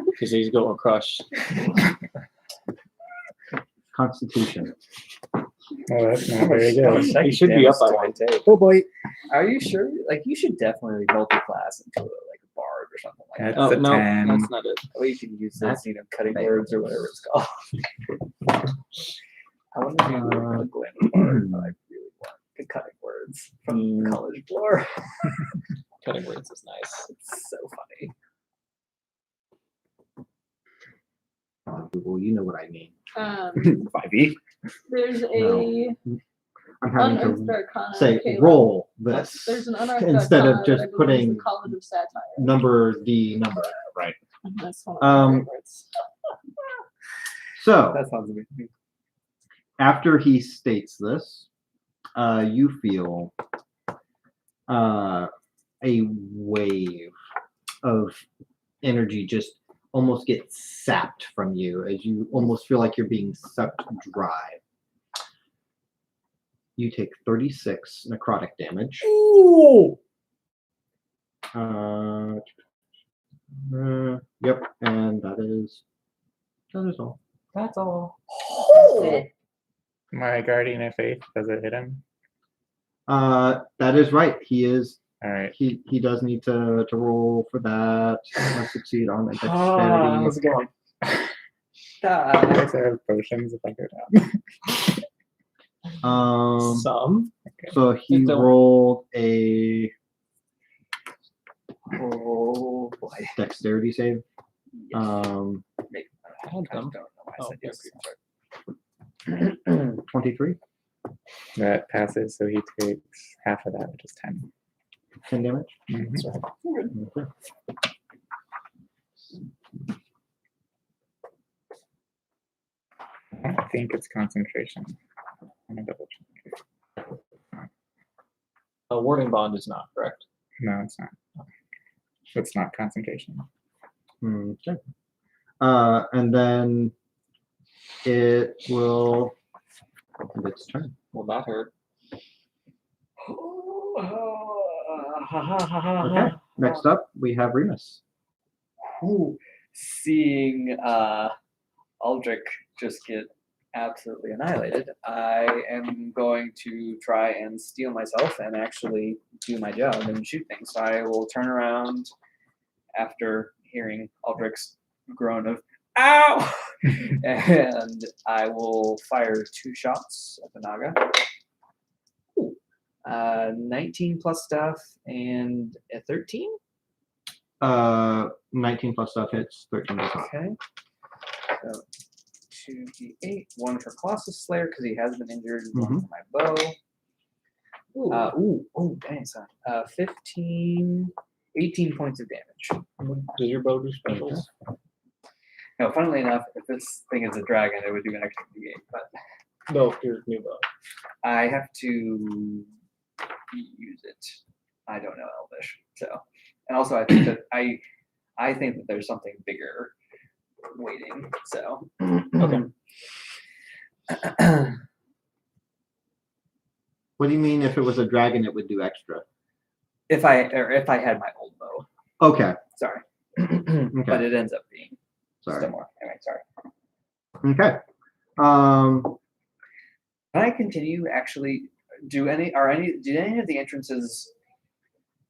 because he's got a crush. Constitution. Oh, that's not very good. He should be up by one. Oh boy. Are you sure? Like, you should definitely multi-class into like a bard or something like That's that. a no, 10. that's not it. That way you can use That's this, cutting fair. words or whatever it's called. I want to do a glamour bard, but I really want the cutting words from college floor. Cutting words is nice. It's so funny. Google. You know what I mean. 5e. There's No. a I'm having unearthed to arcana. say Caleb. roll this There's an unearthed instead arcana of just that I believe is putting the College of Satire. number D number. Right. That's one of my Um, favorites. So That sounds amazing. after he states this, you feel a wave of energy just almost get sapped from you as you almost feel like you're being sucked dry. You take 36 necrotic damage. Ooh. Yep, and that is all. That's all. My guardian of faith, does it hit him? That is right. He is. All right. He does need to roll for that. Must succeed on a Ah, dexterity. how's it going? I guess I have potions if I go down. Some. So he Don't- rolled a Oh boy. dexterity save. I had don't them. know why I Oh, said yes. okay. 23, That passes, so he takes half of that, which is 10. 10 damage. Mhm. Okay. I think it's concentration. I'm gonna double check. A warding bond is not correct. No, it's not. It's not concentration. Okay. And then it will end its turn. Well, that hurt. Okay. Next up, we have Remus. Ooh, seeing Aldrich just get absolutely annihilated, I am going to try and steel myself and actually do my job and shoot things. So I will turn around after hearing Aldrich's groan of "ow," and I will fire 2 shots at the Naga. Ooh. 19 plus stuff and a 13. 19 plus stuff hits, 13 does not. Okay. So 2d8, 1 for Colossus Slayer because he has been injured, 1 for my bow. Ooh, dang son. 15, 18 points of damage. Does your bow do specials? No, funnily enough, if this thing is a dragon, it would do an extra d8, but No, your new bow. I have to use it. I don't know Elvish, so. And also, I think that I think that there's something bigger waiting. So Okay. What do you mean if it was a dragon, it would do extra? if I had my old bow, Okay. sorry, Okay. but it ends up being Sorry. still more. Anyway, sorry. Okay. Can I continue? Actually, do any of the entrances?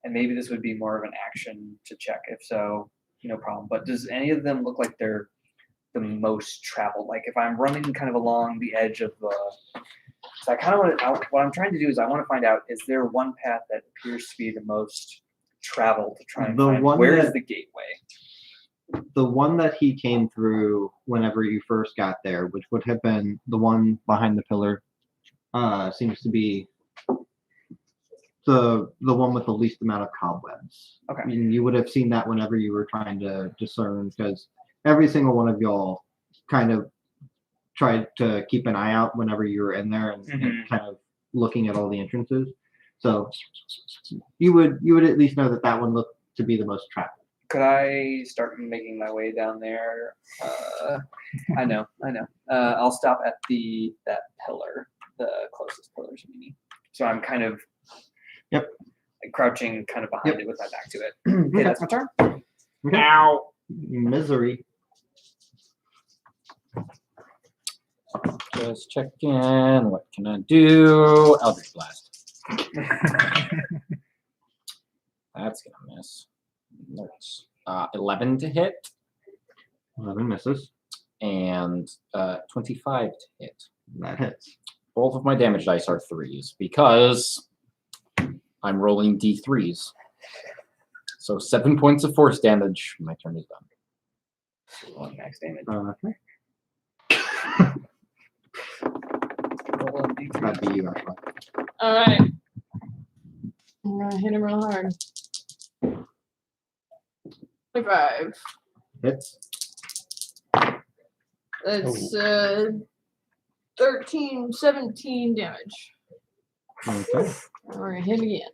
And maybe this would be more of an action to check. If so, no problem. But does any of them look like they're the most traveled? Like if I'm running kind of along the edge of the, so I kind of want to. What I'm trying to do is I want to find out: is there one path that appears to be the most traveled to try and The find one where is that- the gateway? The one that he came through whenever you first got there, which would have been the one behind the pillar, seems to be the one with the least amount of cobwebs. Okay. I mean, you would have seen that whenever you were trying to discern, because every single one of y'all kind of tried to keep an eye out whenever you were in there and kind of looking at all the entrances. So you would at least know that one looked to be the most traveled. Could I start making my way down there? I know. I'll stop at that pillar, the closest pillar to me. So I'm kind of like crouching kind of behind it with my back to it. Okay, that's my turn. Okay. Ow. Misery. Just check in. What can I do? Eldritch Blast. That's gonna miss. That's 11 to hit 11 misses. and 25 to hit. That hits. Both of my damage dice are 3s because I'm rolling D3s. So 7 points of force damage. My turn is done. One max damage. Okay. That'd be you, actually. All right. I'm gonna hit him real hard. 25. Hits. That's 13, 17 damage. Okay. We're gonna hit again.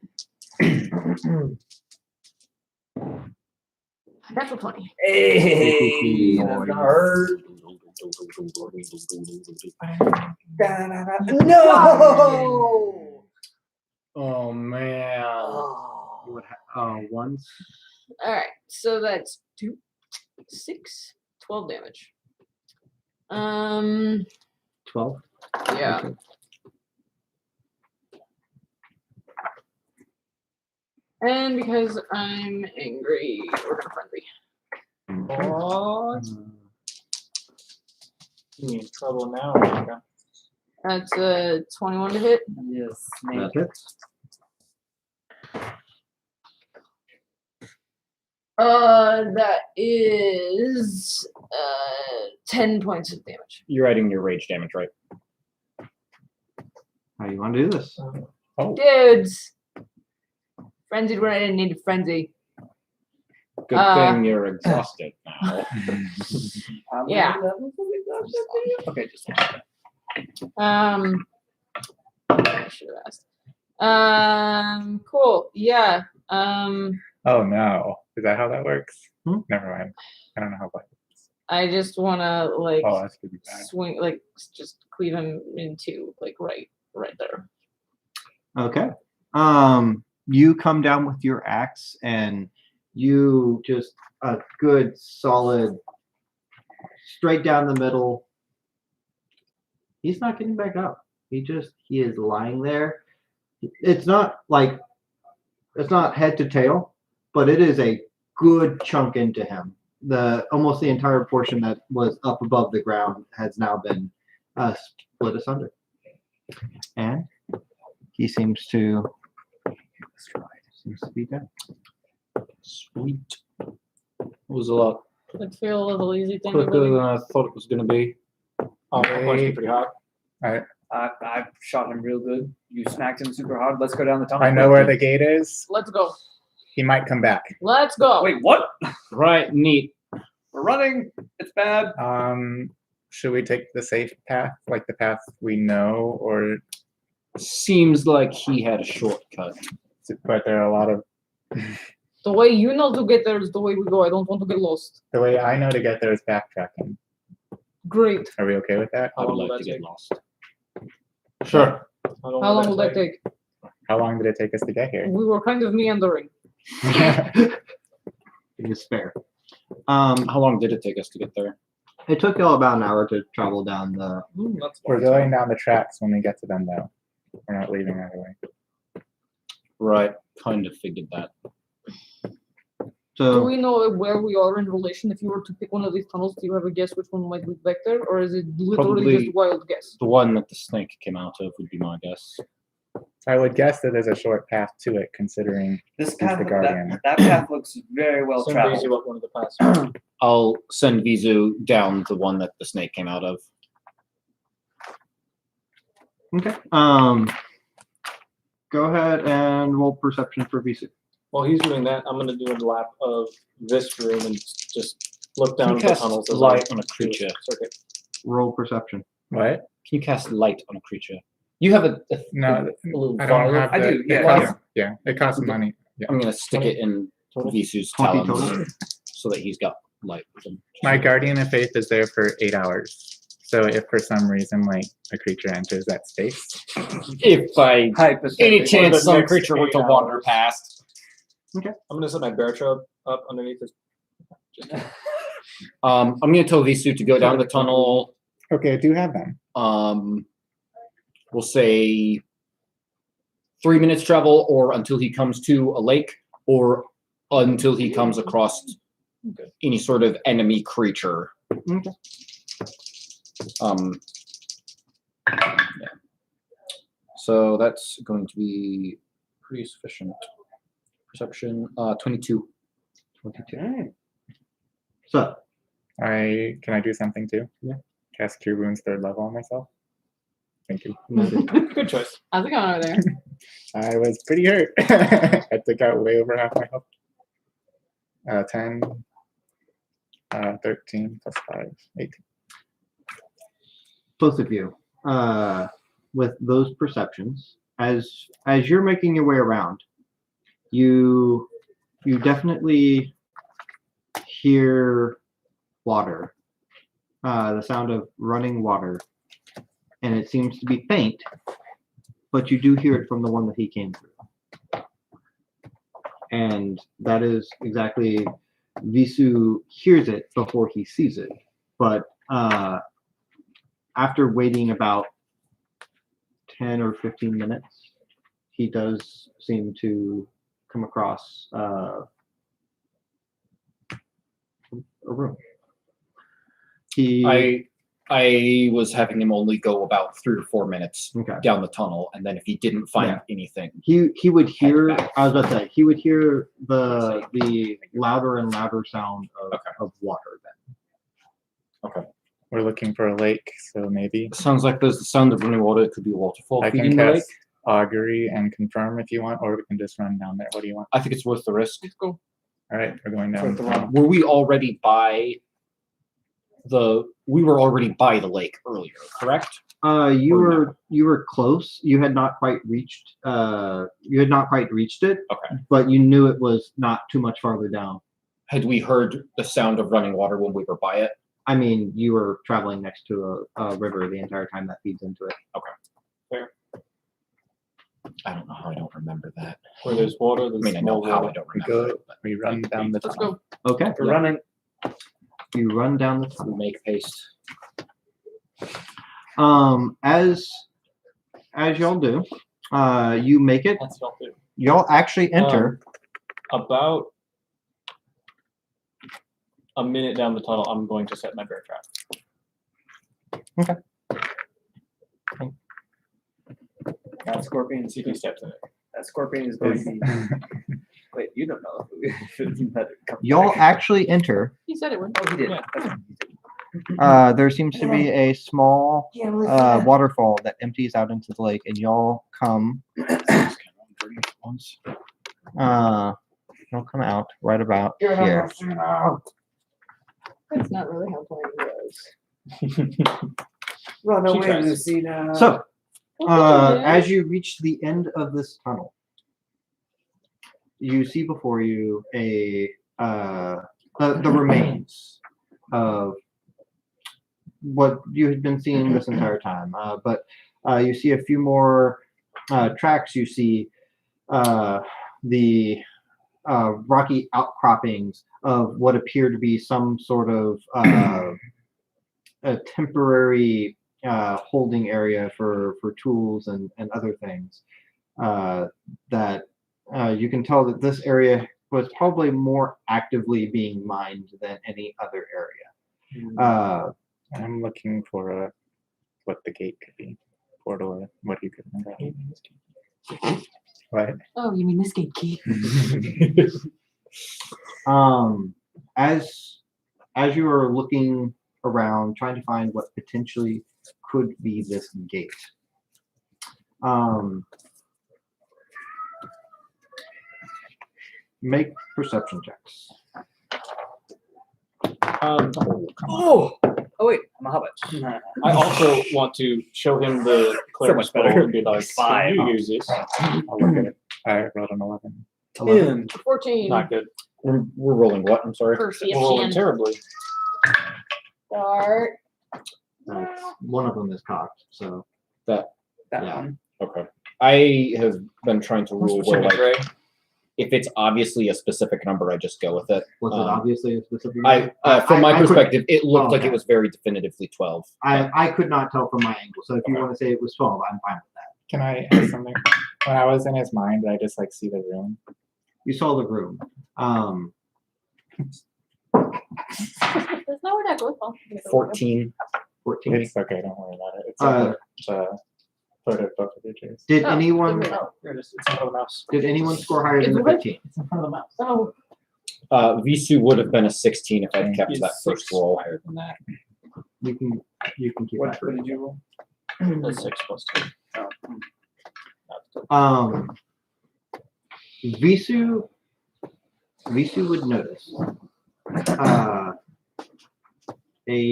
Natural 20. Hey, Noise. that hurt. No. Oh man. Oh. You would once. All right, so that's 2, 6, 12 damage. 12. Yeah. Okay. And because I'm angry, we're gonna friendly. Oh, Uh, you in trouble now, Rebecca. That's 21 to hit. Yes, that hits. That is 10 points of damage. You're adding your rage damage, right? How you want to do this? Dudes! Frenzied when I didn't need a frenzy. Good thing you're exhausted now. Yeah. Okay, just I should have asked. Cool. Yeah. Oh no. Is that how that works? Hmm? Never mind. I don't know how that works. I just wanna like Oh, that's gonna be bad. swing, like just cleave him in two, like right there. Okay. You come down with your axe and you just a good solid straight down the middle. He's not getting back up. He is lying there. It's not head to tail, but it is a good chunk into him. Almost the entire portion that was up above the ground has now been split asunder. And he seems to be dead. Sweet. It was a lot I'd feel a little easy thing. quicker than I thought it was going to be. Oh, that punched you pretty hard. I shot him real good. You smacked him super hard. Let's go down the tunnel. I know where the gate is. Let's go. He might come back. Let's go. Wait, what? Right, neat. We're running. It's bad. Should we take the safe path, like the path we know, or Seems like he had a shortcut. but there are a lot of The way you know to get there is the way we go. I don't want to get lost. the way I know to get there is backtracking. Great. Are we okay with that? I would long will like that to get take? lost. Sure. How long will that take? How long did it take us to get here? We were kind of meandering. It is fair. How long did it take us to get there? It took y'all about an hour to travel down the. That's We're going down the tracks when we get to them, though. We're not leaving right away. Right, kind of figured that. Do So we know where we are in relation? If you were to pick one of these tunnels, do you have a guess which one might lead back there? Or is it literally Probably- just wild guess? The one that the snake came out of would be my guess. I would guess that there's a short path to it, considering This the path, guardian. that path looks very well Send traveled. Daisy up one of the paths. I'll send Vizu down the one that the snake came out of. okay. Go ahead and roll perception for Visu. While he's doing that, I'm gonna do a lap of this room and just look Can down you the cast tunnels as light I on a do creature? circuit. Roll perception. What? Can you cast light on a creature? You have a No, little I don't vial. have I the, do, it yeah, costs- yeah, it costs money. Yeah. I'm gonna stick it in Visu's 20 talons total. so that he's got light with him. My guardian of faith is there for 8 hours. So if for some reason like a creature enters that space, If by Hypothetically. any For chance the some next creature were to 8 wander hours. past, I'm gonna set my bear trap up underneath this. I'm gonna tell Visu to go down the tunnel. okay, I do have them. We'll say 3 minutes travel, or until he comes to a lake, or until he comes across any sort of enemy creature. Okay. Yeah. So that's going to be pretty sufficient. Perception, 22. 22. So Can I do something too? Yeah. cast Cure Wounds 3rd level on myself. Thank you. Good choice. How's it going over there? I was pretty hurt. I took out way over half my health. 10, 13 plus 5, 18. Both of you, with those perceptions, as you're making your way around, you definitely hear water, the sound of running water, and it seems to be faint, but you do hear it from the one that he came through. And that is exactly, Visu hears it before he sees it, but after waiting about 10 or 15 minutes, he does seem to come across a room. I was having him only go about 3 or 4 minutes Okay. down the tunnel, and then if he didn't find anything, He would hear. back. I was about to say he would hear the louder and louder sound of water. Then We're looking for a lake, so maybe sounds like there's the sound of running water. It could be a waterfall I feeding can the lake. cast Augury and confirm if you want, or we can just run down there. What do you want? I think it's worth the risk. Let's go. All right, we're going down. Worth the run. Were we already by the? We were already by the lake earlier, correct? you Or were close. You had not quite reached. You had not quite reached it. Okay. But you knew it was not too much farther down. Had we heard the sound of running water when we were by it? I mean, you were traveling next to a river the entire time that feeds into it. I don't know how I don't remember that. Where there's water, I there's mean, I know small how I water. don't We remember go. it, but We run down the Let's tunnel. go. Okay. We're running. You run down the we tunnel. make haste. As y'all do, you make it. That's all good. Y'all actually enter. About a minute down the tunnel, I'm going to set my bear trap. That scorpion. See if he steps in it. That scorpion is going to be. Wait, you don't know if it's better. Y'all actually enter. He said it would. Oh, he did. Yeah. There seems to be a small waterfall that empties out into the lake, and y'all come. Y'all come out right about here. That's not really how playing goes. Run She away, tries. Lucina. So, Okay. as you reach the end of this tunnel, you see before you the remains of what you had been seeing this entire time. But you see a few more tracks. You see the rocky outcroppings of what appear to be some sort of a temporary holding area for tools and other things. That you can tell that this area was probably more actively being mined than any other area. I'm looking for what the gate could be, portal, or what you could remember. What? Oh, you mean this gate key? As you are looking around, trying to find what potentially could be this gate. Make perception checks. Oh wait, I'm a hobbit. I also want to show him the cleric much spell better. and be like, Five. "Can you use this?" I'll look at it. I rolled an 11. 10. 14. Not good. We're rolling what? I'm sorry. For We're rolling Fiat terribly. Start. One of them is cocked, so That Yeah. one. Okay. I have been trying to rule where, like, Ray. if it's obviously a specific number, I just go with it. was it obviously a specific? From my I couldn't- perspective, it looked like okay. it was very definitively 12. I could not tell from my angle, so if you want to say it was 12, I'm fine with that. Can I ask something? When I was in his mind, did I just like see the room? You saw the room. There's nowhere to go. 14. 14. It's okay, don't worry about it. It's the foot of both of your chairs. Did Oh, anyone okay. Oh, there it is. It's in front of the mouse. did anyone score higher than It's the what? 15? It's in front of the mouse. Oh, Visu would have been a 16 if I'd kept He's that first 6 roll. higher than that. You can keep What, that. what did you roll? That's 6 plus 2. Oh. Visu would notice a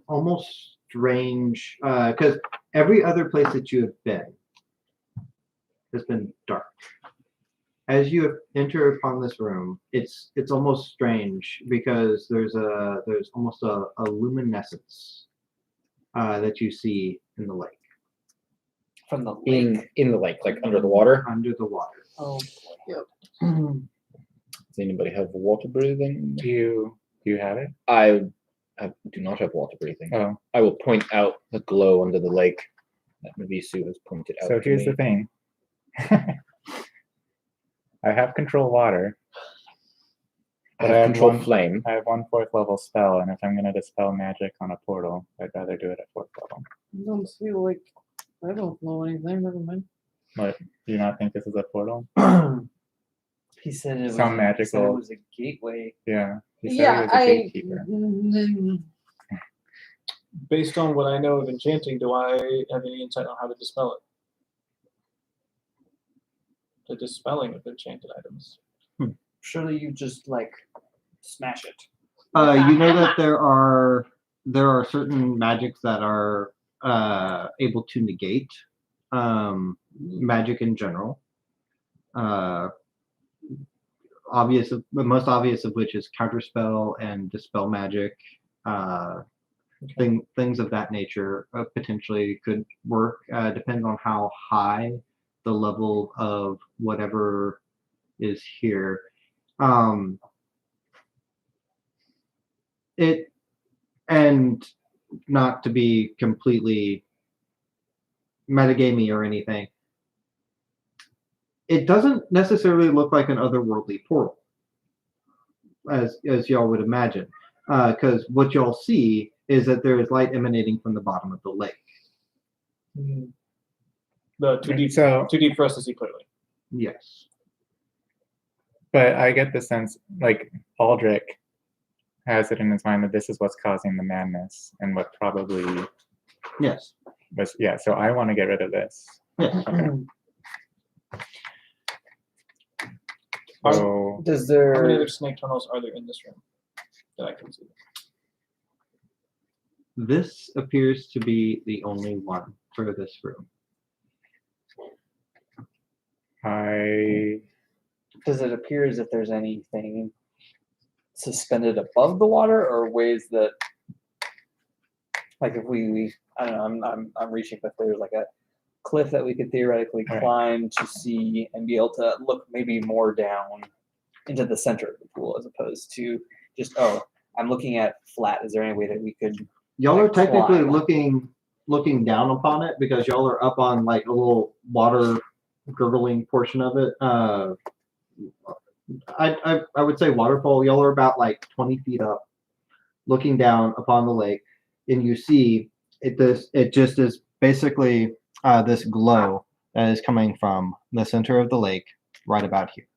almost strange because every other place that you have been has been dark. As you enter upon this room, it's almost strange because there's almost a luminescence that you see in the lake. From the lake. In the lake, like under the water. Under the water. Oh, Does anybody have water breathing? Do you have it? I do not have water breathing. Oh, I will point out the glow under the lake that Mavisu has pointed out. so to here's me. the thing. I have control water. I But have I have control one- flame. I have 1 4th level spell, and if I'm gonna dispel magic on a portal, I'd rather do it at 4th level. I don't feel like I don't know anything. Never mind. But do you not think this is a portal? he said it was Some he said it magical- was a gateway. Yeah. He said Yeah, he was a gatekeeper. Based on what I know of enchanting, do I have any insight on how to dispel it? The dispelling of enchanted items. Surely you just like smash it. You know that there are certain magics that are able to negate magic in general. The most obvious of which is counterspell and dispel magic. Things of that nature potentially could work. Depends on how high the level of whatever is here. It and not to be completely metagamey or anything, it doesn't necessarily look like an otherworldly portal, as y'all would imagine, because what y'all see is that there is light emanating from the bottom of the lake. The too deep, So, too deep for us to see clearly. Yes. but I get the sense, like, Aldrich has it in his mind that this is what's causing the madness and what probably Yes. was, yeah, so I want to get rid of this. Yes. So, Does How many there other snake tunnels are there in this room that I can see? This appears to be the only one for this room. does it appear as if there's anything suspended above the water or ways that like if we I don't know, I'm reaching, but there's like a cliff that we could theoretically Right. climb to see and be able to look maybe more down into the center of the pool as opposed to just, oh, I'm looking at flat. Is there any way that we could Y'all are like technically climb? looking down upon it because y'all are up on like a little water gurgling portion of it. I would say waterfall. Y'all are about like 20 feet up, looking down upon the lake, and you see it just is basically this glow that is coming from the center of the lake, right about here.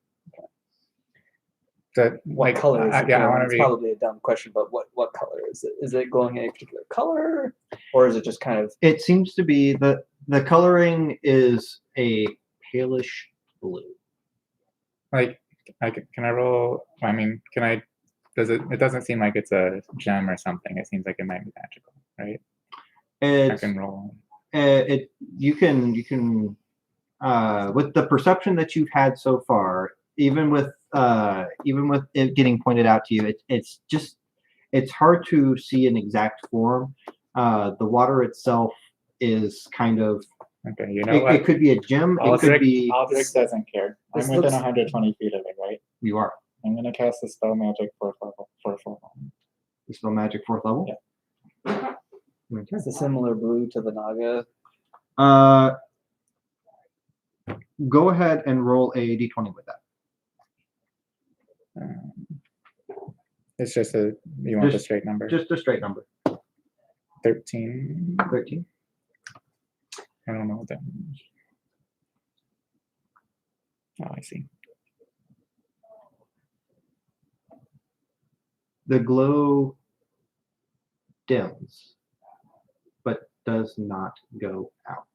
that, what like, color is it? yeah, I glowing? want It's to be, probably a dumb question, but what color is it? Is it glowing in a particular color, or is it just kind of It seems to be the coloring is a palish blue. like, can I roll, I mean, can I, it doesn't seem like it's a gem or something. It seems like it might be magical, right? I It's can roll. you can with the perception that you've had so far, even with it getting pointed out to you, it's hard to see an exact form. The water itself is kind of Okay, you know what? it could be a gem. It could be Aldrich doesn't care. I'm this within looks- 120 feet of it, right? you are I'm gonna cast the spell magic for a full level. the spell magic 4th level. Yeah. Okay. it's a similar blue to the Naga? Go ahead and roll a d20 with that. It's just you want the Just- straight number. Just a straight number. 13. 13. I don't know what that means. Oh, I see. The glow dims, but does not go out.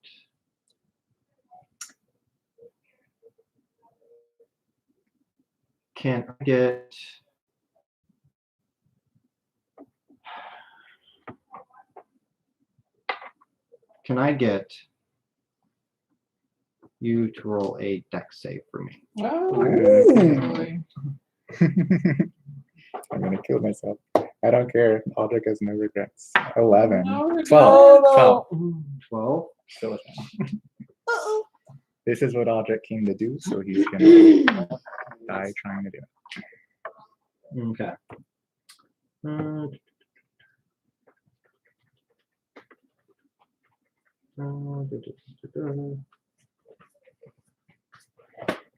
Can I get you to roll a dex save for me? Oh, boy. I'm gonna kill myself. I don't care. Aldrich has no regrets. 11. No, 12. 12. Still a 10. This is what Aldrich came to do, so he's gonna die trying to do it. Okay.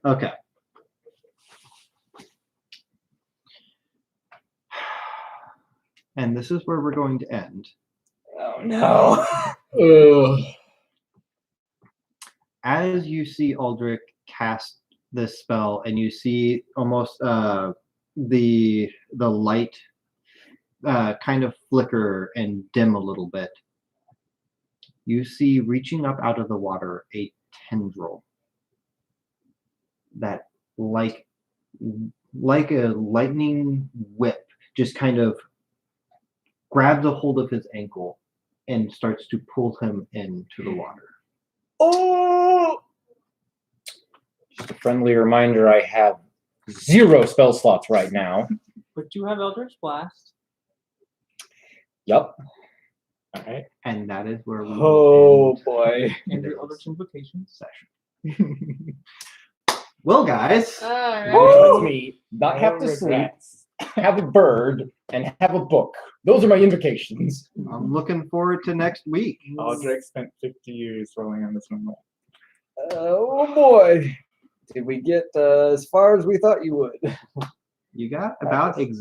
Okay. And this is where we're going to end. Oh no. As you see Aldrich cast this spell, and you see almost the light kind of flicker and dim a little bit, you see reaching up out of the water a tendril that, like a lightning whip, just kind of grabs a hold of his ankle and starts to pull him into the water. Oh. Just a friendly reminder, I have 0 spell slots right now. But you have Eldritch Blast. Yup. Alright. And that is where we will Oh end boy. And your your Eldritch Invocation session. Well, guys, All right. Let me not have No to sleep, regrets. have a bird, and have a book. Those are my invocations. I'm looking forward to next week. Aldrich spent 50 years rolling on this one. Oh boy. Did we get as far as we thought you would? You got about